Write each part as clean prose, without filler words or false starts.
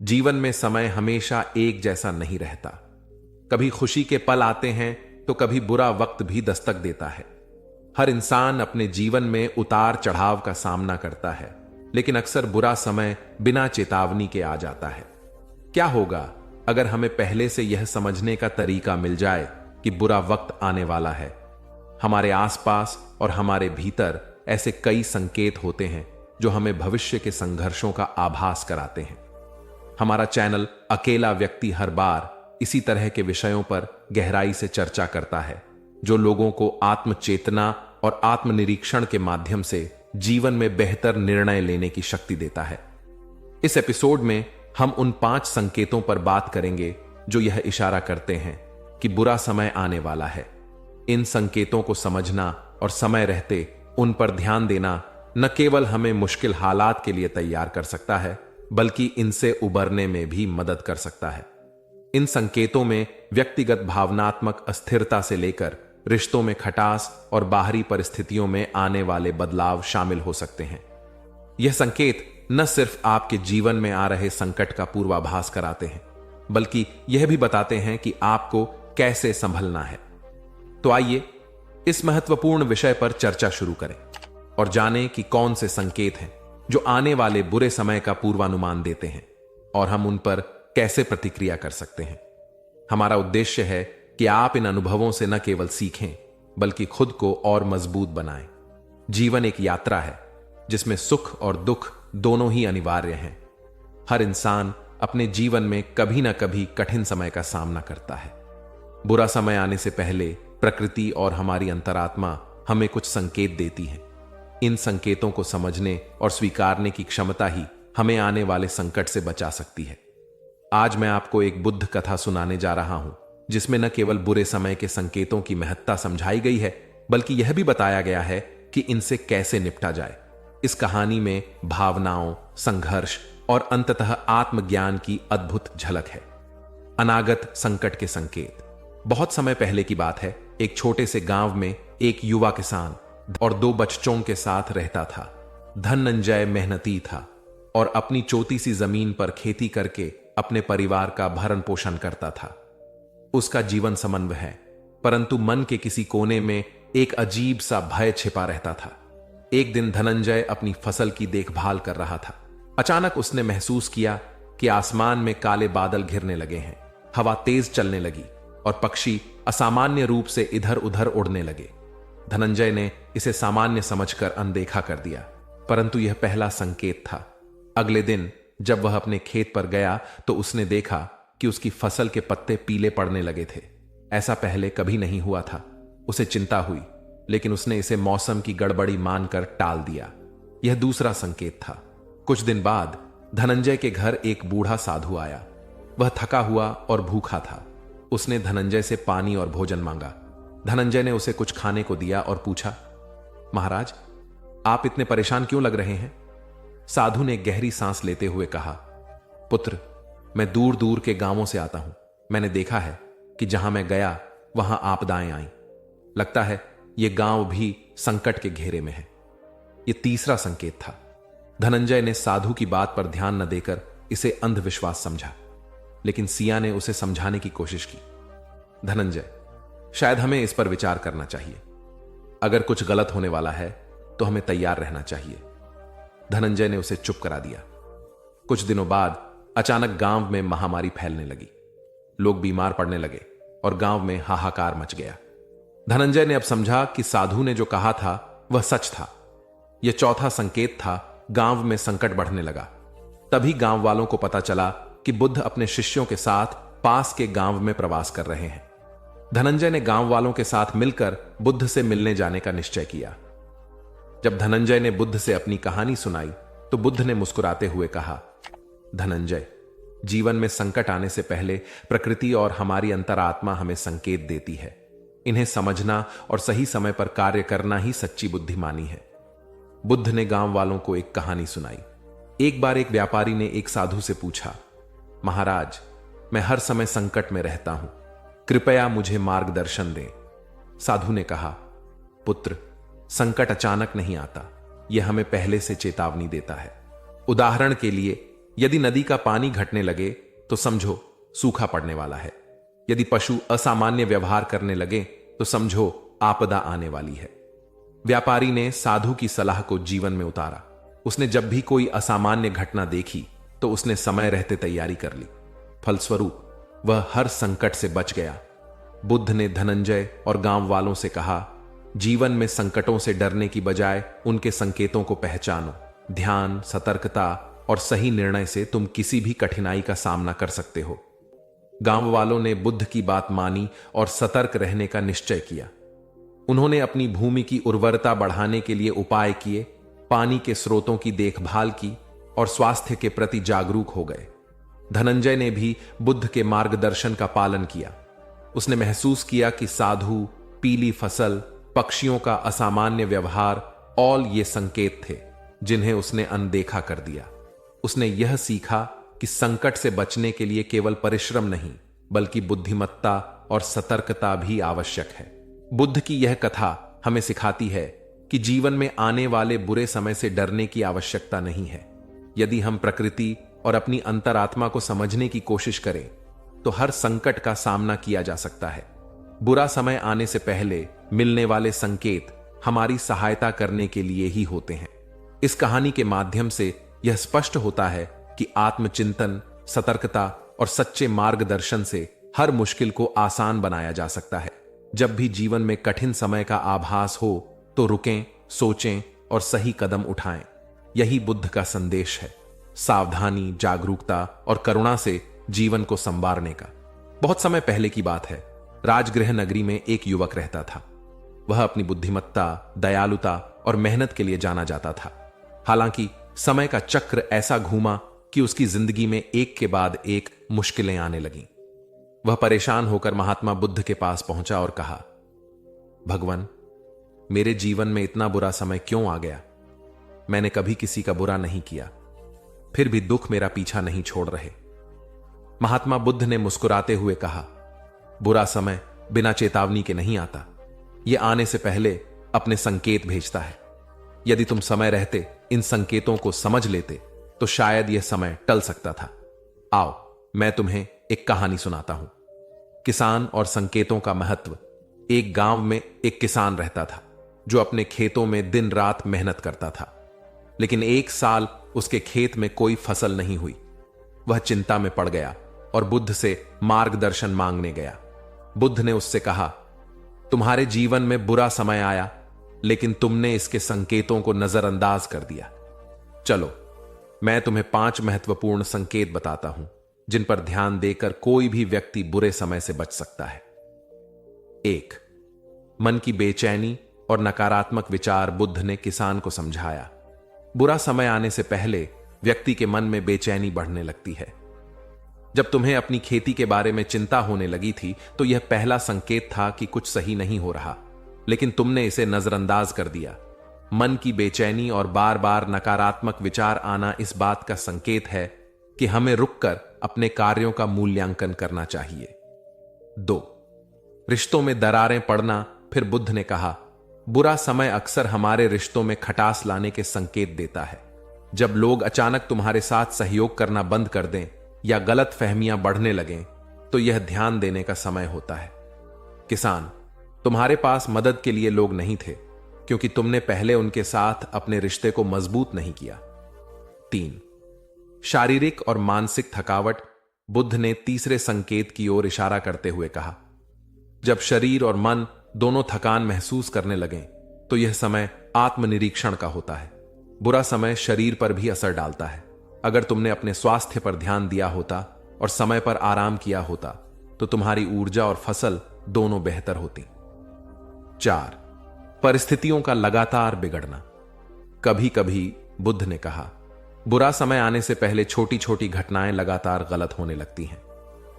जीवन में समय हमेशा एक जैसा नहीं रहता। कभी खुशी के पल आते हैं तो कभी बुरा वक्त भी दस्तक देता है। हर इंसान अपने जीवन में उतार चढ़ाव का सामना करता है, लेकिन अक्सर बुरा समय बिना चेतावनी के आ जाता है। क्या होगा अगर हमें पहले से यह समझने का तरीका मिल जाए कि बुरा वक्त आने वाला है? हमारे आसपास और हमारे भीतर ऐसे कई संकेत होते हैं जो हमें भविष्य के संघर्षों का आभास कराते हैं। हमारा चैनल अकेला व्यक्ति हर बार इसी तरह के विषयों पर गहराई से चर्चा करता है, जो लोगों को आत्मचेतना और आत्मनिरीक्षण के माध्यम से जीवन में बेहतर निर्णय लेने की शक्ति देता है। इस एपिसोड में हम उन 5 संकेतों पर बात करेंगे जो यह इशारा करते हैं कि बुरा समय आने वाला है। इन संकेतों को समझना और समय रहते उन पर ध्यान देना न केवल हमें मुश्किल हालात के लिए तैयार कर सकता है, बल्कि इनसे उबरने में भी मदद कर सकता है। इन संकेतों में व्यक्तिगत भावनात्मक अस्थिरता से लेकर रिश्तों में खटास और बाहरी परिस्थितियों में आने वाले बदलाव शामिल हो सकते हैं। यह संकेत न सिर्फ आपके जीवन में आ रहे संकट का पूर्वाभास कराते हैं, बल्कि यह भी बताते हैं कि आपको कैसे संभलना है। तो आइए इस महत्वपूर्ण विषय पर चर्चा शुरू करें और जानें कि कौन से संकेत हैं जो आने वाले बुरे समय का पूर्वानुमान देते हैं और हम उन पर कैसे प्रतिक्रिया कर सकते हैं। हमारा उद्देश्य है कि आप इन अनुभवों से न केवल सीखें, बल्कि खुद को और मजबूत बनाएं। जीवन एक यात्रा है जिसमें सुख और दुख दोनों ही अनिवार्य हैं। हर इंसान अपने जीवन में कभी न कभी कठिन समय का सामना करता है। बुरा समय आने से पहले प्रकृति और हमारी अंतरात्मा हमें कुछ संकेत देती है। इन संकेतों को समझने और स्वीकारने की क्षमता ही हमें आने वाले संकट से बचा सकती है। आज मैं आपको एक बुद्ध कथा सुनाने जा रहा हूं, जिसमें न केवल बुरे समय के संकेतों की महत्ता समझाई गई है, बल्कि यह भी बताया गया है कि इनसे कैसे निपटा जाए। इस कहानी में भावनाओं, संघर्ष और अंततः आत्मज्ञान की अद्भुत झलक है। अनागत संकट के संकेत। बहुत समय पहले की बात है। एक छोटे से गांव में एक युवा किसान और 2 बच्चों के साथ रहता था। धनंजय मेहनती था और अपनी छोटी सी जमीन पर खेती करके अपने परिवार का भरण पोषण करता था। उसका जीवन समन्वय है, परंतु मन के किसी कोने में एक अजीब सा भय छिपा रहता था। एक दिन धनंजय अपनी फसल की देखभाल कर रहा था। अचानक उसने महसूस किया कि आसमान में काले बादल घिरने लगे हैं, हवा तेज चलने लगी और पक्षी असामान्य रूप से इधर उधर उड़ने लगे। धनंजय ने इसे सामान्य समझकर अनदेखा कर दिया, परंतु यह पहला संकेत था। अगले दिन जब वह अपने खेत पर गया तो उसने देखा कि उसकी फसल के पत्ते पीले पड़ने लगे थे। ऐसा पहले कभी नहीं हुआ था। उसे चिंता हुई, लेकिन उसने इसे मौसम की गड़बड़ी मानकर टाल दिया। यह दूसरा संकेत था। कुछ दिन बाद धनंजय के घर एक बूढ़ा साधु आया। वह थका हुआ और भूखा था। उसने धनंजय से पानी और भोजन मांगा। धनंजय ने उसे कुछ खाने को दिया और पूछा, महाराज, आप इतने परेशान क्यों लग रहे हैं? साधु ने गहरी सांस लेते हुए कहा, पुत्र, मैं दूर दूर के गांवों से आता हूं। मैंने देखा है कि जहां मैं गया वहां आपदाएं आईं। लगता है यह गांव भी संकट के घेरे में है। यह तीसरा संकेत था। धनंजय ने साधु की बात पर ध्यान न देकर इसे अंधविश्वास समझा, लेकिन सिया ने उसे समझाने की कोशिश की। धनंजय, शायद हमें इस पर विचार करना चाहिए। अगर कुछ गलत होने वाला है तो हमें तैयार रहना चाहिए। धनंजय ने उसे चुप करा दिया। कुछ दिनों बाद अचानक गांव में महामारी फैलने लगी। लोग बीमार पड़ने लगे और गांव में हाहाकार मच गया। धनंजय ने अब समझा कि साधु ने जो कहा था वह सच था। यह चौथा संकेत था। गांव में संकट बढ़ने लगा। तभी गांव वालों को पता चला कि बुद्ध अपने शिष्यों के साथ पास के गांव में प्रवास कर रहे हैं। धनंजय ने गांव वालों के साथ मिलकर बुद्ध से मिलने जाने का निश्चय किया। जब धनंजय ने बुद्ध से अपनी कहानी सुनाई तो बुद्ध ने मुस्कुराते हुए कहा, धनंजय, जीवन में संकट आने से पहले प्रकृति और हमारी अंतरात्मा हमें संकेत देती है। इन्हें समझना और सही समय पर कार्य करना ही सच्ची बुद्धिमानी है। बुद्ध ने गांव वालों को एक कहानी सुनाई। एक बार एक व्यापारी ने एक साधु से पूछा, महाराज, मैं हर समय संकट में रहता हूं, कृपया मुझे मार्गदर्शन दें। साधु ने कहा, पुत्र, संकट अचानक नहीं आता, यह हमें पहले से चेतावनी देता है। उदाहरण के लिए, यदि नदी का पानी घटने लगे तो समझो सूखा पड़ने वाला है। यदि पशु असामान्य व्यवहार करने लगे तो समझो आपदा आने वाली है। व्यापारी ने साधु की सलाह को जीवन में उतारा। उसने जब भी कोई असामान्य घटना देखी तो उसने समय रहते तैयारी कर ली। फलस्वरूप वह हर संकट से बच गया। बुद्ध ने धनंजय और गांव वालों से कहा, जीवन में संकटों से डरने की बजाय उनके संकेतों को पहचानो। ध्यान, सतर्कता और सही निर्णय से तुम किसी भी कठिनाई का सामना कर सकते हो। गांव वालों ने बुद्ध की बात मानी और सतर्क रहने का निश्चय किया। उन्होंने अपनी भूमि की उर्वरता बढ़ाने के लिए उपाय किए, पानी के स्रोतों की देखभाल की और स्वास्थ्य के प्रति जागरूक हो गए। धनंजय ने भी बुद्ध के मार्गदर्शन का पालन किया। उसने महसूस किया कि साधु, पीली फसल, पक्षियों का असामान्य व्यवहार और ये संकेत थे जिन्हें उसने अनदेखा कर दिया। उसने यह सीखा कि संकट से बचने के लिए केवल परिश्रम नहीं बल्कि बुद्धिमत्ता और सतर्कता भी आवश्यक है। बुद्ध की यह कथा हमें सिखाती है कि जीवन में आने वाले बुरे समय से डरने की आवश्यकता नहीं है। यदि हम प्रकृति और अपनी अंतरात्मा को समझने की कोशिश करें तो हर संकट का सामना किया जा सकता है। बुरा समय आने से पहले मिलने वाले संकेत हमारी सहायता करने के लिए ही होते हैं। इस कहानी के माध्यम से यह स्पष्ट होता है कि आत्मचिंतन, सतर्कता और सच्चे मार्गदर्शन से हर मुश्किल को आसान बनाया जा सकता है। जब भी जीवन में कठिन समय का आभास हो तो रुकें, सोचें और सही कदम उठाएं। यही बुद्ध का संदेश है, सावधानी, जागरूकता और करुणा से जीवन को संवारने का। बहुत समय पहले की बात है। राजगृह नगरी में एक युवक रहता था। वह अपनी बुद्धिमत्ता, दयालुता और मेहनत के लिए जाना जाता था। हालांकि समय का चक्र ऐसा घूमा कि उसकी जिंदगी में एक के बाद एक मुश्किलें आने लगीं। वह परेशान होकर महात्मा बुद्ध के पास पहुंचा और कहा, भगवान, मेरे जीवन में इतना बुरा समय क्यों आ गया? मैंने कभी किसी का बुरा नहीं किया, फिर भी दुख मेरा पीछा नहीं छोड़ रहे। महात्मा बुद्ध ने मुस्कुराते हुए कहा, बुरा समय बिना चेतावनी के नहीं आता। यह आने से पहले अपने संकेत भेजता है। यदि तुम समय रहते इन संकेतों को समझ लेते तो शायद यह समय टल सकता था। आओ, मैं तुम्हें एक कहानी सुनाता हूं। किसान और संकेतों का महत्व। एक गांव में एक किसान रहता था जो अपने खेतों में दिन रात मेहनत करता था, लेकिन एक साल उसके खेत में कोई फसल नहीं हुई। वह चिंता में पड़ गया और बुद्ध से मार्गदर्शन मांगने गया। बुद्ध ने उससे कहा, तुम्हारे जीवन में बुरा समय आया, लेकिन तुमने इसके संकेतों को नजरअंदाज कर दिया। चलो, मैं तुम्हें 5 महत्वपूर्ण संकेत बताता हूं जिन पर ध्यान देकर कोई भी व्यक्ति बुरे समय से बच सकता है। 1. मन की बेचैनी और नकारात्मक विचार। बुद्ध ने किसान को समझाया, बुरा समय आने से पहले व्यक्ति के मन में बेचैनी बढ़ने लगती है। जब तुम्हें अपनी खेती के बारे में चिंता होने लगी थी तो यह पहला संकेत था कि कुछ सही नहीं हो रहा, लेकिन तुमने इसे नजरअंदाज कर दिया। मन की बेचैनी और बार बार नकारात्मक विचार आना इस बात का संकेत है कि हमें रुककर अपने कार्यों का मूल्यांकन करना चाहिए। 2. रिश्तों में दरारें पड़ना। फिर बुद्ध ने कहा, बुरा समय अक्सर हमारे रिश्तों में खटास लाने के संकेत देता है। जब लोग अचानक तुम्हारे साथ सहयोग करना बंद कर दें या गलत फहमियां बढ़ने लगें तो यह ध्यान देने का समय होता है। किसान, तुम्हारे पास मदद के लिए लोग नहीं थे क्योंकि तुमने पहले उनके साथ अपने रिश्ते को मजबूत नहीं किया। 3. शारीरिक और मानसिक थकावट। बुद्ध ने तीसरे संकेत की ओर इशारा करते हुए कहा, जब शरीर और मन दोनों थकान महसूस करने लगें तो यह समय आत्मनिरीक्षण का होता है। बुरा समय शरीर पर भी असर डालता है। अगर तुमने अपने स्वास्थ्य पर ध्यान दिया होता और समय पर आराम किया होता तो तुम्हारी ऊर्जा और फसल दोनों बेहतर होती। 4. परिस्थितियों का लगातार बिगड़ना। कभी कभी बुद्ध ने कहा, बुरा समय आने से पहले छोटी छोटी घटनाएं लगातार गलत होने लगती हैं।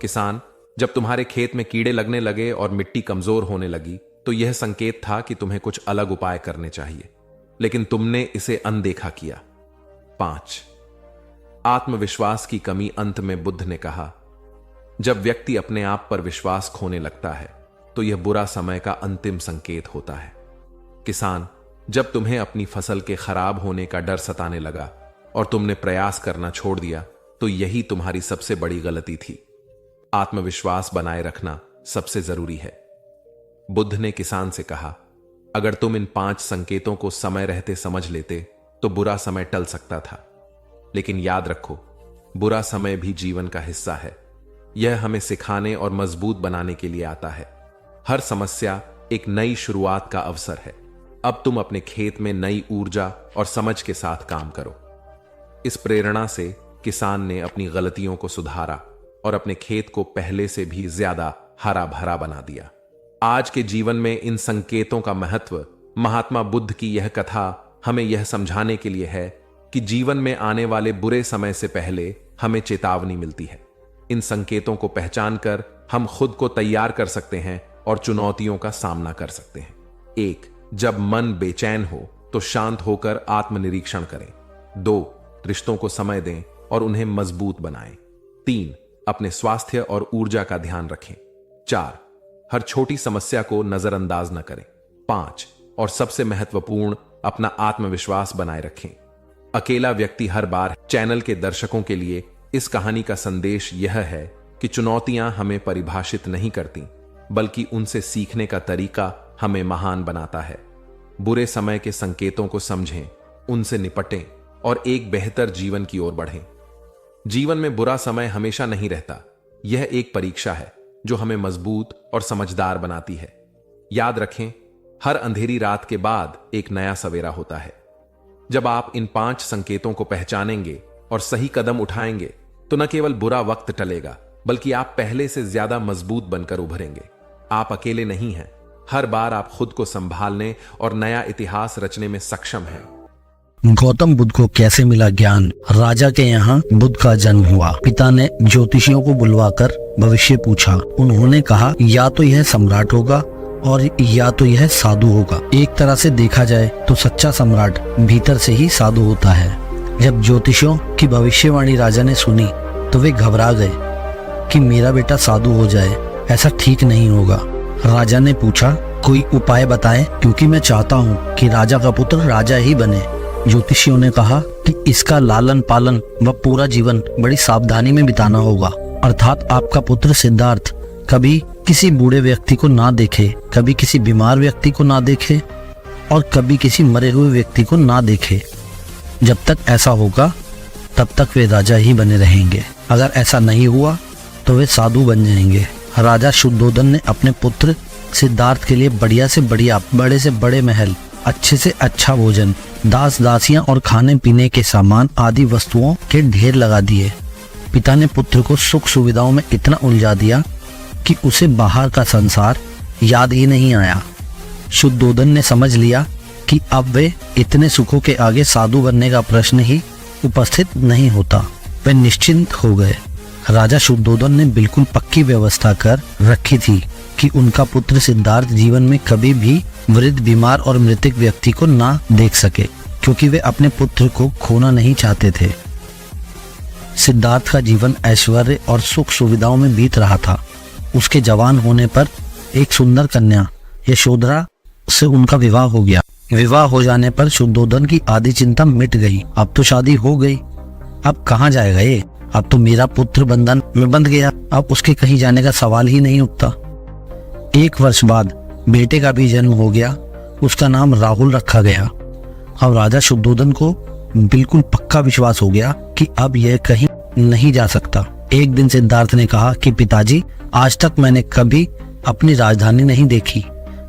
किसान, जब तुम्हारे खेत में कीड़े लगने लगे और मिट्टी कमजोर होने लगी तो यह संकेत था कि तुम्हें कुछ अलग उपाय करने चाहिए, लेकिन तुमने इसे अनदेखा किया। 5. आत्मविश्वास की कमी। अंत में बुद्ध ने कहा, जब व्यक्ति अपने आप पर विश्वास खोने लगता है तो यह बुरा समय का अंतिम संकेत होता है। किसान, जब तुम्हें अपनी फसल के खराब होने का डर सताने लगा और तुमने प्रयास करना छोड़ दिया तो यही तुम्हारी सबसे बड़ी गलती थी। आत्मविश्वास बनाए रखना सबसे जरूरी है। बुद्ध ने किसान से कहा, अगर तुम इन 5 संकेतों को समय रहते समझ लेते तो बुरा समय टल सकता था। लेकिन याद रखो, बुरा समय भी जीवन का हिस्सा है। यह हमें सिखाने और मजबूत बनाने के लिए आता है। हर समस्या एक नई शुरुआत का अवसर है। अब तुम अपने खेत में नई ऊर्जा और समझ के साथ काम करो। इस प्रेरणा से किसान ने अपनी गलतियों को सुधारा और अपने खेत को पहले से भी ज्यादा हरा भरा बना दिया। आज के जीवन में इन संकेतों का महत्व महात्मा बुद्ध की यह कथा हमें यह समझाने के लिए है कि जीवन में आने वाले बुरे समय से पहले हमें चेतावनी मिलती है। इन संकेतों को पहचानकर हम खुद को तैयार कर सकते हैं और चुनौतियों का सामना कर सकते हैं। 1. जब मन बेचैन हो तो शांत होकर आत्मनिरीक्षण करें। 2. रिश्तों को समय दें और उन्हें मजबूत बनाएं। 3. अपने स्वास्थ्य और ऊर्जा का ध्यान रखें। 4. हर छोटी समस्या को नजरअंदाज न करें। 5. और सबसे महत्वपूर्ण, अपना आत्मविश्वास बनाए रखें। अकेला व्यक्ति हर बार। चैनल के दर्शकों के लिए इस कहानी का संदेश यह है कि चुनौतियां हमें परिभाषित नहीं करती, बल्कि उनसे सीखने का तरीका हमें महान बनाता है। बुरे समय के संकेतों को समझें, उनसे निपटें और एक बेहतर जीवन की ओर बढ़ें। जीवन में बुरा समय हमेशा नहीं रहता। यह एक परीक्षा है जो हमें मजबूत और समझदार बनाती है। याद रखें, हर अंधेरी रात के बाद एक नया सवेरा होता है। जब आप इन 5 संकेतों को पहचानेंगे और सही कदम उठाएंगे तो न केवल बुरा वक्त टलेगा, बल्कि आप पहले से ज्यादा मजबूत बनकर उभरेंगे। आप अकेले नहीं हैं। हर बार आप खुद को संभालने और नया इतिहास रचने में सक्षम हैं। गौतम बुद्ध को कैसे मिला ज्ञान? राजा के यहाँ बुद्ध का जन्म हुआ। पिता ने ज्योतिषियों को बुलवाकर भविष्य पूछा। उन्होंने कहा, या तो यह सम्राट होगा और या तो यह साधु होगा। एक तरह से देखा जाए तो सच्चा सम्राट भीतर से ही साधु होता है। जब ज्योतिषियों की भविष्यवाणी राजा ने सुनी तो वे घबरा गए कि मेरा बेटा साधु हो जाए, ऐसा ठीक नहीं होगा। राजा ने पूछा, कोई उपाय बताएं, क्योंकि मैं चाहता हूँ कि राजा का पुत्र राजा ही बने। ज्योतिषियों ने कहा कि इसका लालन पालन व पूरा जीवन बड़ी सावधानी में बिताना होगा, अर्थात आपका पुत्र सिद्धार्थ कभी किसी बूढ़े व्यक्ति को ना देखे, कभी किसी बीमार व्यक्ति को ना देखे और कभी किसी मरे हुए व्यक्ति को ना देखे। जब तक ऐसा होगा तब तक वे राजा ही बने रहेंगे। अगर ऐसा नहीं हुआ तो वे साधु बन जाएंगे। राजा शुद्धोधन ने अपने पुत्र सिद्धार्थ के लिए बढ़िया से बढ़िया, बड़े से बड़े महल, अच्छे से अच्छा भोजन, दास दासियां और खाने पीने के सामान आदि वस्तुओं के ढेर लगा दिए। पिता ने पुत्र को सुख सुविधाओं में इतना उलझा दिया कि उसे बाहर का संसार याद ही नहीं आया। शुद्धोधन ने समझ लिया कि अब वे इतने सुखों के आगे साधु बनने का प्रश्न ही उपस्थित नहीं होता। वे निश्चिंत हो गए। राजा शुद्धोधन ने बिल्कुल पक्की व्यवस्था कर रखी थी कि उनका पुत्र सिद्धार्थ जीवन में कभी भी वृद्ध, बीमार और मृतक व्यक्ति को ना देख सके, क्योंकि वे अपने पुत्र को खोना नहीं चाहते थे। सिद्धार्थ का जीवन ऐश्वर्य और सुख सुविधाओं में बीत रहा था। उसके जवान होने पर एक सुंदर कन्या यशोधरा से उनका विवाह हो गया। विवाह हो जाने पर शुद्धोधन की आधी चिंता मिट गई। अब तो शादी हो गई, अब कहाँ जाएगा ये? अब तो मेरा पुत्र बंधन में बंध गया, अब उसके कहीं जाने का सवाल ही नहीं उठता। 1 वर्ष बाद बेटे का भी जन्म हो गया। उसका नाम राहुल रखा गया। अब राजा शुद्धोधन को बिल्कुल पक्का विश्वास हो गया कि अब यह कहीं नहीं जा सकता। एक दिन सिद्धार्थ ने कहा कि पिताजी, आज तक मैंने कभी अपनी राजधानी नहीं देखी,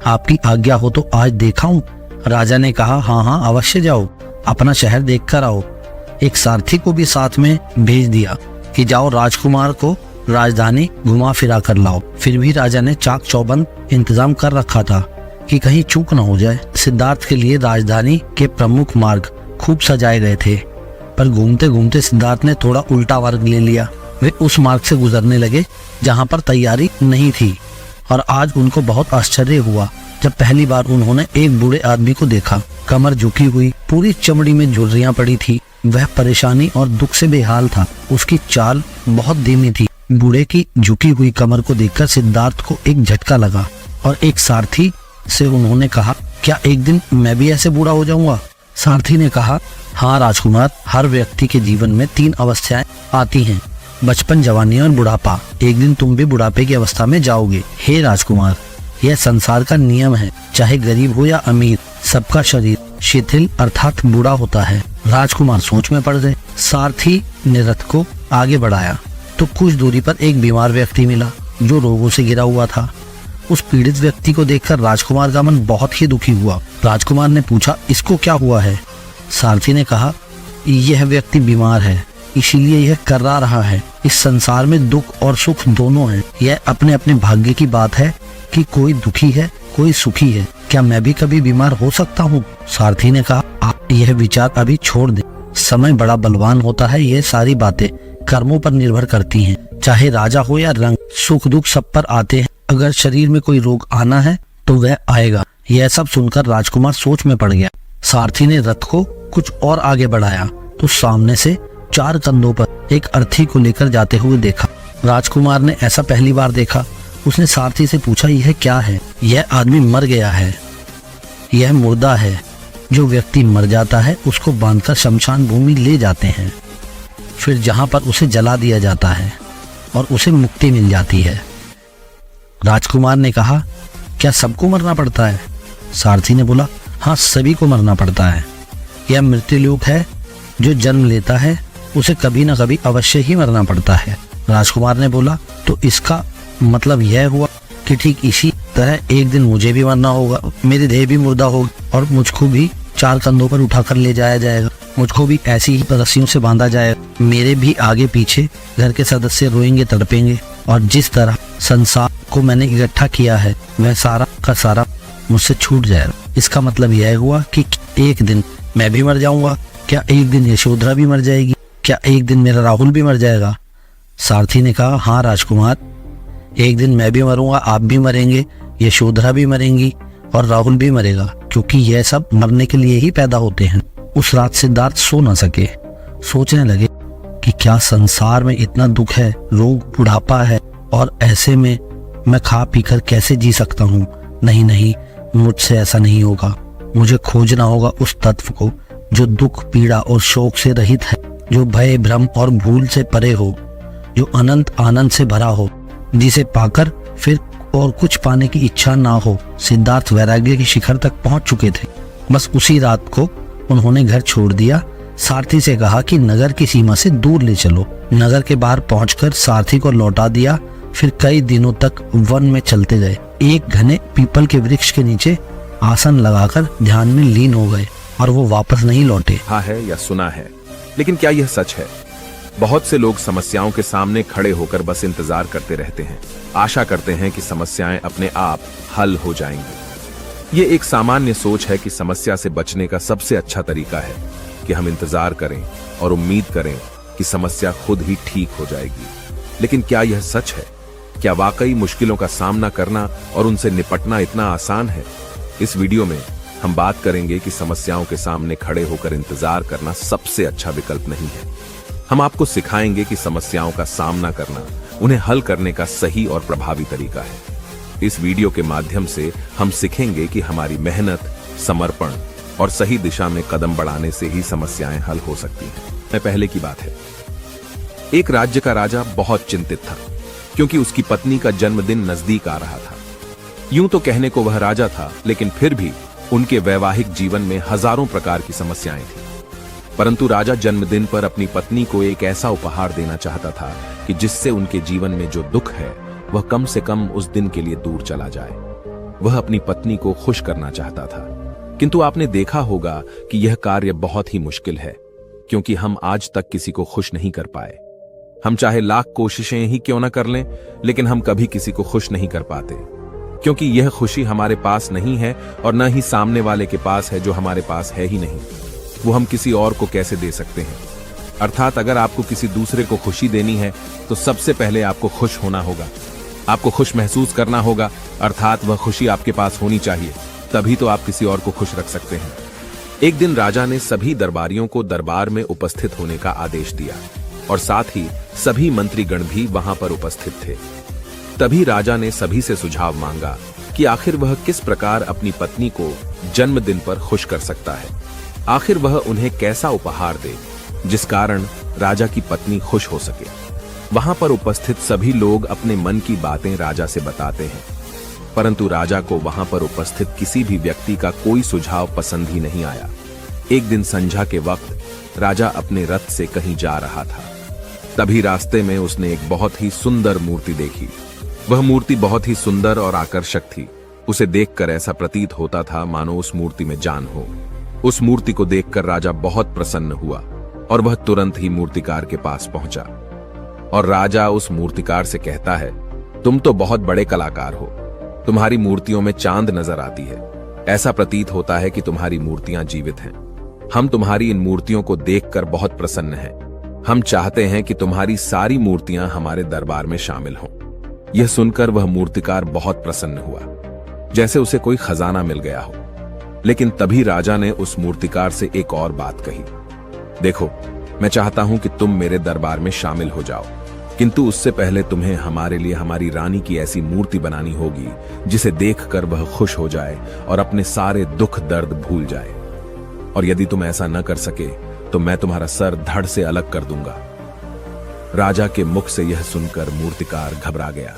आपकी आज्ञा हो तो आज दिखाऊं? राजा ने कहा, हाँ हाँ अवश्य जाओ, अपना शहर देख कर आओ। एक सारथी को भी साथ में भेज दिया कि जाओ राजकुमार को राजधानी घुमा फिरा कर लाओ। फिर भी राजा ने चाक चौबंद इंतजाम कर रखा था कि कहीं चूक न हो जाए। सिद्धार्थ के लिए राजधानी के प्रमुख मार्ग खूब सजाए गए थे, पर घूमते घूमते सिद्धार्थ ने थोड़ा उल्टा मार्ग ले लिया। वे उस मार्ग से गुजरने लगे जहाँ पर तैयारी नहीं थी, और आज उनको बहुत आश्चर्य हुआ जब पहली बार उन्होंने एक बूढ़े आदमी को देखा। कमर झुकी हुई, पूरी चमड़ी में झुर्रियां पड़ी थी। वह परेशानी और दुख से बेहाल था। उसकी चाल बहुत धीमी थी। बूढ़े की झुकी हुई कमर को देखकर सिद्धार्थ को एक झटका लगा और एक सारथी से उन्होंने कहा, क्या एक दिन मैं भी ऐसे बूढ़ा हो जाऊंगा? सारथी ने कहा, हाँ राजकुमार, हर व्यक्ति के जीवन में 3 अवस्थाएं आती हैं, बचपन, जवानी और बुढ़ापा। एक दिन तुम भी बुढ़ापे की अवस्था में जाओगे। हे राजकुमार, यह संसार का नियम है, चाहे गरीब हो या अमीर, सबका शरीर शिथिल अर्थात बूढ़ा होता है। राजकुमार सोच में पड़ गए। सारथी ने रथ को आगे बढ़ाया तो कुछ दूरी पर एक बीमार व्यक्ति मिला जो रोगों से घिरा हुआ था। उस पीड़ित व्यक्ति को देखकर राजकुमार का मन बहुत ही दुखी हुआ। राजकुमार ने पूछा, इसको क्या हुआ है? सारथी ने कहा, यह व्यक्ति बीमार है, इसीलिए यह कर्रा रहा है। इस संसार में दुख और सुख दोनों हैं। यह अपने अपने भाग्य की बात है कि कोई दुखी है, कोई सुखी है। क्या मैं भी कभी बीमार हो सकता हूँ? सारथी ने कहा, आप यह विचार अभी छोड़ दें। समय बड़ा बलवान होता है। यह सारी बातें कर्मों पर निर्भर करती हैं। चाहे राजा हो या रंग, सुख दुख सब पर आते हैं। अगर शरीर में कोई रोग आना है तो वह आएगा। यह सब सुनकर राजकुमार सोच में पड़ गया। सारथी ने रथ को कुछ और आगे बढ़ाया तो सामने से 4 कंधों पर एक अर्थी को लेकर जाते हुए देखा। राजकुमार ने ऐसा पहली बार देखा। उसने सारथी से पूछा, यह क्या है? यह आदमी मर गया है, यह मुर्दा है। जो व्यक्ति मर जाता है उसको बांधकर शमशान भूमि ले जाते हैं, फिर जहां पर उसे जला दिया जाता है और उसे मुक्ति मिल जाती है। राजकुमार ने कहा, क्या सबको मरना पड़ता है? सारथी ने बोला, हाँ, सभी को मरना पड़ता है। यह मृत्युलोक है। जो जन्म लेता है उसे कभी न कभी अवश्य ही मरना पड़ता है। राजकुमार ने बोला, तो इसका मतलब यह हुआ कि ठीक इसी तरह एक दिन मुझे भी मरना होगा, मेरी देह भी मुर्दा होगी और मुझको भी 4 कंधों पर उठाकर ले जाया जाएगा। मुझको भी ऐसी ही रस्सियों से बांधा जाएगा। मेरे भी आगे पीछे घर के सदस्य रोएंगे, तड़पेंगे और जिस तरह संसार को मैंने इकट्ठा किया है वह सारा का सारा मुझसे छूट जाएगा। इसका मतलब यह हुआ कि एक दिन मैं भी मर जाऊंगा। क्या एक दिन यशोधरा भी मर जाएगी? क्या एक दिन मेरा राहुल भी मर जाएगा? सारथी ने कहा, हाँ राजकुमार, एक दिन मैं भी मरूंगा, आप भी मरेंगे, यशोधरा भी मरेंगी और राहुल भी मरेगा, क्योंकि यह सब मरने के लिए ही पैदा होते हैं। उस रात सिद्धार्थ सो न सके। सोचने लगे कि क्या संसार में इतना दुख है, रोग, बुढ़ापा है और ऐसे में मैं खा पीकर कैसे जी सकता हूँ? नहीं नहीं, मुझसे ऐसा नहीं होगा। मुझे खोजना होगा उस तत्व को जो दुख, पीड़ा और शोक से रहित है, जो भय, भ्रम और भूल से परे हो, जो अनंत आनंद से भरा हो, जिसे पाकर फिर और कुछ पाने की इच्छा ना हो। सिद्धार्थ वैराग्य की शिखर तक पहुंच चुके थे। बस उसी रात को उन्होंने घर छोड़ दिया। सारथी से कहा कि नगर की सीमा से दूर ले चलो। नगर के बाहर पहुंचकर सारथी को लौटा दिया। फिर कई दिनों तक वन में चलते गए। एक घने पीपल के वृक्ष के नीचे आसन लगाकर ध्यान में लीन हो गए और वो वापस नहीं लौटे। हाँ है या सुना है, लेकिन क्या यह सच है? बहुत से लोग समस्याओं के सामने खड़े होकर बस इंतजार करते रहते हैं, आशा करते हैं कि समस्याएं अपने आप हल हो जाएंगी। ये एक सामान्य सोच है कि समस्या से बचने का सबसे अच्छा तरीका है कि हम इंतजार करें और उम्मीद करें कि समस्या खुद ही ठीक हो जाएगी। लेकिन क्या यह सच है? क्या वाकई मुश्किलों का सामना करना और उनसे निपटना इतना आसान है? इस वीडियो में हम बात करेंगे कि समस्याओं के सामने खड़े होकर इंतजार करना सबसे अच्छा विकल्प नहीं है। हम आपको सिखाएंगे कि समस्याओं का सामना करना उन्हें हल करने का सही और प्रभावी तरीका है। इस वीडियो के माध्यम से हम सीखेंगे कि हमारी मेहनत, समर्पण और सही दिशा में कदम बढ़ाने से ही समस्याएं हल हो सकती हैं। पहले की बात है, एक राज्य का राजा बहुत चिंतित था क्योंकि उसकी पत्नी का जन्मदिन नजदीक आ रहा था। यूं तो कहने को वह राजा था, लेकिन फिर भी उनके वैवाहिक जीवन में हजारों प्रकार की समस्याएं थी। परंतु राजा जन्मदिन पर अपनी पत्नी को एक ऐसा उपहार देना चाहता था कि जिससे उनके जीवन में जो दुख है वह कम से कम उस दिन के लिए दूर चला जाए। वह अपनी पत्नी को खुश करना चाहता था, किंतु आपने देखा होगा कि यह कार्य बहुत ही मुश्किल है, क्योंकि हम आज तक किसी को खुश नहीं कर पाए। हम चाहे लाख कोशिशें ही क्यों न कर लें, लेकिन हम कभी किसी को खुश नहीं कर पाते, क्योंकि यह खुशी हमारे पास नहीं है और न ही सामने वाले के पास है जो हमारे पास है ही नहीं। वो हम किसी और को कैसे दे सकते हैं? अर्थात अगर आपको किसी दूसरे को खुशी देनी है तो सबसे पहले आपको खुश होना होगा, आपको खुश महसूस करना होगा, अर्थात वह खुशी आपके पास होनी चाहिए, तभी तो आप किसी और को खुश रख सकते हैं। एक दिन राजा ने सभी दरबारियों को दरबार में उपस्थित होने का आदेश दिया और साथ ही सभी मंत्रीगण भी वहां पर उपस्थित थे। तभी राजा ने सभी से सुझाव मांगा कि आखिर वह किस प्रकार अपनी पत्नी को जन्मदिन पर खुश कर सकता है। आखिर वह उन्हें कैसा उपहार दे जिस कारण राजा की पत्नी खुश हो सके। वहां पर उपस्थित सभी लोग अपने मन की बातें राजा से बताते हैं, परंतु राजा को वहां पर उपस्थित किसी भी व्यक्ति का कोई सुझाव पसंद ही नहीं आया। एक दिन संध्या के वक्त राजा अपने रथ से कहीं जा रहा था। तभी रास्ते में उसने एक बहुत ही सुंदर मूर्ति देखी। वह मूर्ति बहुत ही सुंदर और आकर्षक थी। उसे देखकर ऐसा प्रतीत होता था मानो उस मूर्ति में जान हो। उस मूर्ति को देखकर राजा बहुत प्रसन्न हुआ और वह तुरंत ही मूर्तिकार के पास पहुंचा। और राजा उस मूर्तिकार से कहता है, तुम तो बहुत बड़े कलाकार हो, तुम्हारी मूर्तियों में चांद नजर आती है। ऐसा प्रतीत होता है कि तुम्हारी मूर्तियां जीवित हैं। हम तुम्हारी इन मूर्तियों को देखकर बहुत प्रसन्न हैं। हम चाहते हैं कि तुम्हारी सारी मूर्तियां हमारे दरबार में शामिल हों। यह सुनकर वह मूर्तिकार बहुत प्रसन्न हुआ, जैसे उसे कोई खजाना मिल गया हो। लेकिन तभी राजा ने उस मूर्तिकार से एक और बात कही, देखो, मैं चाहता हूं कि तुम मेरे दरबार में शामिल हो जाओ, किंतु उससे पहले तुम्हें हमारे लिए हमारी रानी की ऐसी मूर्ति बनानी होगी जिसे देखकर वह खुश हो जाए और अपने सारे दुख दर्द भूल जाए। और यदि तुम ऐसा न कर सके तो मैं तुम्हारा सर धड़ से अलग कर दूंगा। राजा के मुख से यह सुनकर मूर्तिकार घबरा गया।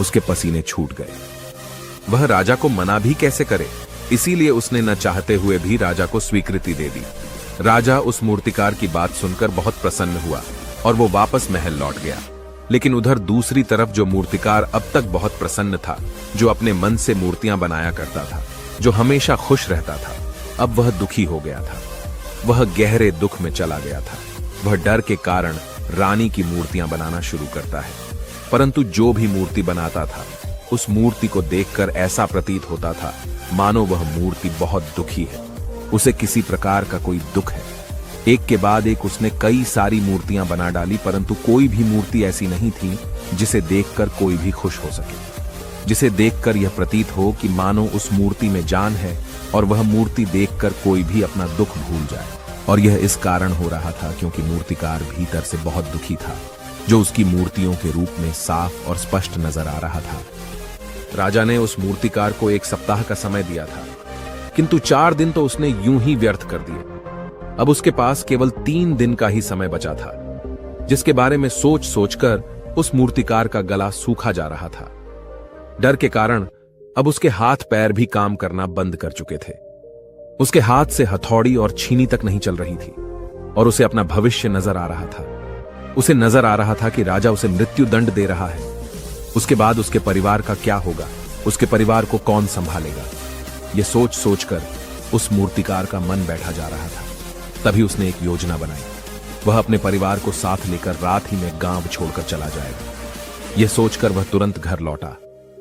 उसके पसीने छूट गए। वह राजा को मना भी कैसे करे, इसीलिए उसने न चाहते हुए भी राजा को स्वीकृति दे दी। राजा उस मूर्तिकार की बात सुनकर बहुत प्रसन्न हुआ और वो वापस महल लौट गया। लेकिन उधर दूसरी तरफ जो मूर्तिकार अब तक बहुत प्रसन्न था, जो अपने मन से मूर्तियां बनाया करता था, जो हमेशा खुश रहता था, अब वह दुखी हो गया था। वह गहरे दुख में चला गया था। वह डर के कारण रानी की मूर्तियां बनाना शुरू करता है, परंतु जो भी मूर्ति बनाता था उस मूर्ति को देखकर ऐसा प्रतीत होता था मानो वह मूर्ति बहुत दुखी है, उसे किसी प्रकार का कोई दुख है। एक के बाद एक उसने कई सारी मूर्तियां बना डाली, परंतु कोई भी मूर्ति ऐसी नहीं थी जिसे देखकर कोई भी खुश हो सके, जिसे देखकर यह प्रतीत हो कि मानो उस मूर्ति में जान है और वह मूर्ति देखकर कोई भी अपना दुख भूल जाए। और यह इस कारण हो रहा था क्योंकि मूर्तिकार भीतर से बहुत दुखी था, जो उसकी मूर्तियों के रूप में साफ और स्पष्ट नजर आ रहा था। राजा ने उस मूर्तिकार को 1 सप्ताह का समय दिया था, किंतु 4 दिन तो उसने यूं ही व्यर्थ कर दिए। अब उसके पास केवल 3 दिन का ही समय बचा था, जिसके बारे में सोच सोचकर उस मूर्तिकार का गला सूखा जा रहा था। डर के कारण अब उसके हाथ पैर भी काम करना बंद कर चुके थे। उसके हाथ से हथौड़ी और छीनी तक नहीं चल रही थी और उसे अपना भविष्य नजर आ रहा था। उसे नजर आ रहा था कि राजा उसे मृत्यु दंड दे रहा है। उसके बाद उसके परिवार का क्या होगा, उसके परिवार को कौन संभालेगा। यह सोच सोचकर उस मूर्तिकार का मन बैठा जा रहा था। तभी उसने एक योजना बनाई। वह अपने परिवार को साथ लेकर रात ही में गांव छोड़कर चला जाएगा। यह सोचकर वह तुरंत घर लौटा।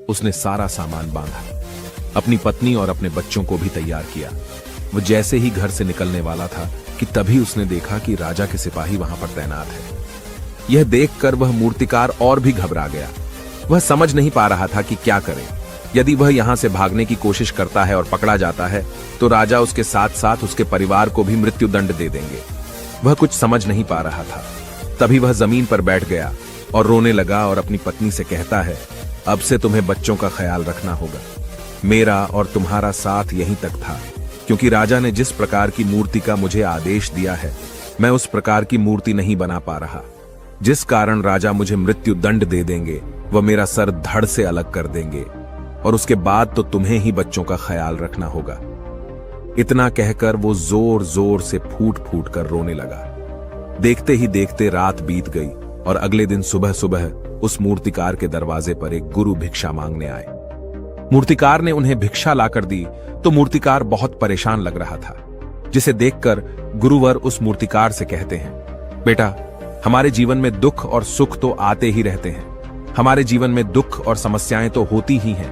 उसने सारा सामान बांधा, अपनी पत्नी और अपने बच्चों को भी तैयार किया। वो जैसे ही घर से निकलने वाला था कि तभी उसने देखा कि राजा के सिपाही वहां पर तैनात है। यह देखकर वह मूर्तिकार और भी घबरा गया। वह समझ नहीं पा रहा था कि क्या करे। यदि वह यहां से भागने की कोशिश करता है और पकड़ा जाता है तो राजा उसके साथ साथ उसके परिवार को भी मृत्यु दंड दे देंगे। वह कुछ समझ नहीं पा रहा था। तभी वह जमीन पर बैठ गया और रोने लगा और अपनी पत्नी से कहता है, अब से तुम्हें बच्चों का ख्याल रखना होगा। मेरा और तुम्हारा साथ यहीं तक था, क्योंकि राजा ने जिस प्रकार की मूर्ति का मुझे आदेश दिया है, मैं उस प्रकार की मूर्ति नहीं बना पा रहा, जिस कारण राजा मुझे मृत्यु दंड दे देंगे, वह मेरा सर धड़ से अलग कर देंगे और उसके बाद तो तुम्हें ही बच्चों का ख्याल रखना होगा। इतना कहकर वो जोर जोर से फूट फूट कर रोने लगा। देखते ही देखते रात बीत गई और अगले दिन सुबह सुबह उस मूर्तिकार के दरवाजे पर एक गुरु भिक्षा मांगने आए। मूर्तिकार ने उन्हें भिक्षा लाकर दी तो मूर्तिकार बहुत परेशान लग रहा था, जिसे देखकर गुरुवर उस मूर्तिकार से कहते हैं, बेटा, हमारे जीवन में दुख और सुख तो आते ही रहते हैं। हमारे जीवन में दुख और समस्याएं तो होती ही हैं,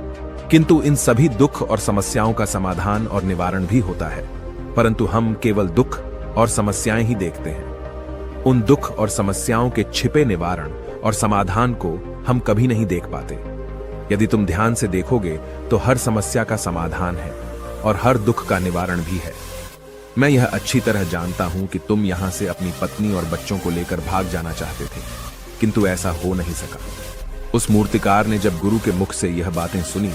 किंतु इन सभी दुख और समस्याओं का समाधान और निवारण भी होता है, परंतु हम केवल दुख और समस्याएं ही देखते हैं। उन दुख और समस्याओं के छिपे निवारण और समाधान को हम कभी नहीं देख पाते। यदि तुम ध्यान से देखोगे तो हर समस्या का समाधान है और हर दुख का निवारण भी है। मैं यह अच्छी तरह जानता हूं कि तुम यहां से अपनी पत्नी और बच्चों को लेकर भाग जाना चाहते थे, किंतु ऐसा हो नहीं सका। उस मूर्तिकार ने जब गुरु के मुख से यह बातें सुनी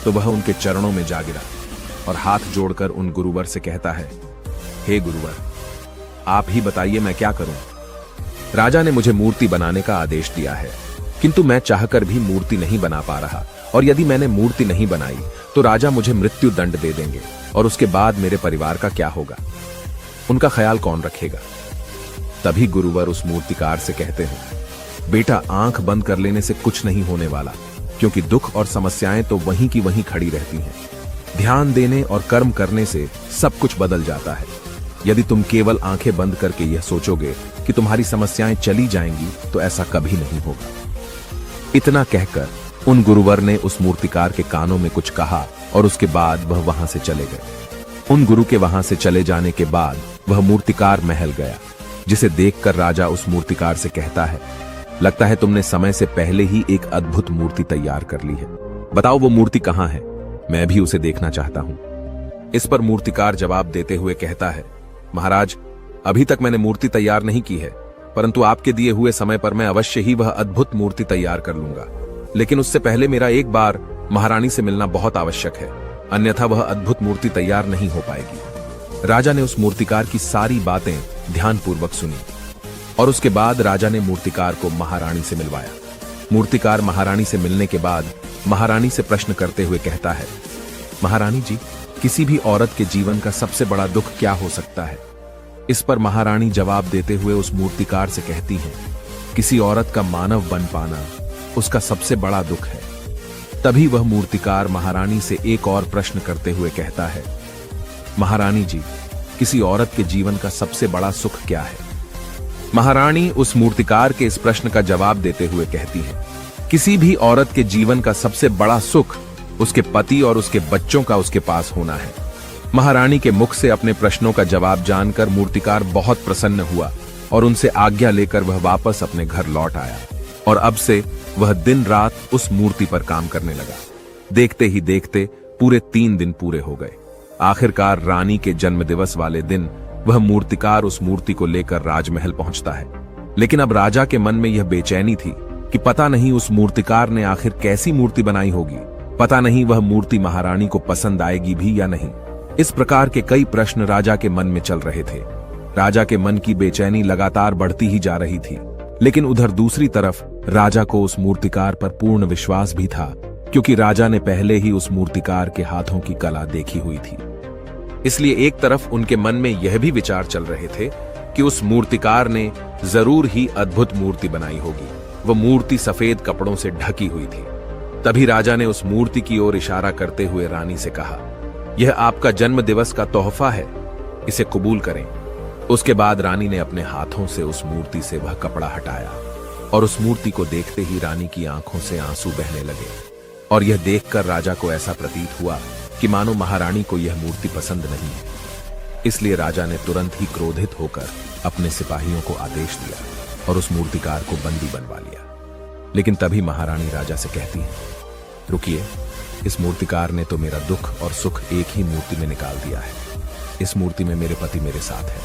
तो वह उनके चरणों में जा गिरा और हाथ जोड़कर उन गुरुवर से कहता है, हे गुरुवर, आप ही बताइए मैं क्या करूं। राजा ने मुझे मूर्ति बनाने का आदेश दिया है, किंतु मैं चाहकर भी मूर्ति नहीं बना पा रहा, और यदि मैंने मूर्ति नहीं बनाई तो राजा मुझे मृत्यु दंड दे देंगे, और उसके बाद मेरे परिवार का क्या होगा, उनका ख्याल कौन रखेगा। तभी गुरुवर उस मूर्तिकार से कहते हैं, बेटा, आंख बंद कर लेने से कुछ नहीं होने वाला, क्योंकि दुख और समस्याएं तो वहीं की वहीं खड़ी रहती हैं। ध्यान देने और कर्म करने से सब कुछ बदल जाता है। यदि तुम केवल आंखें बंद करके यह सोचोगे कि तुम्हारी समस्याएं चली जाएंगी, तो ऐसा कभी नहीं होगा। इतना कहकर उन गुरुवर ने उस मूर्तिकार के कानों में कुछ कहा, और उसके बाद वह वहां से चले गए। उन गुरु के वहां से चले जाने के बाद वह मूर्तिकार महल गया, जिसे देखकर राजा उस मूर्तिकार से कहता है, लगता है तुमने समय से पहले ही एक अद्भुत मूर्ति तैयार कर ली है। बताओ वो मूर्ति कहां है, मैं भी उसे देखना चाहता हूं। इस पर मूर्तिकार जवाब देते हुए कहता है, महाराज, अभी तक मैंने मूर्ति तैयार नहीं की है, परंतु आपके दिए हुए समय पर मैं अवश्य ही वह अद्भुत मूर्ति तैयार कर लूंगा। लेकिन उससे पहले मेरा एक बार महारानी से मिलना बहुत आवश्यक है, अन्यथा वह अद्भुत मूर्ति तैयार नहीं हो पाएगी। राजा ने उस मूर्तिकार की सारी बातें ध्यानपूर्वक सुनी, और उसके बाद राजा ने मूर्तिकार को महारानी से मिलवाया। मूर्तिकार महारानी से मिलने के बाद महारानी से प्रश्न करते हुए कहता है, महारानी जी, किसी भी औरत के जीवन का सबसे बड़ा दुख क्या हो सकता है। इस पर महारानी जवाब देते हुए उस मूर्तिकार से कहती हैं, किसी औरत का मानव बन पाना उसका सबसे बड़ा दुख है। तभी वह मूर्तिकार महारानी से एक और प्रश्न करते हुए कहता है, महारानी जी, किसी औरत के जीवन का सबसे बड़ा सुख क्या है। महारानी उस मूर्तिकार के इस प्रश्न का जवाब देते हुए कहती है, किसी भी औरत के जीवन का सबसे बड़ा सुख उसके पति और उसके बच्चों का उसके पास होना है। महारानी के मुख से अपने प्रश्नों का जवाब जानकर मूर्तिकार बहुत प्रसन्न हुआ, और उनसे आज्ञा लेकर वह वापस अपने घर लौट आया, और अब से वह दिन रात उस मूर्ति पर काम करने लगा। देखते ही देखते पूरे 3 दिन पूरे हो गए। आखिरकार रानी के जन्मदिवस वाले दिन वह मूर्तिकार उस मूर्ति को लेकर राजमहल पहुंचता है। लेकिन अब राजा के मन में यह बेचैनी थी कि पता नहीं उस मूर्तिकार ने आखिर कैसी मूर्ति बनाई होगी, पता नहीं वह मूर्ति महारानी को पसंद आएगी भी या नहीं। इस प्रकार के कई प्रश्न राजा के मन में चल रहे थे। राजा के मन की बेचैनी लगातार बढ़ती ही जा रही थी, लेकिन उधर दूसरी तरफ राजा को उस मूर्तिकार पर पूर्ण विश्वास भी था, क्योंकि राजा ने पहले ही उस मूर्तिकार के हाथों की कला देखी हुई थी। इसलिए एक तरफ उनके मन में यह भी विचार चल रहे थे कि उस मूर्तिकार ने जरूर ही अद्भुत मूर्ति बनाई होगी। वह मूर्ति सफेद कपड़ों से ढकी हुई थी। तभी राजा ने उस मूर्ति की ओर इशारा करते हुए रानी से कहा, यह आपका जन्म दिवस का तोहफा है, इसे कबूल करें। उसके बाद रानी ने अपने हाथों से उस मूर्ति से वह कपड़ा हटाया, और उस मूर्ति को देखते ही रानी की आंखों से आंसू बहने लगे, और यह देखकर राजा को ऐसा प्रतीत हुआ कि मानो महारानी को यह मूर्ति पसंद नहीं है। इसलिए राजा ने तुरंत ही क्रोधित होकर अपने सिपाहियों को आदेश दिया और उस मूर्तिकार को बंदी बनवा लिया। लेकिन तभी महारानी राजा से कहती है, रुकिए, इस मूर्तिकार ने तो मेरा दुख और सुख एक ही मूर्ति में निकाल दिया है। इस मूर्ति में मेरे पति मेरे साथ है,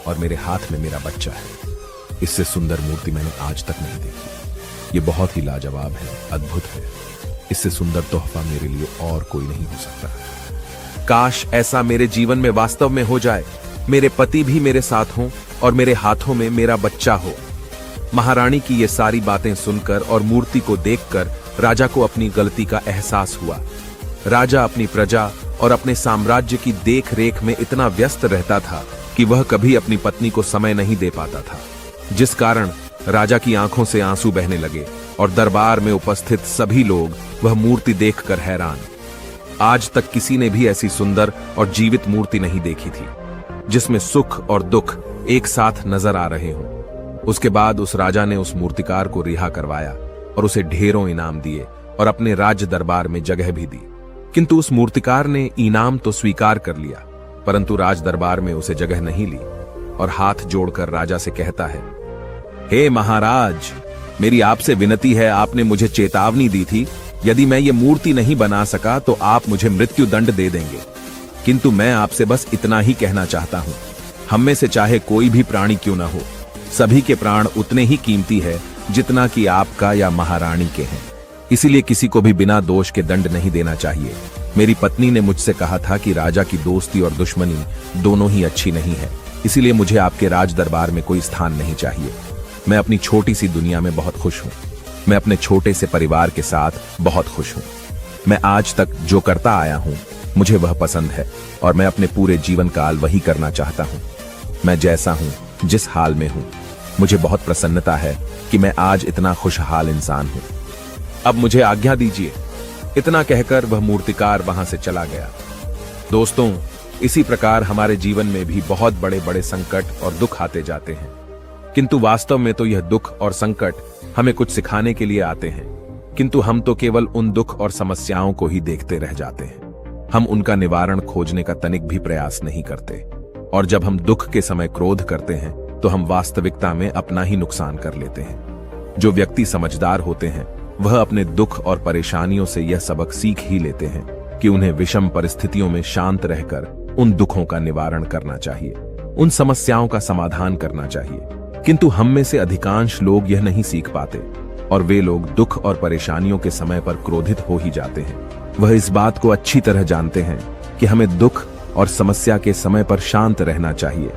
और मेरे हाथ में मेरा बच्चा है। इससे सुंदर मूर्ति मैंने आज तक नहीं देखी। ये बहुत ही लाजवाब है, अद्भुत है। इससे सुंदर तोहफा मेरे लिए और कोई नहीं हो सकता। काश ऐसा मेरे जीवन में वास्तव में हो जाए, मेरे पति भी मेरे साथ हों और मेरे हाथों में मेरा बच्चा हो। महारानी की ये सारी बातें सुनकर और मूर्ति को देखकर राजा को अपनी गलती का एहसास हुआ। राजा अपनी प्रजा और अपने साम्राज्य की देख रेख में इतना व्यस्त रहता था कि वह कभी अपनी पत्नी को समय नहीं दे पाता था, जिस कारण राजा की आंखों से आंसू बहने लगे और दरबार में उपस्थित सभी लोग वह मूर्ति देखकर हैरान। आज तक किसी ने भी ऐसी सुंदर और जीवित मूर्ति नहीं देखी थी, जिसमें सुख और दुख एक साथ नजर आ रहे हों। उसके बाद उस राजा ने उस मूर्तिकार को रिहा करवाया और उसे ढेरों इनाम दिए और अपने राज्य दरबार में जगह भी दी। किंतु उस मूर्तिकार ने इनाम तो स्वीकार कर लिया, परंतु राज दरबार में उसे जगह नहीं ली और हाथ जोड़कर राजा से कहता है, हे महाराज, मेरी आपसे विनती है, आपने मुझे चेतावनी दी थी, यदि मैं ये मूर्ति नहीं बना सका तो आप मुझे मृत्यु दंड दे देंगे। किंतु मैं आपसे बस इतना ही कहना चाहता हूं, हम में से चाहे कोई भी प्राणी क्यों ना हो, सभी के प्राण उतने ही कीमती है जितना कि आपका या महारानी के हैं। इसीलिए किसी को भी बिना दोष के दंड नहीं देना चाहिए। मेरी पत्नी ने मुझसे कहा था कि राजा की दोस्ती और दुश्मनी दोनों ही अच्छी नहीं है, इसीलिए मुझे आपके राज दरबार में कोई स्थान नहीं चाहिए। मैं अपनी छोटी सी दुनिया में बहुत खुश हूँ। मैं अपने छोटे से परिवार के साथ बहुत खुश हूँ। मैं आज तक जो करता आया हूँ मुझे वह पसंद है और मैं अपने पूरे जीवन काल वही करना चाहता हूँ। मैं जैसा हूँ, जिस हाल में हूँ, मुझे बहुत प्रसन्नता है कि मैं आज इतना खुशहाल इंसान हूँ। अब मुझे आज्ञा दीजिए। इतना कहकर वह मूर्तिकार वहां से चला गया। दोस्तों, इसी प्रकार हमारे जीवन में भी बहुत बड़े बड़े संकट और दुख आते जाते हैं, किंतु वास्तव में तो यह दुख और संकट हमें कुछ सिखाने के लिए आते हैं, किंतु हम तो केवल उन दुख और समस्याओं को ही देखते रह जाते हैं। हम उनका निवारण खोजने का तनिक भी प्रयास नहीं करते, और जब हम दुख के समय क्रोध करते हैं तो हम वास्तविकता में अपना ही नुकसान कर लेते हैं। जो व्यक्ति समझदार होते हैं वह अपने दुख और परेशानियों से यह सबक सीख ही लेते हैं कि उन्हें विषम परिस्थितियों में शांत रहकर उन दुखों का निवारण करना चाहिए, उन समस्याओं का समाधान करना चाहिए। किंतु हम में से अधिकांश लोग यह नहीं सीख पाते और वे लोग दुख और परेशानियों के समय पर क्रोधित हो ही जाते हैं। वह इस बात को अच्छी तरह जानते हैं कि हमें दुख और समस्या के समय पर शांत रहना चाहिए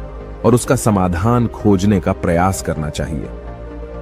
और उसका समाधान खोजने का प्रयास करना चाहिए,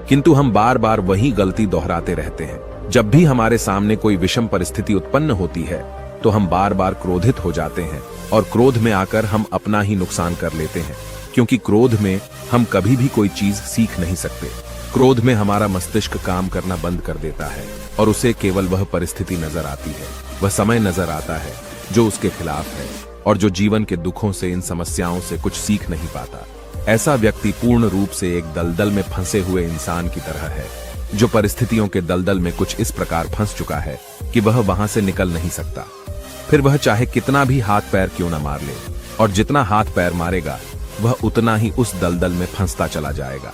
किंतु हम बार बार वही गलती दोहराते रहते हैं। जब भी हमारे सामने कोई विषम परिस्थिति उत्पन्न होती है तो हम बार बार क्रोधित हो जाते हैं और क्रोध में आकर हम अपना ही नुकसान कर लेते हैं, क्योंकि क्रोध में हम कभी भी कोई चीज सीख नहीं सकते। क्रोध में हमारा मस्तिष्क काम करना बंद कर देता है और उसे केवल वह परिस्थिति नजर आती है, वह समय नजर आता है जो उसके खिलाफ है, और जो जीवन के दुखों से, इन समस्याओं से कुछ सीख नहीं पाता। ऐसा व्यक्ति पूर्ण रूप से एक दलदल में फंसे हुए इंसान की तरह है, जो परिस्थितियों के दलदल में कुछ इस प्रकार फंस चुका है कि वह वहां से निकल नहीं सकता। फिर वह चाहे कितना भी हाथ पैर क्यों न मार ले, और जितना हाथ पैर मारेगा वह उतना ही उस दलदल में फंसता चला जाएगा।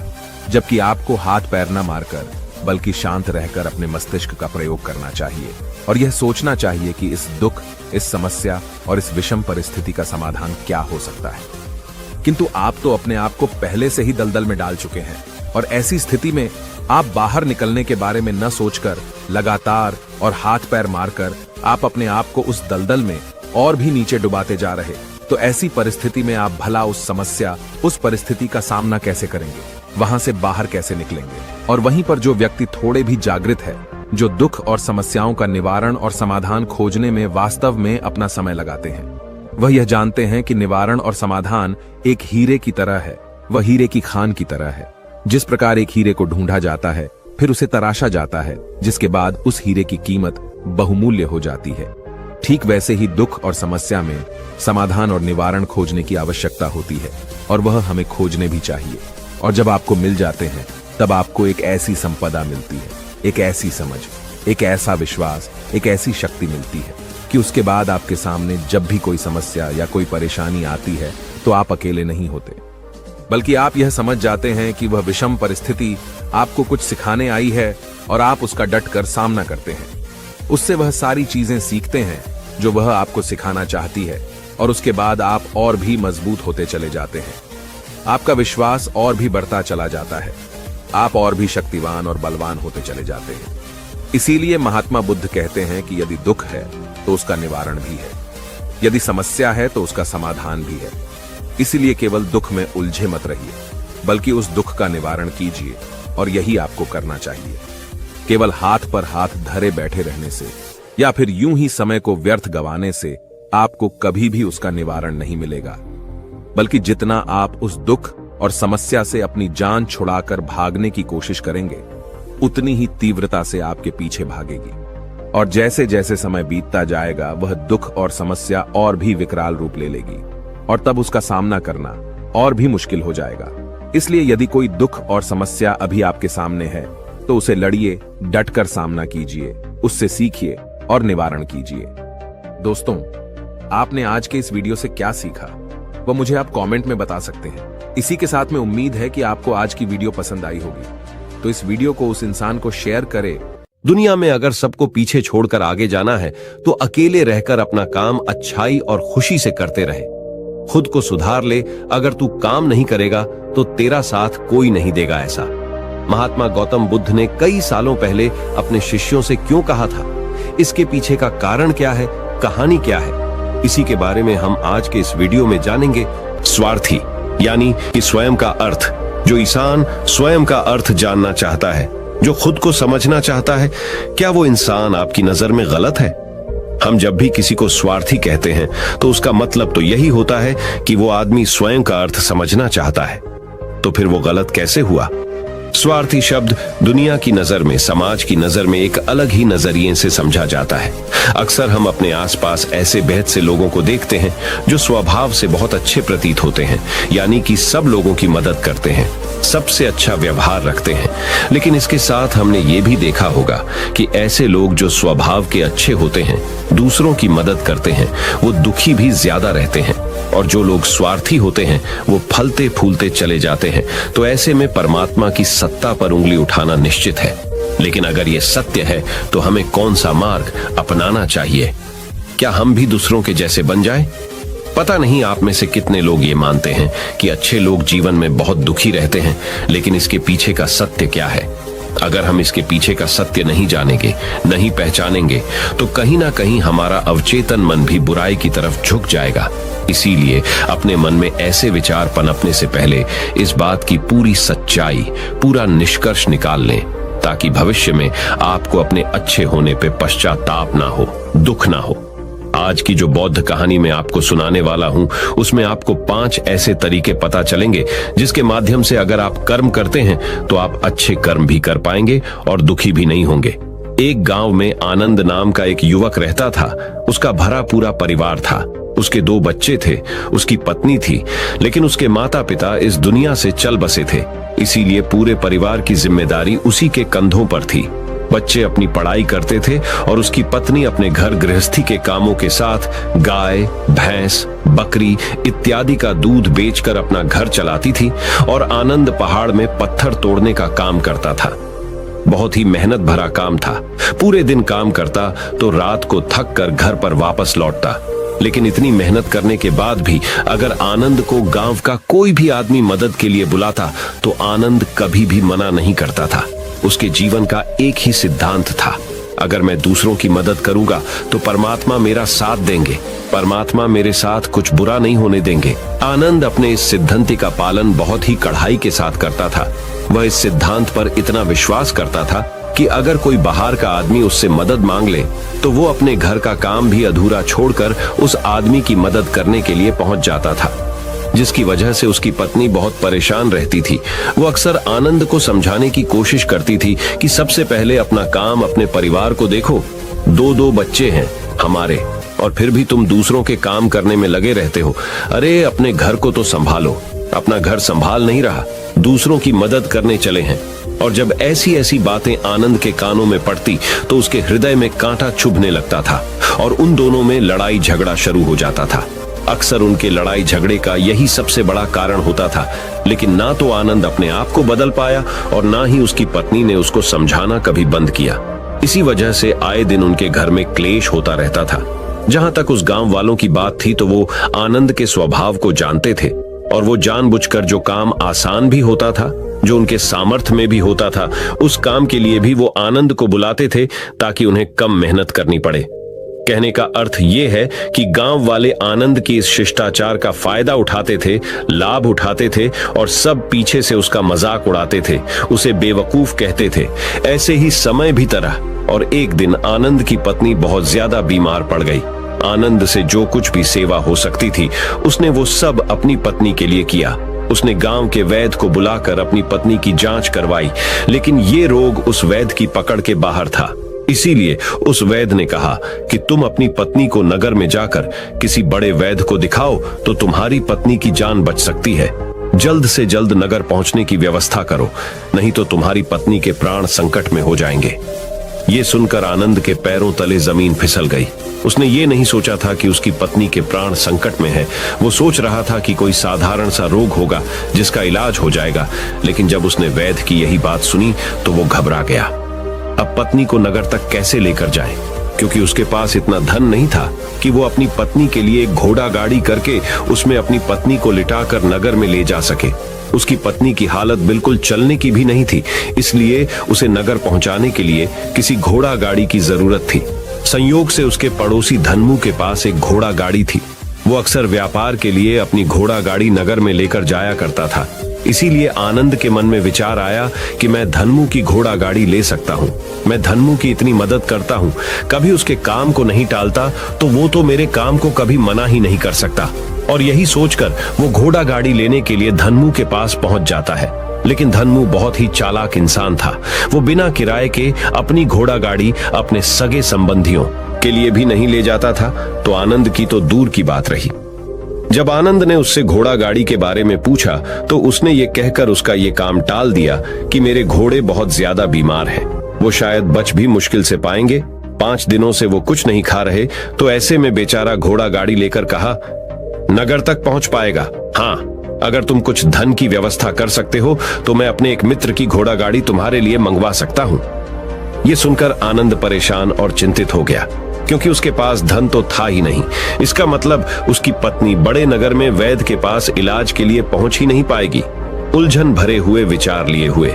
जबकि आपको हाथ पैर न मारकर बल्कि शांत रहकर अपने मस्तिष्क का प्रयोग करना चाहिए और यह सोचना चाहिए कि इस दुख, इस समस्या और इस विषम परिस्थिति का समाधान क्या हो सकता है। किंतु आप तो अपने आप को पहले से ही दलदल में डाल चुके हैं, और ऐसी स्थिति में आप बाहर निकलने के बारे में न सोचकर लगातार और हाथ पैर मारकर आप अपने आप को उस दलदल में और भी नीचे डुबाते जा रहे। तो ऐसी परिस्थिति में आप भला उस समस्या, उस परिस्थिति का सामना कैसे करेंगे, वहां से बाहर कैसे निकलेंगे? और वहीं पर जो व्यक्ति थोड़े भी जागृत है, जो दुख और समस्याओं का निवारण और समाधान खोजने में वास्तव में अपना समय लगाते हैं, वह यह जानते हैं कि निवारण और समाधान एक हीरे की तरह है, वह हीरे की खान की तरह है। जिस प्रकार एक हीरे को ढूंढा जाता है, फिर उसे तराशा जाता है, जिसके बाद उस हीरे की कीमत बहुमूल्य हो जाती है, ठीक वैसे ही दुख और समस्या में समाधान और निवारण खोजने की आवश्यकता होती है, और वह हमें खोजने भी चाहिए। और जब आपको मिल जाते हैं तब आपको एक ऐसी संपदा मिलती है, एक ऐसी समझ, एक ऐसा विश्वास, एक ऐसी शक्ति मिलती है कि उसके बाद आपके सामने जब भी कोई समस्या या कोई परेशानी आती है तो आप अकेले नहीं होते, बल्कि आप यह समझ जाते हैं कि वह विषम परिस्थिति आपको कुछ सिखाने आई है और आप उसका डटकर सामना करते हैं। उससे वह सारी चीजें सीखते हैं जो वह आपको सिखाना चाहती है, और उसके बाद आप और भी मजबूत होते चले जाते हैं। आपका विश्वास और भी बढ़ता चला जाता है, आप और भी शक्तिवान और बलवान होते चले जाते हैं। इसीलिए महात्मा बुद्ध कहते हैं कि यदि दुख है तो उसका निवारण भी है, यदि समस्या है तो उसका समाधान भी है। इसीलिए केवल दुख में उलझे मत रहिए, बल्कि उस दुख का निवारण कीजिए, और यही आपको करना चाहिए। केवल हाथ पर हाथ धरे बैठे रहने से या फिर यूं ही समय को व्यर्थ गंवाने से आपको कभी भी उसका निवारण नहीं मिलेगा, बल्कि जितना आप उस दुख और समस्या से अपनी जान छुड़ाकर भागने की कोशिश करेंगे, उतनी ही तीव्रता से आपके पीछे भागेगी। और जैसे जैसे समय बीतता जाएगा वह दुख और समस्या और भी विकराल रूप ले लेगी, और तब उसका सामना करना और भी मुश्किल हो जाएगा। इसलिए यदि कोई दुख और समस्या अभी आपके सामने है तो उसे लड़िए, डटकर सामना कीजिए, उससे सीखिए और निवारण कीजिए। दोस्तों, आपने आज के इस वीडियो से क्या सीखा वह मुझे आप कमेंट में बता सकते हैं। इसी के साथ में उम्मीद है कि आपको आज की वीडियो पसंद आई होगी, तो इस वीडियो को उस इंसान को शेयर करें। दुनिया में अगर सबको पीछे छोड़कर आगे जाना है तो अकेले रहकर अपना काम अच्छाई और खुशी से करते रहे। खुद को सुधार ले, अगर तू काम नहीं करेगा तो तेरा साथ कोई नहीं देगा। ऐसा महात्मा गौतम बुद्ध ने कई सालों पहले अपने शिष्यों से क्यों कहा था, इसके पीछे का कारण क्या है, कहानी क्या है, इसी के बारे में हम आज के इस वीडियो में जानेंगे। स्वार्थी यानी कि स्वयं का अर्थ। जो इंसान स्वयं का अर्थ जानना चाहता है, जो खुद को समझना चाहता है, क्या वो इंसान आपकी नजर में गलत है? हम जब भी किसी को स्वार्थी कहते हैं तो उसका मतलब तो यही होता है कि वो आदमी स्वयं का अर्थ समझना चाहता है। तो फिर वो गलत कैसे हुआ? स्वार्थी शब्द दुनिया की नजर में, समाज की नजर में एक अलग ही नजरिए से समझा जाता है। अक्सर हम अपने आसपास ऐसे बेहद से लोगों को देखते हैं जो स्वभाव से बहुत अच्छे प्रतीत होते हैं, यानी कि सब लोगों की मदद करते हैं, सबसे अच्छा व्यवहार रखते हैं। लेकिन इसके साथ हमने ये भी देखा होगा कि ऐसे लोग जो स्वभाव के अच्छे होते हैं, दूसरों की मदद करते हैं, वो दुखी भी ज्यादा रहते हैं। और जो लोग स्वार्थी होते हैं वो फलते फूलते चले जाते हैं। तो ऐसे में परमात्मा की सत्ता पर उंगली उठाना निश्चित है। लेकिन अगर ये सत्य है तो हमें कौन सा मार्ग अपनाना चाहिए? क्या हम भी दूसरों के जैसे बन जाएं? पता नहीं आप में से कितने लोग ये मानते हैं कि अच्छे लोग जीवन में बहुत दुखी रहते हैं, लेकिन इसके पीछे का सत्य क्या है? अगर हम इसके पीछे का सत्य नहीं जानेंगे, नहीं पहचानेंगे, तो कहीं ना कहीं हमारा अवचेतन मन भी बुराई की तरफ झुक जाएगा। इसीलिए अपने मन में ऐसे विचार पनपने से पहले इस बात की पूरी सच्चाई, पूरा निष्कर्ष निकाल लें, ताकि भविष्य में आपको अपने अच्छे होने पे पश्चाताप ना हो, दुख ना हो। आज की जो बौद्ध कहानी मैं आपको सुनाने वाला हूं, उसमें आपको 5 ऐसे तरीके पता चलेंगे जिसके माध्यम से अगर आप कर्म करते हैं तो आप अच्छे कर्म भी कर पाएंगे और दुखी भी नहीं होंगे। एक गांव में आनंद नाम का एक युवक रहता था। उसका भरा पूरा परिवार था। उसके 2 बच्चे थे, उसकी पत्नी थी, लेकिन उसके माता पिता इस दुनिया से चल बसे थे। इसीलिए पूरे परिवार की जिम्मेदारी उसी के कंधों पर थी। बच्चे अपनी पढ़ाई करते थे और उसकी पत्नी अपने घर गृहस्थी के कामों के साथ गाय, भैंस, बकरी इत्यादि का दूध बेचकर अपना घर चलाती थी और आनंद पहाड़ में पत्थर तोड़ने का काम करता था। बहुत ही मेहनत भरा काम था। पूरे दिन काम करता तो रात को थक कर घर पर वापस लौटता। लेकिन इतनी मेहनत करने के बाद भी अगर आनंद को गांव का कोई भी आदमी मदद के लिए बुलाता तो आनंद कभी भी मना नहीं करता था। उसके जीवन का एक ही सिद्धांत था, अगर मैं दूसरों की मदद करूंगा तो परमात्मा मेरा साथ देंगे, परमात्मा मेरे साथ कुछ बुरा नहीं होने देंगे। आनंद अपने इस सिद्धांत का पालन बहुत ही कड़ाई के साथ करता था। वह इस सिद्धांत पर इतना विश्वास करता था कि अगर कोई बाहर का आदमी उससे मदद मांग ले तो वो अपने घर का काम भी अधूरा छोड़कर उस आदमी की मदद करने के लिए पहुंच जाता था, जिसकी वजह से उसकी पत्नी बहुत परेशान रहती थी। वो अक्सर आनंद को समझाने की कोशिश करती थी कि सबसे पहले अपना काम, अपने परिवार को देखो। 2 बच्चे हैं हमारे और फिर भी तुम दूसरों के काम करने में लगे रहते हो। अरे अपने घर को तो संभालो। अपना घर संभाल नहीं रहा, दूसरों की मदद करने चले हैं। और जब ऐसी ऐसी बातें आनंद के कानों में पड़ती तो उसके हृदय में कांटा चुभने लगता था और उन दोनों में लड़ाई झगड़ा शुरू हो जाता था। अक्सर उनके लड़ाई झगड़े का यही सबसे बड़ा कारण होता था। लेकिन ना तो आनंद अपने आप को बदल पाया और ना ही उसकी पत्नी ने उसको समझाना कभी बंद किया। इसी वजह से आए दिन उनके घर में क्लेश होता रहता था। जहां तक उस गांव वालों की बात थी तो वो आनंद के स्वभाव को जानते थे और वो जानबूझकर जो काम आसान भी होता था, जो उनके सामर्थ्य में भी होता था, उस काम के लिए भी वो आनंद को बुलाते थे ताकि उन्हें कम मेहनत करनी पड़े। कहने का अर्थ ये है कि गांव वाले आनंद की इस शिष्टाचार का फायदा उठाते थे, लाभ उठाते थे और सब पीछे से उसका मजाक उड़ाते थे, उसे बेवकूफ कहते थे। ऐसे ही समय भी तरह और एक दिन आनंद की पत्नी बहुत ज्यादा बीमार पड़ गई। आनंद से जो कुछ भी सेवा हो सकती थी उसने वो सब अपनी पत्नी के लिए किया। उसने गांव के वैद्य को बुलाकर अपनी पत्नी की जांच करवाई, लेकिन ये रोग उस वैद्य की पकड़ के बाहर था। इसीलिए उस वैद्य ने कहा कि तुम अपनी पत्नी को नगर में जाकर किसी बड़े वैद्य को दिखाओ तो तुम्हारी पत्नी की जान बच सकती है। जल्द से जल्द नगर पहुंचने की व्यवस्था करो, नहीं तो तुम्हारी पत्नी के प्राण संकट में हो जाएंगे। ये सुनकर आनंद के पैरों तले जमीन फिसल गई। उसने ये नहीं सोचा था कि उसकी पत्नी के प्राण संकट में है। वो सोच रहा था कि कोई साधारण सा रोग होगा जिसका इलाज हो जाएगा। लेकिन जब उसने वैद्य की यही बात सुनी तो वो घबरा गया। अब पत्नी को नगर तक कैसे लेकर जाए, क्योंकि उसके पास इतना धन नहीं था कि वो अपनी पत्नी के लिए एक घोड़ा गाड़ी करके उसमें अपनी पत्नी को लिटाकर नगर में ले जा सके। उसकी पत्नी की हालत बिल्कुल चलने की भी नहीं थी, इसलिए उसे नगर पहुंचाने के लिए किसी घोड़ा गाड़ी की जरूरत थी। संयोग से उसके पड़ोसी धन्मू के पास एक घोड़ा गाड़ी थी। वो अक्सर व्यापार के लिए अपनी घोड़ा गाड़ी नगर में लेकर जाया करता था। इसीलिए आनंद के मन में विचार आया कि मैं धन्मू की घोड़ा गाड़ी ले सकता हूँ। मैं धन्मू की इतनी मदद करता हूँ, कभी उसके काम को नहीं टालता, तो वो तो मेरे काम को कभी मना ही नहीं कर सकता। और यही सोचकर वो घोड़ा गाड़ी लेने के लिए धन्मू के पास पहुंच जाता है। लेकिन धन्मू बहुत ही चालाक इंसान था। वो बिना किराए के अपनी घोड़ा गाड़ी अपने सगे संबंधियों के लिए भी नहीं ले जाता था, तो आनंद की तो दूर की बात रही। जब आनंद ने उससे घोड़ा गाड़ी के बारे में पूछा तो उसने ये कहकर उसका ये काम टाल दिया कि मेरे घोड़े बहुत ज्यादा बीमार हैं, वो शायद बच भी मुश्किल से पाएंगे। 5 दिनों से वो कुछ नहीं खा रहे, तो ऐसे में बेचारा घोड़ा गाड़ी लेकर कहा, नगर तक पहुंच पाएगा। हाँ, अगर तुम कुछ धन की व्यवस्था कर सकते हो तो मैं अपने एक मित्र की घोड़ा गाड़ी तुम्हारे लिए मंगवा सकता हूं। ये सुनकर आनंद परेशान और चिंतित हो गया, क्योंकि उसके पास धन तो था ही नहीं। इसका मतलब उसकी पत्नी बड़े नगर में वैद्य के पास इलाज के लिए पहुंच ही नहीं पाएगी। उलझन भरे हुए विचार लिए हुए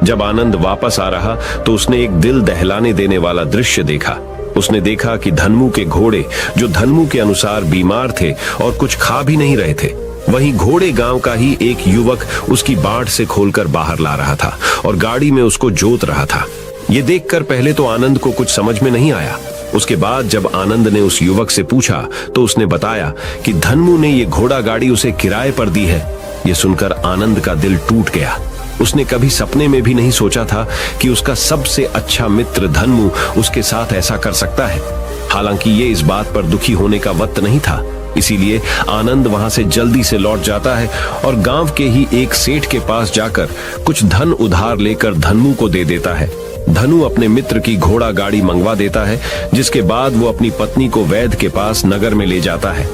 जब आनंद वापस आ रहा तो उसने एक दिल दहलाने देने वाला दृश्य देखा। उसने देखा कि धन्मू के घोड़े, जो धन्मू के अनुसार बीमार थे और कुछ खा भी नहीं रहे थे, वहीं घोड़े गांव का ही एक युवक उसकी बाट से खोलकर बाहर ला रहा था और गाड़ी में उसको जोत रहा था। ये देखकर पहले तो आनंद को कुछ समझ में नहीं आया। उसके बाद जब आनंद ने उस युवक से पूछा तो उसने बताया कि धन्मू ने ये घोड़ा गाड़ी उसे किराए पर दी है। ये सुनकर आनंद का दिल टूट गया। उसने कभी सपने में भी नहीं सोचा था कि उसका सबसे अच्छा मित्र धन्मू उसके साथ ऐसा कर सकता है। हालांकि ये इस बात पर दुखी होने का वक्त नहीं था, इसीलिए आनंद वहां से जल्दी से लौट जाता है और गांव के ही एक सेठ के पास जाकर कुछ धन उधार लेकर धन्मू को दे देता है। धनु अपने मित्र की घोड़ा गाड़ी मंगवा देता है, जिसके बाद वो अपनी पत्नी को वैद्य के पास नगर में ले जाता है।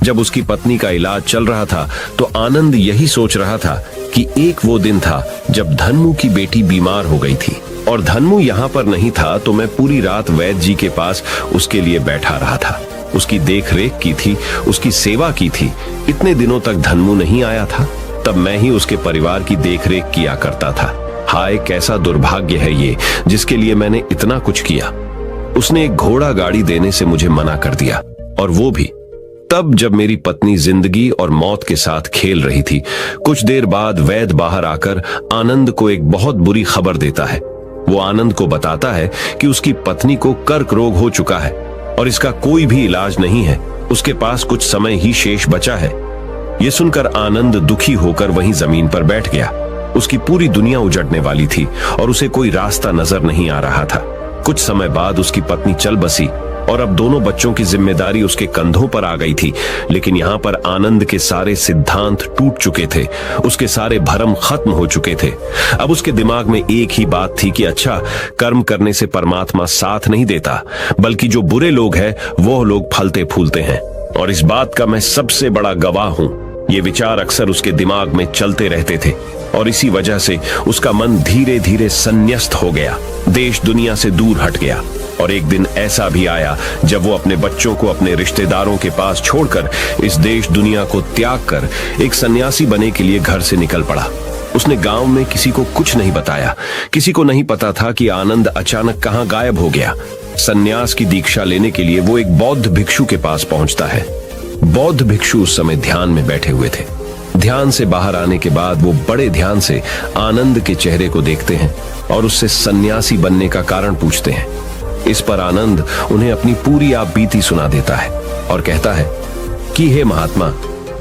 जब उसकी पत्नी का इलाज चल रहा था तो आनंद यही सोच रहा था कि एक वो दिन था जब धन्मू की बेटी बीमार हो गई थी और धन्मू यहाँ पर नहीं था, तो मैं पूरी रात वैद्य जी के पास उसके लिए बैठा रहा था। उसकी देख रेख की थी, उसकी सेवा की थी। इतने दिनों तक धन्मू नहीं आया था, तब मैं ही उसके परिवार की देख रेख किया करता था। हाय, कैसा दुर्भाग्य है ये, जिसके लिए मैंने इतना कुछ किया। उसने एक घोड़ा गाड़ी देने से मुझे मना कर दिया, और वो भी तब जब मेरी पत्नी जिंदगी और मौत के साथ खेल रही थी। कुछ देर बाद वैद्य बाहर आकर आनंद को एक बहुत बुरी खबर देता है। वो आनंद को बताता है कि उसकी पत्नी को कर्क रोग हो चुका है और इसका कोई भी इलाज नहीं है। उसके पास कुछ समय ही शेष बचा है। ये सुनकर आनंद दुखी होकर वहीं जमीन पर बैठ गया। उसकी पूरी दुनिया उजड़ने वाली थी और उसे कोई रास्ता नजर नहीं आ रहा था। कुछ समय बाद उसकी पत्नी चल बसी और अब दोनों बच्चों की जिम्मेदारी उसके कंधों पर आ गई थी। लेकिन यहाँ पर आनंद के सारे सिद्धांत टूट चुके थे, उसके सारे भरम खत्म हो चुके थे। अब उसके दिमाग में एक ही बात थी कि अच्छा, कर्म करने से परमात्मा साथ नहीं देता, बल्कि जो बुरे लोग हैं वो लोग फलते फूलते हैं, और इस बात का मैं सबसे बड़ा गवाह हूं। ये विचार अक्सर उसके दिमाग में चलते रहते थे और इसी वजह से उसका मन धीरे धीरे संन्यस्त हो गया, देश दुनिया से दूर हट गया। और एक दिन ऐसा भी आया जब वो अपने बच्चों को अपने रिश्तेदारों के पास छोड़कर इस देश दुनिया को त्याग कर एक सन्यासी बनने के लिए घर से निकल पड़ा। उसने गांव में किसी को कुछ नहीं बताया। किसी को नहीं पता था कि आनंद अचानक कहां गायब हो गया। सन्यास की दीक्षा लेने के लिए वो एक बौद्ध भिक्षु के पास पहुंचता है। बौद्ध भिक्षु उस समय ध्यान में बैठे हुए थे। ध्यान से बाहर आने के बाद वो बड़े ध्यान से आनंद के चेहरे को देखते हैं और उससे सन्यासी बनने का कारण पूछते हैं। इस पर आनंद उन्हें अपनी पूरी आप बीती सुना देता है और कहता है कि हे महात्मा,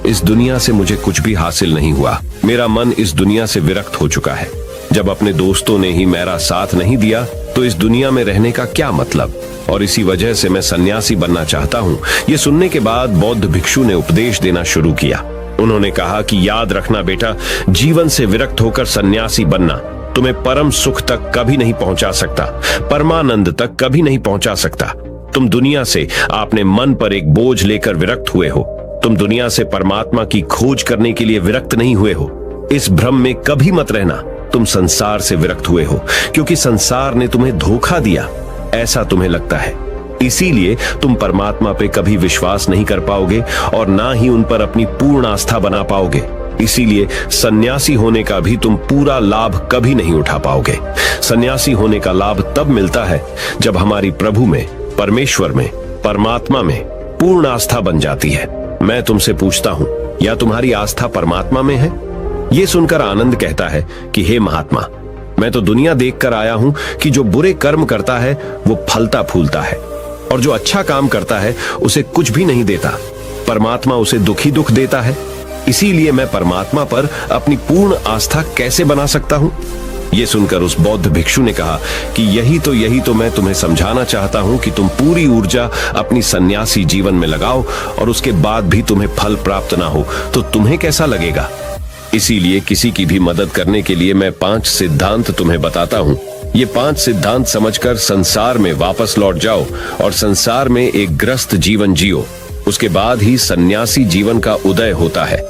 इस दुनिया से मुझे कुछ भी हासिल नहीं हुआ। मेरा मन इस दुनिया से विरक्त हो चुका है। जब अपने दोस्तों ने ही मेरा साथ नहीं दिया तो इस दुनिया में रहने का क्या मतलब, और इसी वजह से मैं सन्यासी बनना चाहता हूँ। ये सुनने के बाद बौद्ध भिक्षु ने उपदेश देना शुरू किया। उन्होंने कहा कि याद रखना बेटा, जीवन से विरक्त होकर सन्यासी बनना तुम्हें परम सुख तक कभी नहीं पहुंचा सकता, परमानंद तक कभी नहीं पहुंचा सकता। तुम दुनिया से अपने मन पर एक बोझ लेकर विरक्त हुए हो। तुम दुनिया से परमात्मा की खोज करने के लिए विरक्त नहीं हुए हो। इस भ्रम में कभी मत रहना तुम संसार से विरक्त हुए हो, क्योंकि संसार ने तुम्हें धोखा दिया, ऐसा तुम्हें लगता है। इसीलिए तुम परमात्मा पे कभी विश्वास नहीं कर पाओगे और ना ही उन पर अपनी पूर्ण आस्था बना पाओगे। इसीलिए सन्यासी होने का भी तुम पूरा लाभ कभी नहीं उठा पाओगे। सन्यासी होने का लाभ तब मिलता है जब हमारी प्रभु में, परमेश्वर में, परमात्मा में पूर्ण आस्था बन जाती है। मैं तुमसे पूछता हूं, या तुम्हारी आस्था परमात्मा में है? ये सुनकर आनंद कहता है कि हे महात्मा, मैं तो दुनिया देखकर आया हूं कि जो बुरे कर्म करता है वो फलता फूलता है, और जो अच्छा काम करता है उसे कुछ भी नहीं देता। परमात्मा उसे दुखी दुख देता है। इसीलिए मैं परमात्मा पर अपनी पूर्ण आस्था कैसे बना सकता हूं? यह सुनकर उस बौद्ध भिक्षु ने कहा कि यही तो मैं तुम्हें समझाना चाहता हूं कि तुम पूरी ऊर्जा अपनी सन्यासी जीवन में लगाओ और उसके बाद भी तुम्हें फल प्राप्त ना हो तो तुम्हें कैसा लगेगा। इसीलिए किसी की भी मदद करने के लिए मैं 5 सिद्धांत तुम्हें बताता हूं। ये 5 सिद्धांत समझकर संसार में वापस लौट जाओ और संसार में एक ग्रस्त जीवन जियो। उसके बाद ही सन्यासी जीवन का उदय होता है।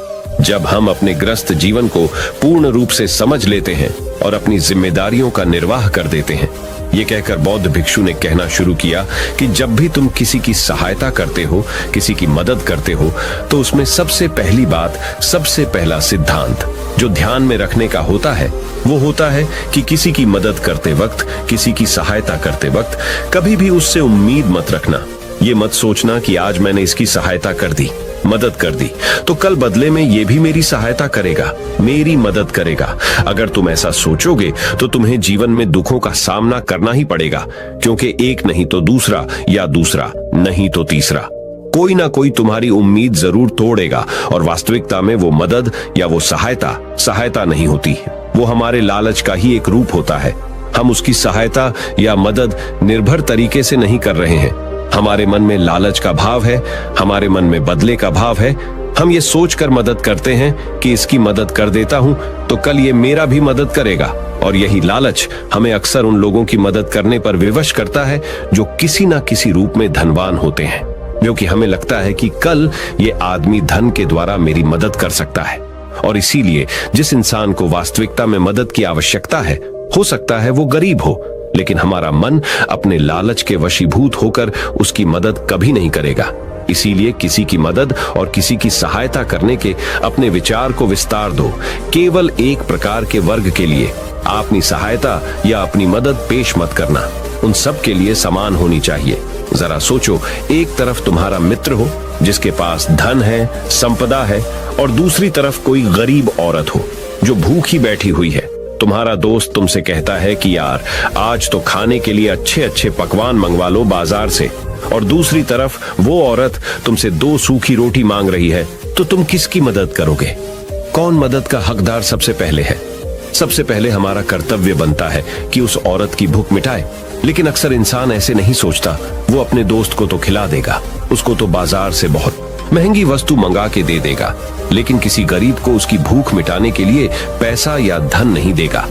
जब हम अपने ग्रस्त जीवन को पूर्ण रूप से समझ लेते हैं और अपनी जिम्मेदारियों का निर्वाह कर देते हैं। ये कहकर बौद्ध भिक्षु ने कहना शुरू किया कि जब भी तुम किसी की सहायता करते हो, किसी की मदद करते हो, तो उसमें सबसे पहली बात, सबसे पहला सिद्धांत जो ध्यान में रखने का होता है वो होता है कि किसी की मदद करते वक्त, किसी की सहायता करते वक्त कभी भी उससे उम्मीद मत रखना। ये मत सोचना कि आज मैंने इसकी सहायता कर दी, मदद कर दी, तो कल बदले में ये भी मेरी सहायता करेगा, मेरी मदद करेगा। अगर तुम ऐसा सोचोगे तो तुम्हें जीवन में दुखों का सामना करना ही पड़ेगा, क्योंकि एक नहीं तो दूसरा, या दूसरा नहीं तो तीसरा, कोई ना कोई तुम्हारी उम्मीद जरूर तोड़ेगा। और वास्तविकता में वो मदद या वो सहायता नहीं होती, वो हमारे लालच का ही एक रूप होता है। हम उसकी सहायता या मदद निर्भर तरीके से नहीं कर रहे हैं। हमारे मन में लालच का भाव है, हमारे मन में बदले का भाव है। हम ये सोचकर मदद करते हैं कि इसकी मदद कर देता हूं तो कल ये मेरा भी मदद करेगा। और यही लालच हमें अक्सर उन लोगों की मदद करने पर विवश करता है जो किसी ना किसी रूप में धनवान होते हैं, क्योंकि हमें लगता है कि कल ये आदमी धन के द्वारा मेरी मदद कर सकता है। और इसीलिए जिस इंसान को वास्तविकता में मदद की आवश्यकता है, हो सकता है वो गरीब हो, लेकिन हमारा मन अपने लालच के वशीभूत होकर उसकी मदद कभी नहीं करेगा। इसीलिए किसी की मदद और किसी की सहायता करने के अपने विचार को विस्तार दो। केवल एक प्रकार के वर्ग के लिए अपनी सहायता या अपनी मदद पेश मत करना, उन सब के लिए समान होनी चाहिए। जरा सोचो, एक तरफ तुम्हारा मित्र हो जिसके पास धन है, संपदा है, और दूसरी तरफ कोई गरीब औरत हो जो भूखी बैठी हुई है। तुम्हारा दोस्त तुमसे कहता है कि यार आज तो खाने के लिए अच्छे अच्छे पकवान मंगवा लो बाजार से, और दूसरी तरफ वो औरत तुमसे 2 सूखी रोटी मांग रही है, तो तुम किसकी मदद करोगे? कौन मदद का हकदार सबसे पहले है? सबसे पहले हमारा कर्तव्य बनता है कि उस औरत की भूख मिटाए, लेकिन अक्सर इंसान ऐसे नहीं सोचता। वो अपने दोस्त को तो खिला देगा, उसको तो बाजार से बहुत महंगी वस्तु मंगा के दे देगा, लेकिन किसी गरीब को उसकी भूख मिटाने के लिए पैसा या धन नहीं देगा।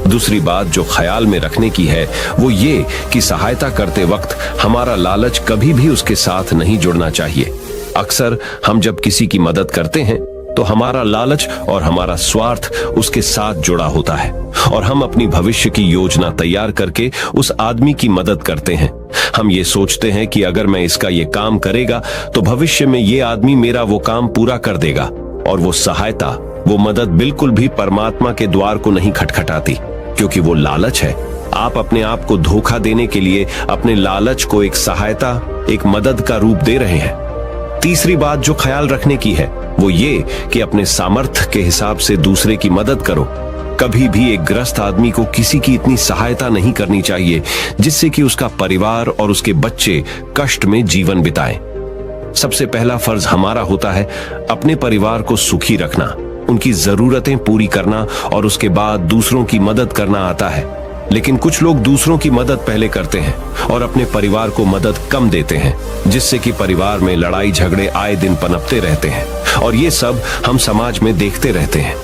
दूसरी बात जो ख्याल में रखने की है वो ये कि सहायता करते वक्त हमारा लालच कभी भी उसके साथ नहीं जुड़ना चाहिए। अक्सर हम जब किसी की मदद करते हैं तो हमारा लालच और हमारा स्वार्थ उसके साथ जुड़ा होता है, और हम अपनी भविष्य की योजना तैयार करके उस आदमी की मदद करते हैं। हम ये सोचते हैं कि अगर मैं इसका ये काम करेगा तो भविष्य में ये आदमी मेरा वो काम पूरा कर देगा, और वो सहायता, वो मदद बिल्कुल भी परमात्मा के द्वार को नहीं खटखटाती, क्योंकि वो लालच है। आप अपने आप को धोखा देने के लिए अपने लालच को एक सहायता, एक मदद का रूप दे रहे हैं। तीसरी बात जो ख्याल रखने की है वो ये कि अपने सामर्थ्य के हिसाब से दूसरे की मदद करो। कभी भी एक ग्रस्त आदमी को किसी की इतनी सहायता नहीं करनी चाहिए जिससे कि उसका परिवार और उसके बच्चे कष्ट में जीवन बिताएं। सबसे पहला फर्ज हमारा होता है अपने परिवार को सुखी रखना, उनकी जरूरतें पूरी करना, और उसके बाद दूसरों की मदद करना आता है। लेकिन कुछ लोग दूसरों की मदद पहले करते हैं और अपने परिवार को मदद कम देते हैं, जिससे कि परिवार में लड़ाई झगड़े आए दिन पनपते रहते हैं, और ये सब हम समाज में देखते रहते हैं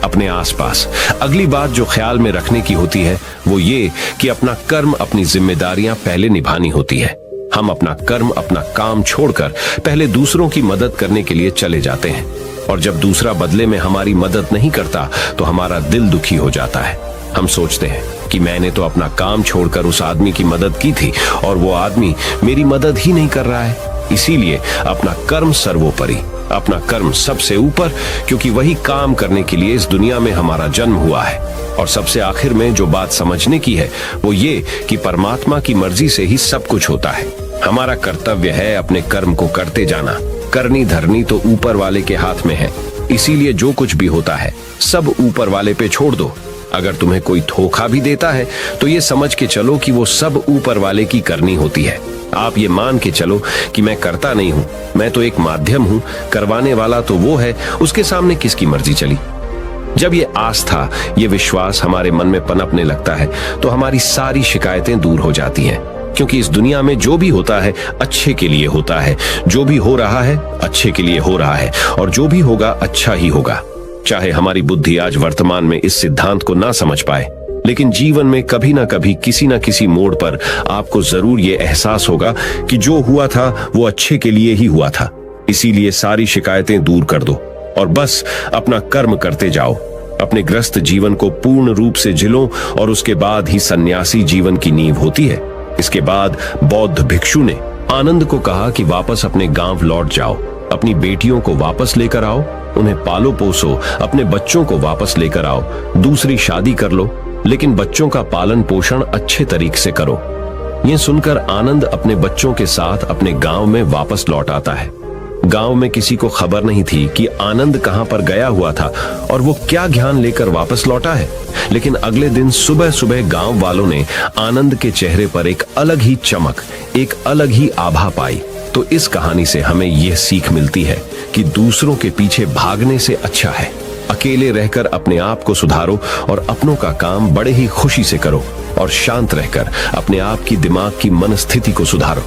अपने आसपास। अगली बात जो ख्याल में रखने की होती है वो ये कि अपना कर्म, अपनी जिम्मेदारियां पहले निभानी होती है। हम अपना कर्म, अपना काम छोड़कर पहले दूसरों की मदद करने के लिए चले जाते हैं, और जब दूसरा बदले में हमारी मदद नहीं करता तो हमारा दिल दुखी हो जाता है। हम सोचते हैं कि मैंने तो अपना काम छोड़कर उस आदमी की मदद की थी और वो आदमी मेरी मदद ही नहीं कर रहा है। इसीलिए अपना कर्म सर्वोपरि, अपना कर्म सबसे ऊपर, क्योंकि वही काम करने के लिए इस दुनिया में हमारा जन्म हुआ है। और सबसे आखिर में जो बात समझने की है वो ये कि परमात्मा की मर्जी से ही सब कुछ होता है। हमारा कर्तव्य है अपने कर्म को करते जाना। करनी धरनी तो ऊपर वाले के हाथ में है, इसीलिए जो कुछ भी होता है सब ऊपर वाले पे छोड़ दो। अगर तुम्हें कोई धोखा भी देता है तो ये समझ के चलो कि वो सब ऊपर वाले की करनी होती है। आप ये मान के चलो कि मैं करता नहीं हूँ, मैं तो एक माध्यम हूँ, करवाने वाला तो वो है, उसके सामने किसकी मर्जी चली। जब ये आस्था, ये विश्वास हमारे मन में पनपने लगता है तो हमारी सारी शिकायतें दूर हो जाती हैं, क्योंकि इस दुनिया में जो भी होता है अच्छे के लिए होता है, जो भी हो रहा है अच्छे के लिए हो रहा है, और जो भी होगा अच्छा ही होगा। चाहे हमारी बुद्धि आज वर्तमान में इस सिद्धांत को ना समझ पाए, लेकिन जीवन में कभी ना कभी किसी ना किसी मोड़ पर आपको जरूर ये एहसास होगा कि जो हुआ था वो अच्छे के लिए ही हुआ था। इसीलिए सारी शिकायतें दूर कर दो और बस अपना कर्म करते जाओ। अपने ग्रस्त जीवन को पूर्ण रूप से जिलो और उसके बाद ही सन्यासी जीवन की नींव होती है। इसके बाद बौद्ध भिक्षु ने आनंद को कहा कि वापस अपने गांव लौट जाओ, अपनी बेटियों को वापस लेकर आओ, उन्हें पालो पोसो, अपने बच्चों को वापस लेकर आओ, दूसरी शादी कर लो, लेकिन बच्चों का पालन पोषण अच्छे तरीके से करो। यह सुनकर आनंद अपने बच्चों के साथ अपने गांव में वापस लौट आता है। गांव में किसी को खबर नहीं थी कि आनंद कहां पर गया हुआ था और वो क्या ज्ञान लेकर वापस लौटा है। लेकिन अगले दिन सुबह सुबह गांव वालों ने आनंद के चेहरे पर एक अलग ही चमक, एक अलग ही आभा पाई। तो इस कहानी से हमें यह सीख मिलती है कि दूसरों के पीछे भागने से अच्छा है अकेले रहकर अपने आप को सुधारो और अपनों का काम बड़े ही खुशी से करो और शांत रहकर अपने आप की दिमाग की मनस्थिति को सुधारो।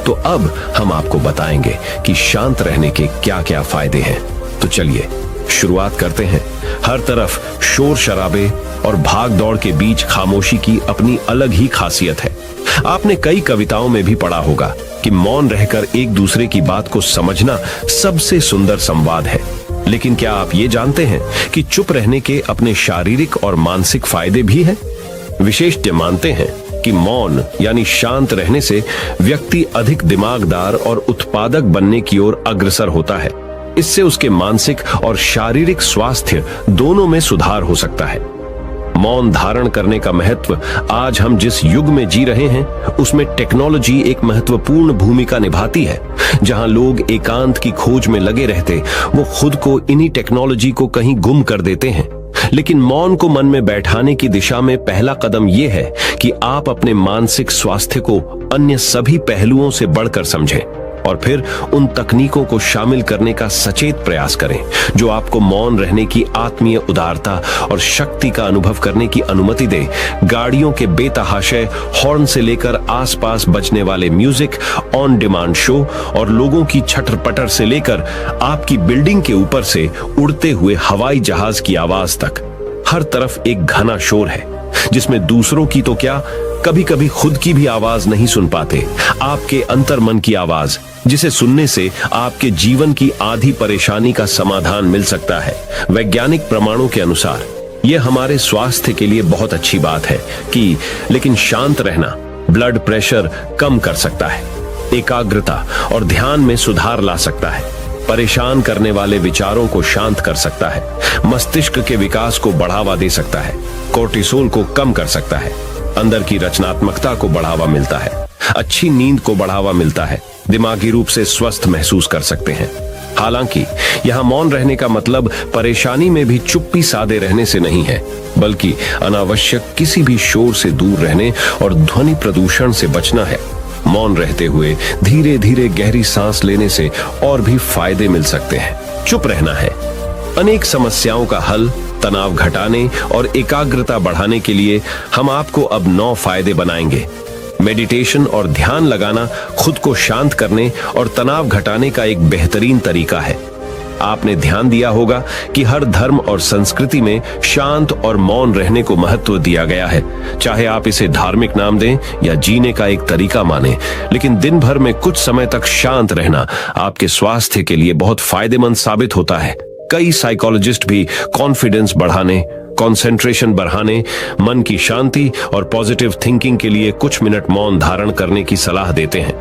तो अब हम आपको बताएंगे कि शांत रहने के क्या क्या फायदे हैं। तो चलिए शुरुआत करते हैं। हर तरफ शोर शराबे और भाग दौड़ के बीच खामोशी की अपनी अलग ही खासियत है। आपने कई कविताओं में भी पढ़ा होगा कि मौन रहकर एक दूसरे की बात को समझना सबसे सुंदर संवाद है। लेकिन क्या आप ये जानते हैं कि चुप रहने के अपने शारीरिक और मानसिक फायदे भी हैं? विशेषज्ञ मानते हैं कि मौन यानी शांत रहने से व्यक्ति अधिक दिमागदार और उत्पादक बनने की ओर अग्रसर होता है। इससे उसके मानसिक और शारीरिक स्वास्थ्य दोनों में सुधार हो सकता है। मौन धारण करने का महत्व आज हम जिस युग में जी रहे हैं उसमें टेक्नोलॉजी एक महत्वपूर्ण भूमिका निभाती है। जहां लोग एकांत की खोज में लगे रहते, वो खुद को इन्हीं टेक्नोलॉजी को कहीं गुम कर देते हैं। लेकिन मौन को मन में बैठाने की दिशा में पहला कदम यह है कि आप अपने मानसिक स्वास्थ्य को अन्य सभी पहलुओं से बढ़कर समझें और फिर उन तकनीकों को शामिल करने का सचेत प्रयास करें जो आपको मौन रहने की आत्मीय उदारता और शक्ति का अनुभव करने की अनुमति दे। गाड़ियों के बेतहाशय हॉर्न से लेकर आसपास बजने वाले म्यूजिक, ऑन डिमांड शो और लोगों की छटर पटर से लेकर आपकी बिल्डिंग के ऊपर से उड़ते हुए हवाई जहाज की आवाज तक, हर तरफ एक घना शोर है जिसमें दूसरों की तो क्या, कभी कभी खुद की भी आवाज नहीं सुन पाते। आपके अंतर्मन की आवाज, जिसे सुनने से आपके जीवन की आधी परेशानी का समाधान मिल सकता है। वैज्ञानिक प्रमाणों के अनुसार यह हमारे स्वास्थ्य के लिए बहुत अच्छी बात है कि लेकिन शांत रहना ब्लड प्रेशर कम कर सकता है, एकाग्रता और ध्यान में सुधार ला सकता है, परेशान करने वाले विचारों को शांत कर सकता है, मस्तिष्क के विकास को बढ़ावा दे सकता है, कोर्टिसोल को कम कर सकता है, अंदर की रचनात्मकता को बढ़ावा मिलता है, अच्छी नींद को बढ़ावा मिलता है, दिमागी रूप से स्वस्थ महसूस कर सकते हैं। हालांकि यहाँ मौन रहने का मतलब परेशानी में भी चुप्पी साधे रहने से नहीं है, बल्कि अनावश्यक किसी भी शोर से दूर रहने और ध्वनि प्रदूषण से बचना है। मौन रहते हुए धीरे धीरे गहरी सांस लेने से और भी फायदे मिल सकते हैं। चुप रहना है अनेक समस्याओं का हल। तनाव घटाने और एकाग्रता बढ़ाने के लिए हम आपको अब 9 फायदे बनाएंगे। मेडिटेशन और ध्यान लगाना खुद को शांत करने और तनाव घटाने का एक बेहतरीन तरीका है। आपने ध्यान दिया होगा कि हर धर्म और संस्कृति में शांत और मौन रहने को महत्व दिया गया है। चाहे आप इसे धार्मिक नाम दें या जीने का एक तरीका माने, लेकिन दिन भर में कुछ समय तक शांत रहना आपके स्वास्थ्य के लिए बहुत फायदेमंद साबित होता है। कई साइकोलॉजिस्ट भी कॉन्फिडेंस बढ़ाने, कंसंट्रेशन बढ़ाने, मन की शांति और पॉजिटिव थिंकिंग के लिए कुछ मिनट मौन धारण करने की सलाह देते हैं।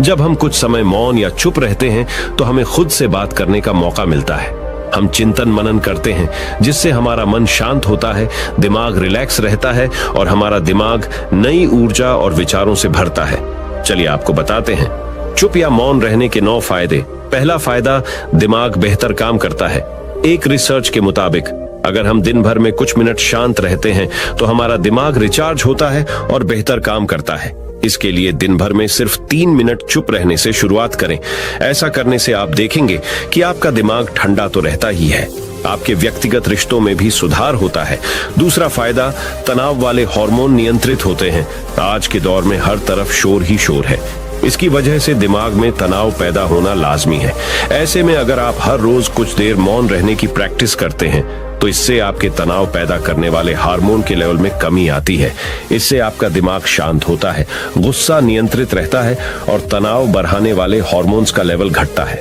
जब हम कुछ समय मौन या चुप रहते हैं तो हमें खुद से बात करने का मौका मिलता है। हम चिंतन मनन करते हैं जिससे हमारा मन शांत होता है, दिमाग रिलैक्स रहता है और हमारा दिमाग नई ऊर्जा और विचारों से भरता है। चलिए आपको बताते हैं चुप या मौन रहने के 9 फायदे। पहला फायदा, दिमाग बेहतर काम करता है। एक रिसर्च के मुताबिक अगर हम दिन भर में कुछ मिनट शांत रहते हैं तो हमारा दिमाग रिचार्ज होता है और बेहतर काम करता है। इसके लिए दिन भर में सिर्फ 3 मिनट चुप रहने से शुरुआत करें। ऐसा करने से आप देखेंगे कि आपका दिमाग ठंडा तो रहता ही है, आपके व्यक्तिगत रिश्तों में भी सुधार होता है। दूसरा फायदा, तनाव वाले हार्मोन नियंत्रित होते हैं। आज के दौर में हर तरफ शोर ही शोर है, इसकी वजह से दिमाग में तनाव पैदा होना लाजमी है। ऐसे में अगर आप हर रोज कुछ देर मौन रहने की प्रैक्टिस करते हैं तो इससे आपके तनाव पैदा करने वाले हार्मोन के लेवल में कमी आती है। इससे आपका दिमाग शांत होता है, गुस्सा नियंत्रित रहता है और तनाव बढ़ाने वाले हार्मोन्स का लेवल घटता है।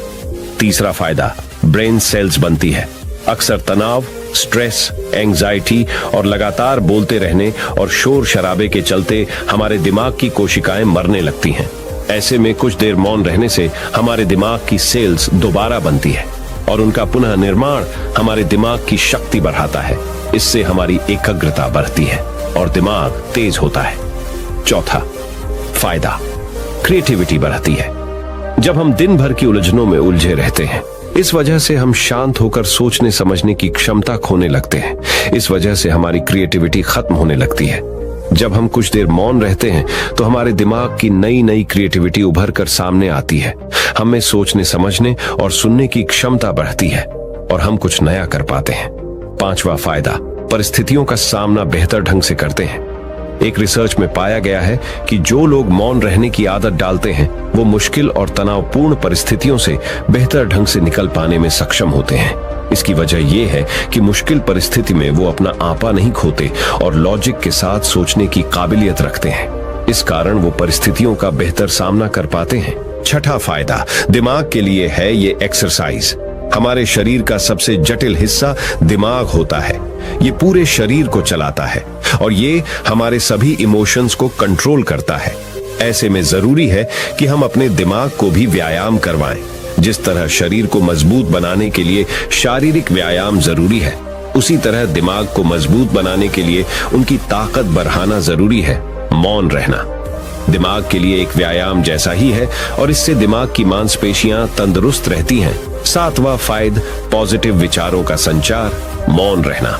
तीसरा फायदा, ब्रेन सेल्स बनती है। अक्सर तनाव, स्ट्रेस, एंजाइटी और लगातार बोलते रहने और शोर शराबे के चलते हमारे दिमाग की कोशिकाएं मरने लगती हैं। ऐसे में कुछ देर मौन रहने से हमारे दिमाग की सेल्स दोबारा बनती है और उनका पुनः निर्माण हमारे दिमाग की शक्ति बढ़ाता है। इससे हमारी एकाग्रता बढ़ती है और दिमाग तेज होता है। चौथा फायदा, क्रिएटिविटी बढ़ती है। जब हम दिन भर की उलझनों में उलझे रहते हैं, इस वजह से हम शांत होकर सोचने समझने की क्षमता खोने लगते हैं। इस वजह से हमारी क्रिएटिविटी खत्म होने लगती है। जब हम कुछ देर मौन रहते हैं तो हमारे दिमाग की नई नई क्रिएटिविटी उभर कर सामने आती है। हमें सोचने समझने और सुनने की क्षमता बढ़ती है और हम कुछ नया कर पाते हैं। पांचवा फायदा, परिस्थितियों का सामना बेहतर ढंग से करते हैं। एक रिसर्च में पाया गया है कि जो लोग मौन रहने की आदत डालते हैं वो मुश्किल और तनावपूर्ण परिस्थितियों से बेहतर ढंग से निकल पाने में सक्षम होते हैं। इसकी वजह यह है कि मुश्किल परिस्थिति में वो अपना आपा नहीं खोते और लॉजिक के साथ सोचने की काबिलियत रखते हैं। इस कारण वो परिस्थितियों का बेहतर सामना कर पाते हैं। छठा फायदा दिमाग के लिए है ये एक्सरसाइज। हमारे शरीर का सबसे जटिल हिस्सा दिमाग होता है। ये पूरे शरीर को चलाता है और ये हमारे सभी इमोशंस को कंट्रोल करता है। ऐसे में जरूरी है कि हम अपने दिमाग को भी व्यायाम करवाएं। जिस तरह शरीर को मजबूत बनाने के लिए शारीरिक व्यायाम जरूरी है, उसी तरह दिमाग को मजबूत बनाने के लिए उनकी ताकत बढ़ाना जरूरी है। मौन रहना दिमाग के लिए एक व्यायाम जैसा ही है और इससे दिमाग की मांसपेशियां तंदुरुस्त रहती हैं। सातवां फायदा, पॉजिटिव विचारों का संचार। मौन रहना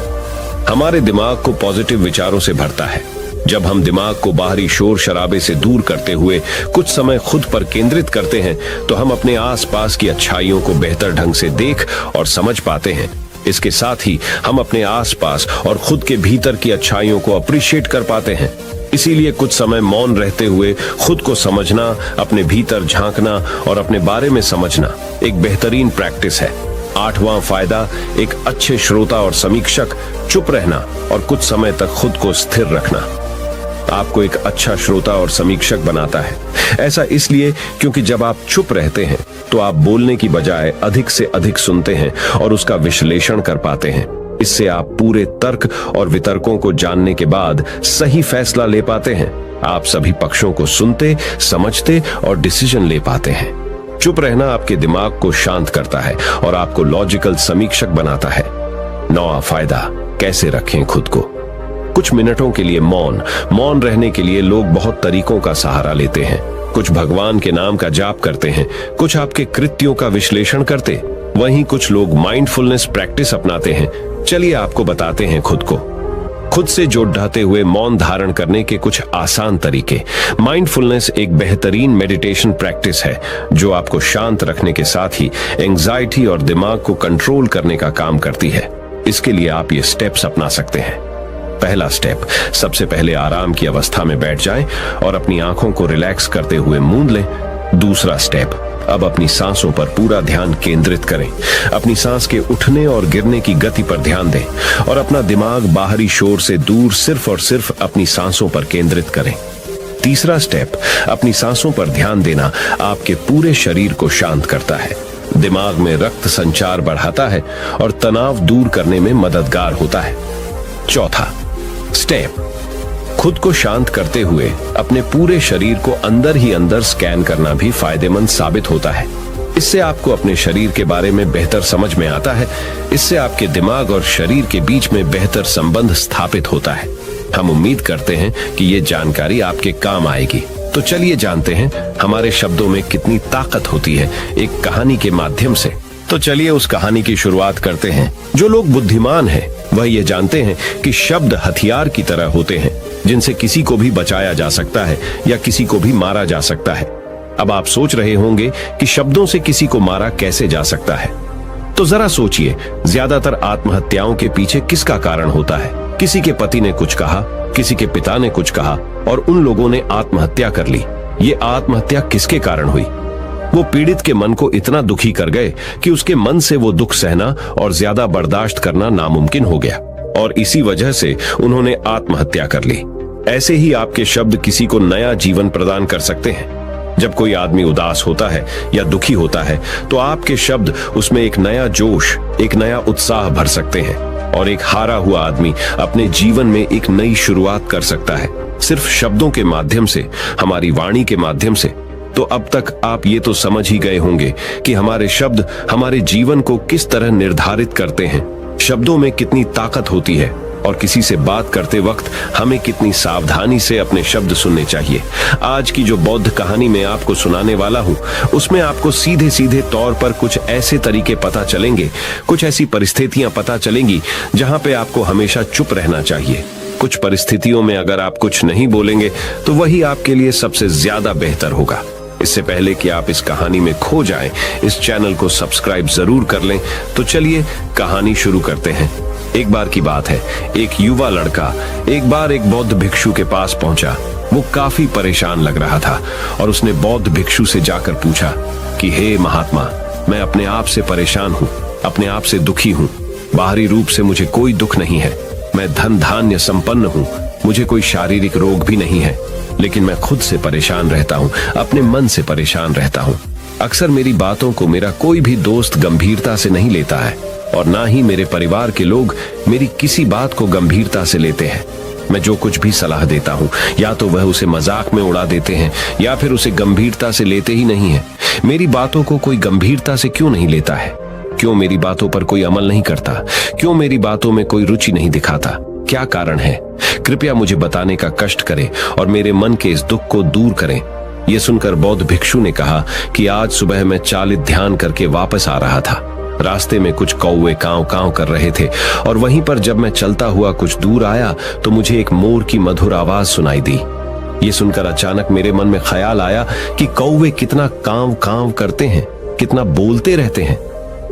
हमारे दिमाग को पॉजिटिव विचारों से भरता है। जब हम दिमाग को बाहरी शोर शराबे से दूर करते हुए कुछ समय खुद पर केंद्रित करते हैं तो हम अपने आसपास की अच्छाइयों को बेहतर ढंग से देख और समझ पाते हैं। इसके साथ ही हम अपने आसपास और खुद के भीतर की अच्छाइयों को अप्रिशिएट कर पाते हैं। इसीलिए कुछ समय मौन रहते हुए खुद को समझना, अपने भीतर झांकना और अपने बारे में समझना एक बेहतरीन प्रैक्टिस है। आठवां फायदा, एक अच्छे श्रोता और समीक्षक। चुप रहना और कुछ समय तक खुद को स्थिर रखना आपको एक अच्छा श्रोता और समीक्षक बनाता है। ऐसा इसलिए क्योंकि जब आप चुप रहते हैं तो आप बोलने की बजाय अधिक से अधिक सुनते हैं और उसका विश्लेषण कर पाते हैं। इससे आप पूरे तर्क और वितर्कों को जानने के बाद सही फैसला ले पाते हैं। आप सभी पक्षों को सुनते, समझते और डिसीजन ले पाते हैं। चुप रहना आपके दिमाग को शांत करता है और आपको लॉजिकल समीक्षक बनाता है। नौवां फायदा, कैसे रखें खुद को। कुछ मिनटों के लिए मौन रहने के लिए लोग बहुत तरीकों का सहारा लेते हैं। कुछ भगवान के नाम का जाप करते हैं, कुछ आपके कृत्यों का विश्लेषण करते, वहीं कुछ लोग माइंडफुलनेस प्रैक्टिस अपनाते हैं। चलिए आपको बताते हैं खुद से जोड़ते हुए मौन धारण करने के कुछ आसान तरीके। माइंडफुलनेस एक बेहतरीन मेडिटेशन प्रैक्टिस है जो आपको शांत रखने के साथ ही एंजाइटी और दिमाग को कंट्रोल करने का काम करती है। इसके लिए आप ये स्टेप्स अपना सकते हैं। पहला स्टेप, सबसे पहले आराम की अवस्था में बैठ जाएं और अपनी आंखों को रिलैक्स करते हुए मूंद लें। दूसरा स्टेप, अब अपनी सांसों पर पूरा ध्यान केंद्रित करें। अपनी सांस के उठने और गिरने की गति पर ध्यान दें और अपना दिमाग बाहरी शोर से दूर सिर्फ और सिर्फ अपनी सांसों पर केंद्रित करें। तीसरा स्टेप, अपनी सांसों पर ध्यान देना आपके पूरे शरीर को शांत करता है, दिमाग में रक्त संचार बढ़ाता है और तनाव दूर करने में मददगार होता है। चौथा स्टेप, खुद को शांत करते हुए अपने पूरे शरीर को अंदर ही अंदर स्कैन करना भी फायदेमंद साबित होता है। इससे आपको अपने शरीर के बारे में बेहतर समझ में आता है। इससे आपके दिमाग और शरीर के बीच में बेहतर संबंध स्थापित होता है। हम उम्मीद करते हैं कि ये जानकारी आपके काम आएगी। तो चलिए जानते हैं हमारे शब्दों में कितनी ताकत होती है एक कहानी के माध्यम से। तो चलिए उस कहानी की शुरुआत करते हैं। जो लोग बुद्धिमान हैं वह ये जानते हैं कि शब्द हथियार की तरह होते हैं जिनसे किसी को भी बचाया जा सकता है या किसी को भी मारा जा सकता है। अब आप सोच रहे होंगे कि शब्दों से किसी को मारा कैसे जा सकता है। तो जरा सोचिए, ज्यादातर आत्महत्याओं के पीछे किसका कारण होता है? किसी के पति ने कुछ कहा, किसी के पिता ने कुछ कहा और उन लोगों ने आत्महत्या कर ली। ये आत्महत्या किसके कारण हुई? वो पीड़ित के मन को इतना दुखी कर गए कि उसके मन से वो दुख सहना और ज्यादा बर्दाश्त करना नामुमकिन हो गया और इसी वजह से उन्होंने आत्महत्या कर ली। ऐसे ही आपके शब्द किसी को नया जीवन प्रदान कर सकते हैं। जब कोई आदमी उदास होता है या दुखी होता है तो आपके शब्द उसमें एक नया जोश, एक नया उत्साह भर सकते हैं और एक हारा हुआ आदमी अपने जीवन में एक नई शुरुआत कर सकता है, सिर्फ शब्दों के माध्यम से, हमारी वाणी के माध्यम से। तो अब तक आप ये तो समझ ही गए होंगे कि हमारे शब्द हमारे जीवन को किस तरह निर्धारित करते हैं। शब्दों में कितनी ताकत होती है और किसी से बात करते वक्त हमें कितनी सावधानी से अपने शब्द सुनने चाहिए। आज की जो बौद्ध कहानी मैं आपको सुनाने वाला हूँ उसमें आपको सीधे सीधे तौर पर कुछ ऐसे तरीके पता चलेंगे, कुछ ऐसी परिस्थितियां पता चलेंगी जहां पे आपको हमेशा चुप रहना चाहिए। कुछ परिस्थितियों में अगर आप कुछ नहीं बोलेंगे तो वही आपके लिए सबसे ज्यादा बेहतर होगा। इससे पहले कि आप इस कहानी में खो जाएं, इस चैनल को सब्सक्राइब जरूर कर लें। तो चलिए कहानी शुरू करते हैं। एक बार की बात है, एक युवा लड़का एक बार एक बौद्ध भिक्षु के पास पहुंचा। वो काफी परेशान लग रहा था और उसने बौद्ध भिक्षु से जाकर पूछा कि हे महात्मा, मैं अपने आप से परेशान हूँ, अपने आप से दुखी हूँ। बाहरी रूप से मुझे कोई दुख नहीं है, मैं धन धान्य संपन्न हूँ, मुझे कोई शारीरिक रोग भी नहीं है, लेकिन मैं खुद से परेशान रहता हूँ, अपने मन से परेशान रहता हूँ। अक्सर मेरी बातों को मेरा कोई भी दोस्त गंभीरता से नहीं लेता है और ना ही मेरे परिवार के लोग मेरी किसी बात को गंभीरता से लेते हैं। मैं जो कुछ भी सलाह देता हूँ या तो वह उसे मजाक में उड़ा देते हैं या फिर उसे गंभीरता से लेते ही नहीं है। मेरी बातों को कोई गंभीरता से क्यों नहीं लेता है? क्यों मेरी बातों पर कोई अमल नहीं करता? क्यों मेरी बातों में कोई रुचि नहीं दिखाता? क्या कारण है? कृपया मुझे बताने का कष्ट करें और मेरे मन के इस दुख को दूर करें। यह सुनकर बौद्ध भिक्षु ने कहा कि आज सुबह मैं चालित ध्यान करके वापस आ रहा था। रास्ते में कुछ कौवे कांव कांव कर रहे थे और वहीं पर जब मैं चलता हुआ कुछ दूर आया तो मुझे एक मोर की मधुर आवाज सुनाई दी। ये सुनकर अचानक मेरे मन में ख्याल आया कि कौवे कितना कांव कांव करते हैं, कितना बोलते रहते हैं,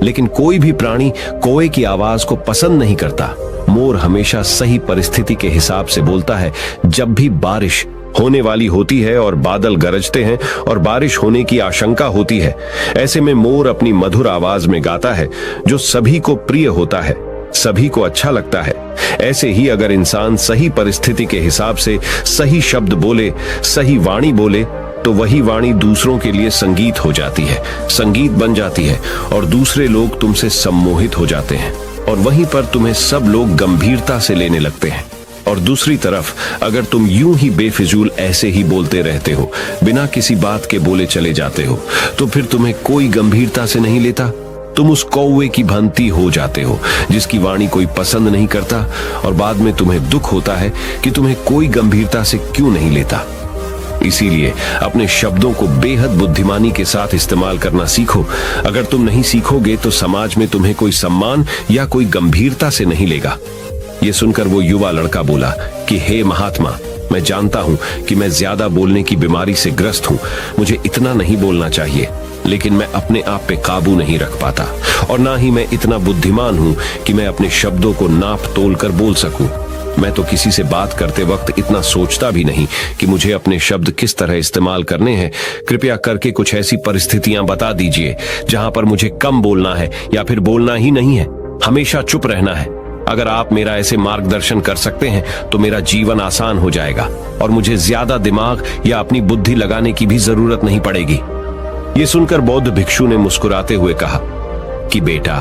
लेकिन कोई भी प्राणी कौवे की आवाज को पसंद नहीं करता। मोर हमेशा सही परिस्थिति के हिसाब से बोलता है। जब भी बारिश होने वाली होती है और बादल गरजते हैं और बारिश होने की आशंका होती है, ऐसे में मोर अपनी मधुर आवाज में गाता है जो सभी को प्रिय होता है, सभी को अच्छा लगता है। ऐसे ही अगर इंसान सही परिस्थिति के हिसाब से सही शब्द बोले, सही वाणी बोले, तो वही वाणी दूसरों के लिए संगीत हो जाती है, संगीत बन जाती है और दूसरे लोग तुमसे सम्मोहित हो जाते हैं और वहीं पर तुम्हें सब लोग गंभीरता से लेने लगते हैं। और दूसरी तरफ अगर तुम यूं ही बेफिजूल ऐसे ही बोलते रहते हो, बिना किसी बात के बोले चले जाते हो, तो फिर तुम्हें कोई गंभीरता से नहीं लेता। तुम उस कौवे की भांति हो जाते हो जिसकी वाणी कोई पसंद नहीं करता और बाद में तुम्हें दुख होता है कि तुम्हें कोई गंभीरता से क्यों नहीं लेता। इसीलिए अपने शब्दों को बेहद बुद्धिमानी के साथ इस्तेमाल करना सीखो। अगर तुम नहीं सीखोगे तो समाज में तुम्हें कोई सम्मान या कोई गंभीरता से नहीं लेगा। ये सुनकर वो युवा लड़का बोला कि हे महात्मा, मैं जानता हूं कि मैं ज्यादा बोलने की बीमारी से ग्रस्त हूं, मुझे इतना नहीं बोलना चाहिए, लेकिन मैं अपने आप पे काबू नहीं रख पाता और ना ही मैं इतना बुद्धिमान हूं कि मैं अपने शब्दों को नाप तोल कर बोल सकूं। मैं तो किसी से बात करते वक्त इतना सोचता भी नहीं कि मुझे अपने शब्द किस तरह इस्तेमाल करने हैं। कृपया करके कुछ ऐसी परिस्थितियां बता दीजिए जहां पर मुझे कम बोलना है या फिर बोलना ही नहीं है, हमेशा चुप रहना है। अगर आप मेरा ऐसे मार्गदर्शन कर सकते हैं तो मेरा जीवन आसान हो जाएगा और मुझे ज्यादा दिमाग या अपनी बुद्धि लगाने की भी जरूरत नहीं पड़ेगी। ये सुनकर बौद्ध भिक्षु ने मुस्कुराते हुए कहा कि बेटा,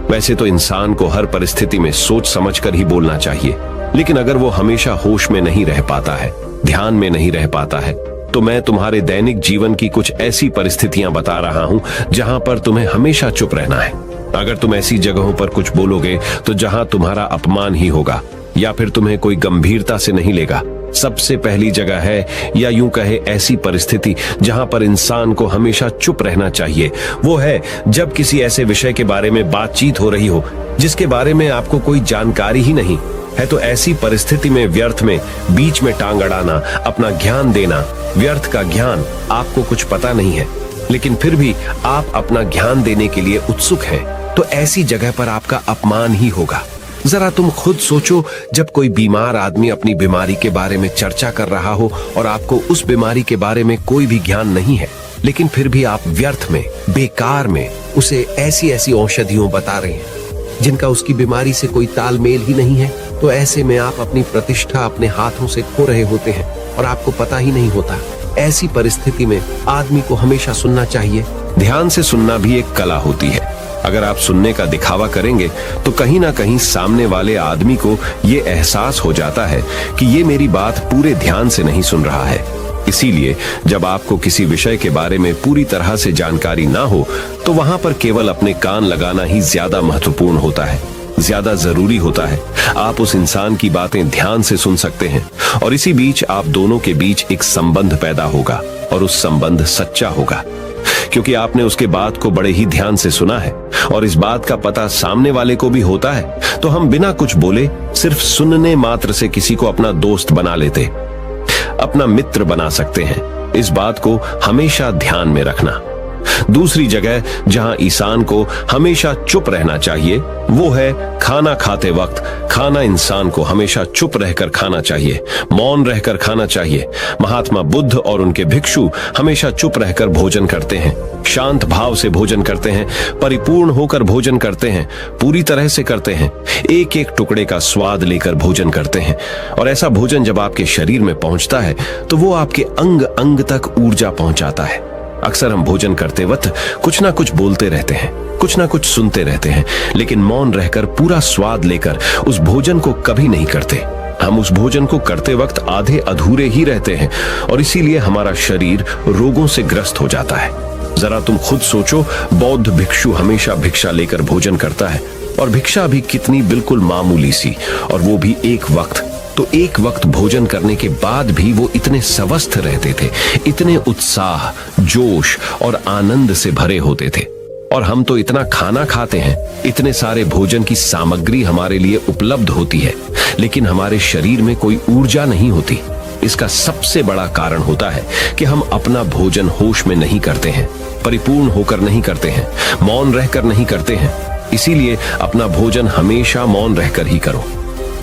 वैसे तो इंसान को हर परिस्थिति में सोच समझकर ही बोलना चाहिए, लेकिन अगर वो हमेशा होश में नहीं रह पाता है, ध्यान में नहीं रह पाता है, तो मैं तुम्हारे दैनिक जीवन की कुछ ऐसी परिस्थितियां बता रहा हूं जहां पर तुम्हें हमेशा चुप रहना है। अगर तुम ऐसी जगहों पर कुछ बोलोगे तो जहां तुम्हारा अपमान ही होगा या फिर तुम्हें कोई गंभीरता से नहीं लेगा। सबसे पहली जगह है, या यूं कहे ऐसी परिस्थिति जहां पर इंसान को हमेशा चुप रहना चाहिए, वो है जब किसी ऐसे विषय के बारे में बातचीत हो रही हो जिसके बारे में आपको कोई जानकारी ही नहीं है। तो ऐसी परिस्थिति में व्यर्थ में बीच में टांग अड़ाना, अपना ज्ञान देना, व्यर्थ का ज्ञान, आपको कुछ पता नहीं है लेकिन फिर भी आप अपना ज्ञान देने के लिए उत्सुक हैं, तो ऐसी जगह पर आपका अपमान ही होगा। जरा तुम खुद सोचो, जब कोई बीमार आदमी अपनी बीमारी के बारे में चर्चा कर रहा हो और आपको उस बीमारी के बारे में कोई भी ज्ञान नहीं है, लेकिन फिर भी आप व्यर्थ में, बेकार में उसे ऐसी ऐसी औषधियों बता रहे हैं जिनका उसकी बीमारी से कोई तालमेल ही नहीं है, तो ऐसे में आप अपनी प्रतिष्ठा अपने हाथों से खो रहे होते हैं और आपको पता ही नहीं होता। ऐसी परिस्थिति में आदमी को हमेशा सुनना चाहिए। ध्यान से सुनना भी एक कला होती है। अगर आप सुनने का दिखावा करेंगे तो कहीं ना कहीं सामने वाले आदमी को ये एहसास हो जाता है कि ये मेरी बात पूरे ध्यान से नहीं सुन रहा है। इसीलिए जब आपको किसी विषय के बारे में पूरी तरह से जानकारी ना हो तो वहां पर केवल अपने कान लगाना ही ज्यादा महत्वपूर्ण होता है, ज्यादा जरूरी होता है। आप उस इंसान की बातें ध्यान से सुन सकते हैं और इसी बीच आप दोनों के बीच एक संबंध पैदा होगा और उस संबंध सच्चा होगा, क्योंकि आपने उसके बात को बड़े ही ध्यान से सुना है और इस बात का पता सामने वाले को भी होता है। तो हम बिना कुछ बोले, सिर्फ सुनने मात्र से किसी को अपना दोस्त बना लेते, अपना मित्र बना सकते हैं। इस बात को हमेशा ध्यान में रखना। दूसरी जगह जहां इंसान को हमेशा चुप रहना चाहिए वो है खाना खाते वक्त। खाना इंसान को हमेशा चुप रहकर खाना चाहिए, मौन रहकर खाना चाहिए। महात्मा बुद्ध और उनके भिक्षु हमेशा चुप रहकर भोजन करते हैं, शांत भाव से भोजन करते हैं, परिपूर्ण होकर भोजन करते हैं, पूरी तरह से करते हैं, एक एक टुकड़े का स्वाद लेकर भोजन करते हैं। और ऐसा भोजन जब आपके शरीर में पहुंचता है तो वो आपके अंग अंग तक ऊर्जा पहुंचाता है। अक्सर हम भोजन करते वक्त कुछ ना कुछ बोलते रहते हैं, कुछ ना कुछ सुनते रहते हैं, लेकिन मौन रहकर पूरा स्वाद लेकर उस भोजन को कभी नहीं करते। हम उस भोजन को करते वक्त आधे अधूरे ही रहते हैं और इसीलिए हमारा शरीर रोगों से ग्रस्त हो जाता है। जरा तुम खुद सोचो, बौद्ध भिक्षु हमेशा भिक्षा लेकर भोजन करता है और भिक्षा भी कितनी बिल्कुल मामूली सी, और वो भी एक वक्त। तो एक वक्त भोजन करने के बाद भी वो इतने स्वस्थ रहते थे, इतने उत्साह, जोश और आनंद से भरे होते थे। और हम तो इतना खाना खाते हैं, इतने सारे भोजन की सामग्री हमारे लिए उपलब्ध होती है, लेकिन हमारे शरीर में कोई ऊर्जा नहीं होती। इसका सबसे बड़ा कारण होता है कि हम अपना भोजन होश में नहीं करते हैं, परिपूर्ण होकर नहीं करते हैं, मौन रहकर नहीं करते हैं। इसीलिए अपना भोजन हमेशा मौन रहकर ही करो।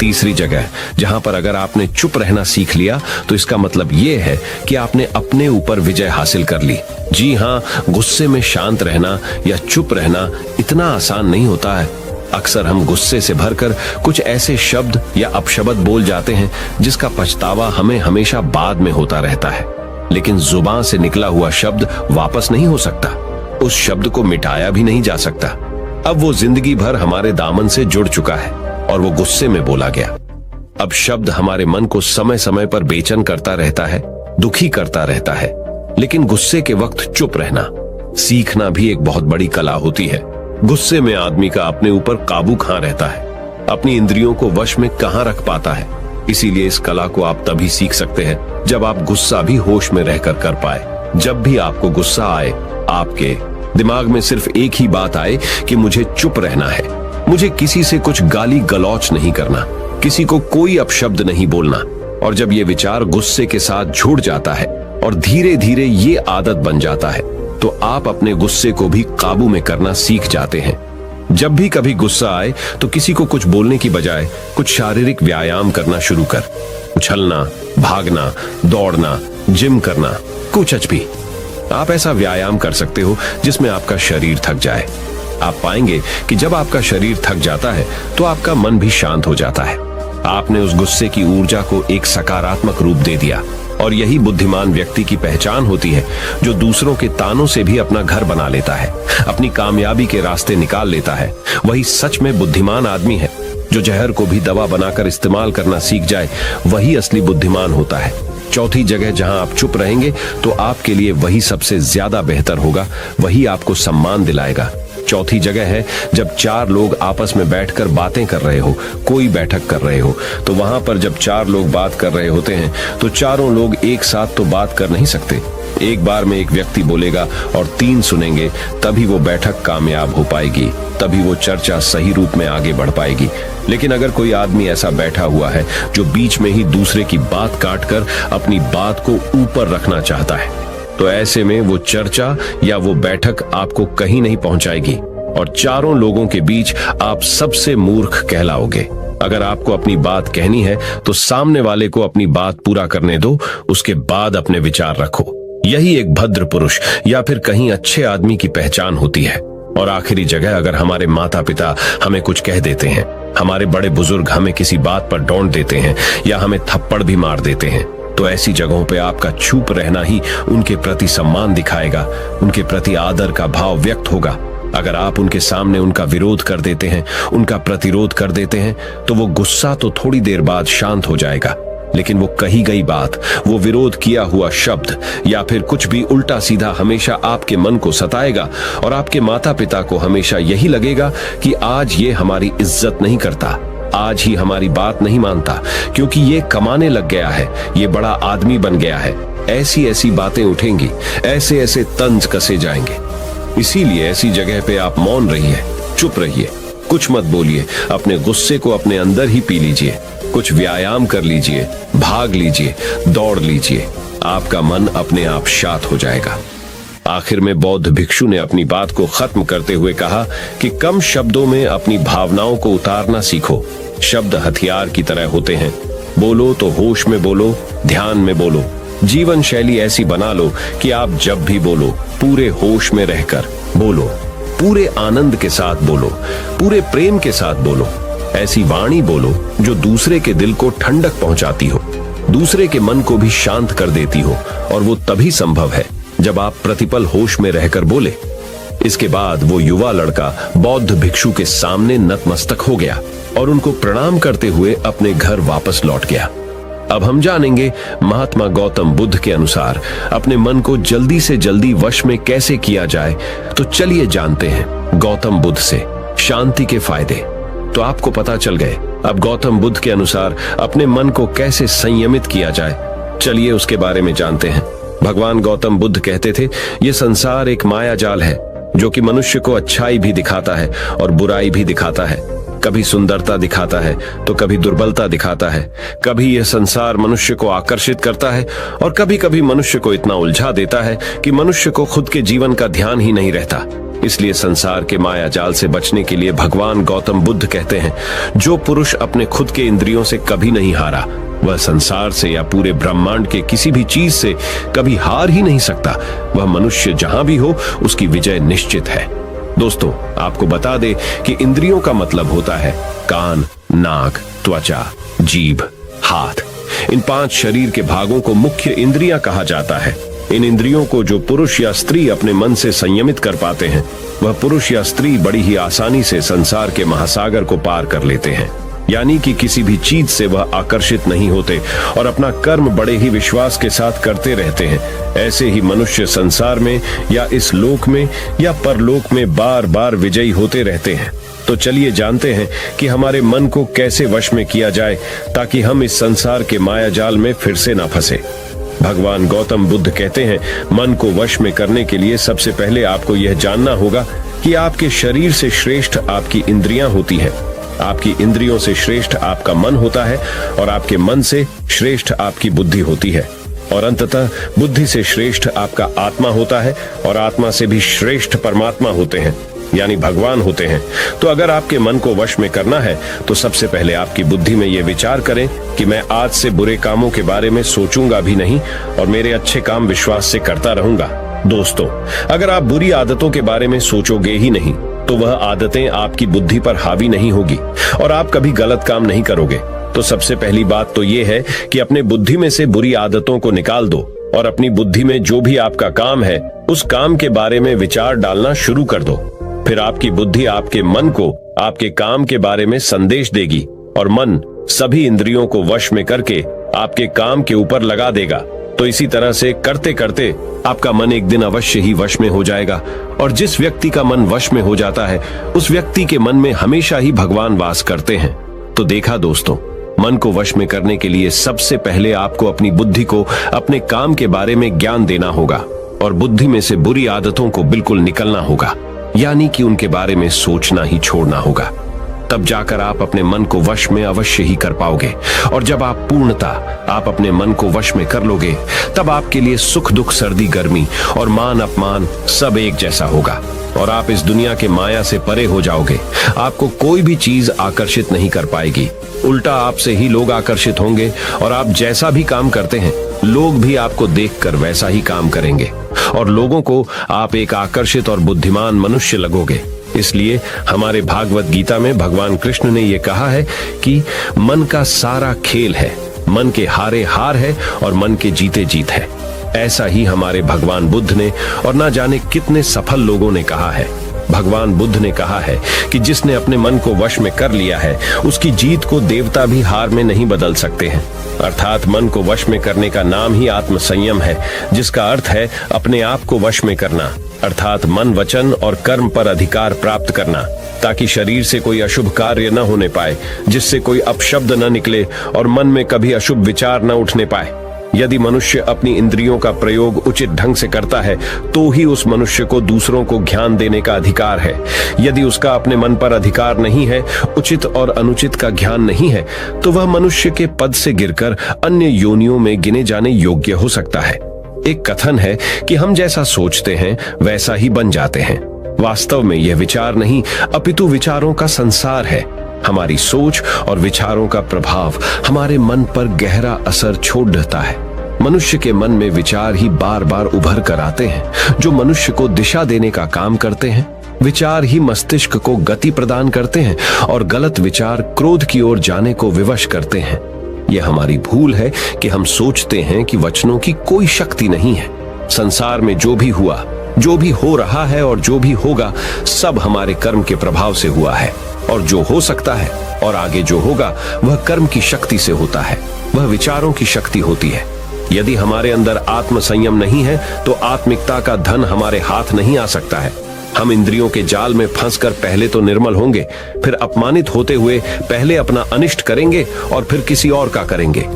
तीसरी जगह जहां पर अगर आपने चुप रहना सीख लिया तो इसका मतलब यह है कि आपने अपने ऊपर विजय हासिल कर ली। जी हां, गुस्से में शांत रहना या चुप रहना इतना आसान नहीं होता है। अक्सर हम गुस्से से भरकर कुछ ऐसे शब्द या अपशब्द बोल जाते हैं जिसका पछतावा हमें हमेशा बाद में होता रहता है। लेकिन जुबान से निकला हुआ शब्द वापस नहीं हो सकता, उस शब्द को मिटाया भी नहीं जा सकता। अब वो जिंदगी भर हमारे दामन से जुड़ चुका है और वो गुस्से में बोला गया। अब शब्द हमारे मन को समय समय पर बेचैन करता रहता है, दुखी करता रहता है। लेकिन गुस्से के वक्त चुप रहना सीखना भी एक बहुत बड़ी कला होती है। गुस्से में आदमी का अपने ऊपर काबू कहां रहता है, अपनी इंद्रियों को वश में कहां रख पाता है। इसीलिए इस कला को आप तभी सीख सकते हैं जब आप गुस्सा भी होश में रहकर कर पाए। जब भी आपको गुस्सा आए, आपके दिमाग में सिर्फ एक ही बात आए कि मुझे चुप रहना है, मुझे किसी से कुछ गाली गलौच नहीं करना, किसी को कोई अपशब्द नहीं बोलना। और जब ये विचार गुस्से के साथ जुड़ जाता है और धीरे धीरे ये आदत बन जाता है तो आप अपने गुस्से को भी काबू में करना सीख जाते हैं। जब भी कभी गुस्सा आए तो किसी को कुछ बोलने की बजाय कुछ शारीरिक व्यायाम करना शुरू कर, उछलना, भागना, दौड़ना, जिम करना, कुछ भी। आप ऐसा व्यायाम कर सकते हो जिसमें आपका शरीर थक जाए। आप पाएंगे कि जब आपका शरीर थक जाता है तो आपका मन भी शांत हो जाता है। आपने उस गुस्से की ऊर्जा को एक सकारात्मक रूप दे दिया। और यही बुद्धिमान व्यक्ति की पहचान होती है, जो दूसरों के तानों से भी अपना घर बना लेता है, अपनी कामयाबी के रास्ते निकाल लेता है। वही सच में बुद्धिमान आदमी है। जो जहर को भी दवा बनाकर इस्तेमाल करना सीख जाए वही असली बुद्धिमान होता है। चौथी जगह जहां आप चुप रहेंगे तो आपके लिए वही सबसे ज्यादा बेहतर होगा, वही आपको सम्मान दिलाएगा। चौथी जगह है जब चार लोग आपस में बैठकर बातें कर रहे हो, कोई बैठक कर रहे हो, तो वहां पर जब चार लोग बात कर रहे होते हैं तो चारों लोग एक साथ तो बात कर नहीं सकते। एक बार में एक व्यक्ति बोलेगा और तीन सुनेंगे, तभी वो बैठक कामयाब हो पाएगी, तभी वो चर्चा सही रूप में आगे बढ़ पाएगी। लेकिन अगर कोई आदमी ऐसा बैठा हुआ है जो बीच में ही दूसरे की बात काटकर अपनी बात को ऊपर रखना चाहता है, तो ऐसे में वो चर्चा या वो बैठक आपको कहीं नहीं पहुंचाएगी और चारों लोगों के बीच आप सबसे मूर्ख कहलाओगे। अगर आपको अपनी बात कहनी है तो सामने वाले को अपनी बात पूरा करने दो, उसके बाद अपने विचार रखो। यही एक भद्र पुरुष या फिर कहीं अच्छे आदमी की पहचान होती है। और आखिरी जगह, अगर हमारे माता पिता हमें कुछ कह देते हैं, हमारे बड़े बुजुर्ग हमें किसी बात पर डांट देते हैं या हमें थप्पड़ भी मार देते हैं, तो ऐसी जगहों पे आपका चुप रहना ही उनके प्रति सम्मान दिखाएगा, उनके प्रति आदर का भाव व्यक्त होगा। अगर आप उनके सामने उनका विरोध कर देते हैं, उनका प्रतिरोध कर देते हैं, तो वो गुस्सा तो थोड़ी देर बाद शांत हो जाएगा, लेकिन वो कही गई बात, वो विरोध किया हुआ शब्द या फिर कुछ भी उल्टा सीधा हमेशा आपके मन को सताएगा और आपके माता पिता को हमेशा यही लगेगा कि आज ये हमारी इज्जत नहीं करता, आज ही हमारी बात नहीं मानता, क्योंकि ये कमाने लग गया है, ये बड़ा आदमी बन गया है। ऐसी ऐसी बातें उठेंगी, ऐसे ऐसे तंज कसे जाएंगे। इसीलिए ऐसी जगह पे आप मौन रहिए, चुप रहिए, कुछ मत बोलिए, अपने गुस्से को अपने अंदर ही पी लीजिए, कुछ व्यायाम कर लीजिए, भाग लीजिए, दौड़ लीजिए, आपका मन अपने आप शांत हो जाएगा। आखिर में बौद्ध भिक्षु ने अपनी बात को खत्म करते हुए कहा कि कम शब्दों में अपनी भावनाओं को उतारना सीखो। शब्द हथियार की तरह होते हैं, बोलो तो होश में बोलो, ध्यान में बोलो। जीवन शैली ऐसी बना लो कि आप जब भी बोलो पूरे होश में रहकर बोलो, पूरे आनंद के साथ बोलो, पूरे प्रेम के साथ बोलो। ऐसी वाणी बोलो जो दूसरे के दिल को ठंडक पहुंचाती हो, दूसरे के मन को भी शांत कर देती हो, और वो तभी संभव है जब आप प्रतिपल होश में रहकर बोले। इसके बाद वो युवा लड़का बौद्ध भिक्षु के सामने नतमस्तक हो गया और उनको प्रणाम करते हुए अपने घर वापस लौट गया। अब हम जानेंगे महात्मा गौतम बुद्ध के अनुसार अपने मन को जल्दी से जल्दी वश में कैसे किया जाए। तो चलिए जानते हैं गौतम बुद्ध से शांति के फायदे। तो आपको पता चल गए अब गौतम बुद्ध के अनुसार अपने मन को कैसे संयमित किया जाए। चलिए उसके बारे में जानते हैं। भगवान गौतम बुद्ध कहते थे, ये संसार एक माया जाल है जो कि मनुष्य को अच्छाई भी दिखाता है और बुराई भी दिखाता है। कभी सुंदरता दिखाता है तो कभी दुर्बलता दिखाता है। कभी यह संसार मनुष्य को आकर्षित करता है और कभी कभी मनुष्य को इतना उलझा देता है कि मनुष्य को खुद के जीवन का ध्यान ही नहीं रहता। इसलिए संसार के माया जाल से बचने के लिए भगवान गौतम बुद्ध कहते हैं, जो पुरुष अपने खुद के इंद्रियों से कभी नहीं हारा, वह संसार से या पूरे ब्रह्मांड के किसी भी चीज से कभी हार ही नहीं सकता। वह मनुष्य जहां भी हो उसकी विजय निश्चित है। दोस्तों, आपको बता दे कि इंद्रियों का मतलब होता है कान, नाक, त्वचा, जीभ, हाथ। इन 5 शरीर के भागों को मुख्य इंद्रियां कहा जाता है। इन इंद्रियों को जो पुरुष या स्त्री अपने मन से संयमित कर पाते हैं, वह पुरुष या स्त्री बड़ी ही आसानी से संसार के महासागर को पार कर लेते हैं। यानी कि किसी भी चीज से वह आकर्षित नहीं होते और अपना कर्म बड़े ही विश्वास के साथ करते रहते हैं। ऐसे ही मनुष्य संसार में या इस लोक में या परलोक में बार बार विजयी होते रहते हैं। तो चलिए जानते हैं कि हमारे मन को कैसे वश में किया जाए ताकि हम इस संसार के माया जाल में फिर से ना फंसे। भगवान गौतम बुद्ध कहते हैं, मन को वश में करने के लिए सबसे पहले आपको यह जानना होगा कि आपके शरीर से श्रेष्ठ आपकी इंद्रियां होती हैं। आपकी इंद्रियों से श्रेष्ठ आपका मन होता है और आपके मन से श्रेष्ठ आपकी बुद्धि होती है और अंततः बुद्धि से श्रेष्ठ आपका आत्मा होता है और आत्मा से भी श्रेष्ठ परमात्मा होते हैं, यानी भगवान होते हैं। तो अगर आपके मन को वश में करना है तो सबसे पहले आपकी बुद्धि में यह विचार करें कि मैं आज से बुरे कामों के बारे में सोचूंगा भी नहीं और मेरे अच्छे काम विश्वास से करता रहूंगा। दोस्तों, अगर आप बुरी आदतों के बारे में सोचोगे ही नहीं तो वह आदतें आपकी बुद्धि पर हावी नहीं होगी और आप कभी गलत काम नहीं करोगे। तो सबसे पहली बात तो यह है कि अपने बुद्धि में से बुरी आदतों को निकाल दो और अपनी बुद्धि में जो भी आपका काम है उस काम के बारे में विचार डालना शुरू कर दो। फिर आपकी बुद्धि आपके मन को आपके काम के बारे में संदेश देगी और मन सभी इंद्रियों को वश में करके आपके काम के ऊपर लगा देगा। तो इसी तरह से करते करते आपका मन एक दिन अवश्य ही वश में हो जाएगा, और जिस व्यक्ति का मन वश में हो जाता है उस व्यक्ति के मन में हमेशा ही भगवान वास करते हैं। तो देखा दोस्तों, मन को वश में करने के लिए सबसे पहले आपको अपनी बुद्धि को अपने काम के बारे में ज्ञान देना होगा और बुद्धि में से बुरी आदतों को बिल्कुल निकलना होगा, यानी कि उनके बारे में सोचना ही छोड़ना होगा। तब जाकर आप अपने मन को वश में अवश्य ही कर पाओगे, और जब आप पूर्णतः आप अपने मन को वश में कर लोगे तब आपके लिए सुख दुख सर्दी गर्मी और मान अपमान सब एक जैसा होगा, और आप इस दुनिया के माया से परे हो जाओगे। आपको कोई भी चीज आकर्षित नहीं कर पाएगी, उल्टा आपसे ही लोग आकर्षित होंगे, और आप जैसा भी काम करते हैं लोग भी आपको देखकर वैसा ही काम करेंगे, और लोगों को आप एक आकर्षित और बुद्धिमान मनुष्य लगोगे। इसलिए हमारे भागवत गीता में भगवान कृष्ण ने यह कहा है कि मन का सारा खेल है, मन के हारे हार है और मन के जीते जीत है। ऐसा ही हमारे भगवान बुद्ध ने और ना जाने कितने सफल लोगों ने कहा है। भगवान बुद्ध ने कहा है कि जिसने अपने मन को वश में कर लिया है उसकी जीत को देवता भी हार में नहीं बदल सकते हैं। अर्थात मन को वश में करने का नाम ही आत्म संयम है, जिसका अर्थ है अपने आप को वश में करना, अर्थात मन वचन और कर्म पर अधिकार प्राप्त करना, ताकि शरीर से कोई अशुभ कार्य न होने पाए, जिससे कोई अपशब्द न निकले और मन में कभी अशुभ विचार न उठने पाए। यदि मनुष्य अपनी इंद्रियों का प्रयोग उचित ढंग से करता है तो ही उस मनुष्य को दूसरों को ज्ञान देने का अधिकार है। यदि उसका अपने मन पर अधिकार नहीं है, उचित और अनुचित का ज्ञान नहीं है, तो वह मनुष्य के पद से गिरकर अन्य योनियों में गिने जाने योग्य हो सकता है। एक कथन है कि हम जैसा सोचते हैं वैसा ही बन जाते हैं। वास्तव में यह विचार नहीं अपितु विचारों का संसार है। हमारी सोच और विचारों का प्रभाव हमारे मन पर गहरा असर छोड़ देता है। मनुष्य के मन में विचार ही बार बार उभर कर आते हैं, जो मनुष्य को दिशा देने का काम करते हैं। विचार ही मस्तिष्क को गति प्रदान करते हैं और गलत विचार क्रोध की ओर जाने को विवश करते हैं। यह हमारी भूल है कि हम सोचते हैं कि वचनों की कोई शक्ति नहीं है। संसार में जो भी हुआ, जो भी हो रहा है और जो भी होगा, सब हमारे कर्म के प्रभाव से हुआ है, और जो हो सकता है और आगे जो होगा वह कर्म की शक्ति से होता है, वह विचारों की शक्ति होती है। यदि हमारे अंदर आत्म संयम नहीं है तो आत्मिकता का धन हमारे हाथ नहीं आ सकता है। हम इंद्रियों के जाल में फंसकर पहले तो निर्मल होंगे, फिर अपमानित होते हुए पहले अपना अनिष्ट करेंगे और फिर किसी और का करेंगे।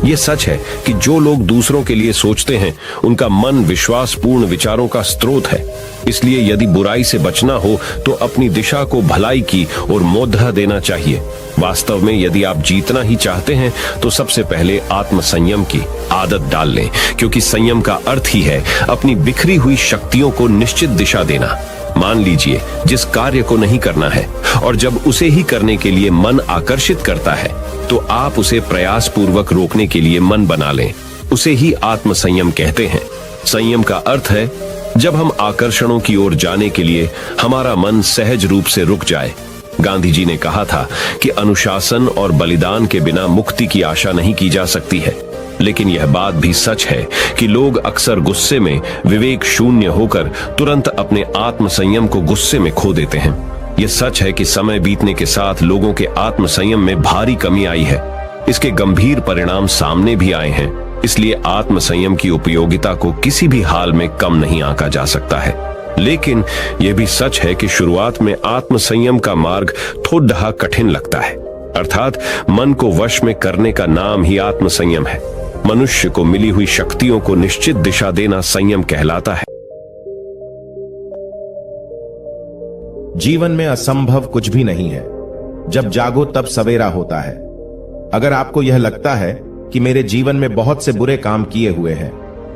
ये सच है कि जो लोग दूसरों के लिए सोचते हैं उनका मन विश्वासपूर्ण विचारों का स्रोत है। इसलिए यदि बुराई से बचना हो तो अपनी दिशा को भलाई की ओर मोद्दा देना चाहिए। वास्तव में यदि आप जीतना ही चाहते हैं तो सबसे पहले आत्म संयम की आदत डाल लें, क्योंकि संयम का अर्थ ही है अपनी बिखरी हुई शक्तियों को निश्चित दिशा देना। मान लीजिए जिस कार्य को नहीं करना है और जब उसे ही करने के लिए मन आकर्षित करता है तो आप उसे प्रयास पूर्वक रोकने के लिए मन बना लें। उसे ही आत्म संयम कहते हैं। संयम का अर्थ है जब हम आकर्षणों की ओर जाने के लिए हमारा मन सहज रूप से रुक जाए। गांधी जी ने कहा था कि अनुशासन और बलिदान के बिना मुक्ति की आशा नहीं की जा सकती है। लेकिन यह बात भी सच है कि लोग अक्सर गुस्से में विवेक शून्य होकर तुरंत अपने आत्म संयम को गुस्से में खो देते हैं। यह सच है कि समय बीतने के साथ लोगों के आत्म संयम में भारी कमी आई है। इसके गंभीर परिणाम सामने भी आए हैं। इसलिए आत्म संयम की उपयोगिता को किसी भी हाल में कम नहीं आंका जा सकता है। लेकिन यह भी सच है कि शुरुआत में आत्म संयम का मार्ग थोड़ा कठिन लगता है। अर्थात मन को वश में करने का नाम ही आत्म संयम है। मनुष्य को मिली हुई शक्तियों को निश्चित दिशा देना संयम कहलाता है। जीवन में असंभव कुछ भी नहीं है। जब जागो तब सवेरा होता है। अगर आपको यह लगता है कि मेरे जीवन में बहुत से बुरे काम किए हुए हैं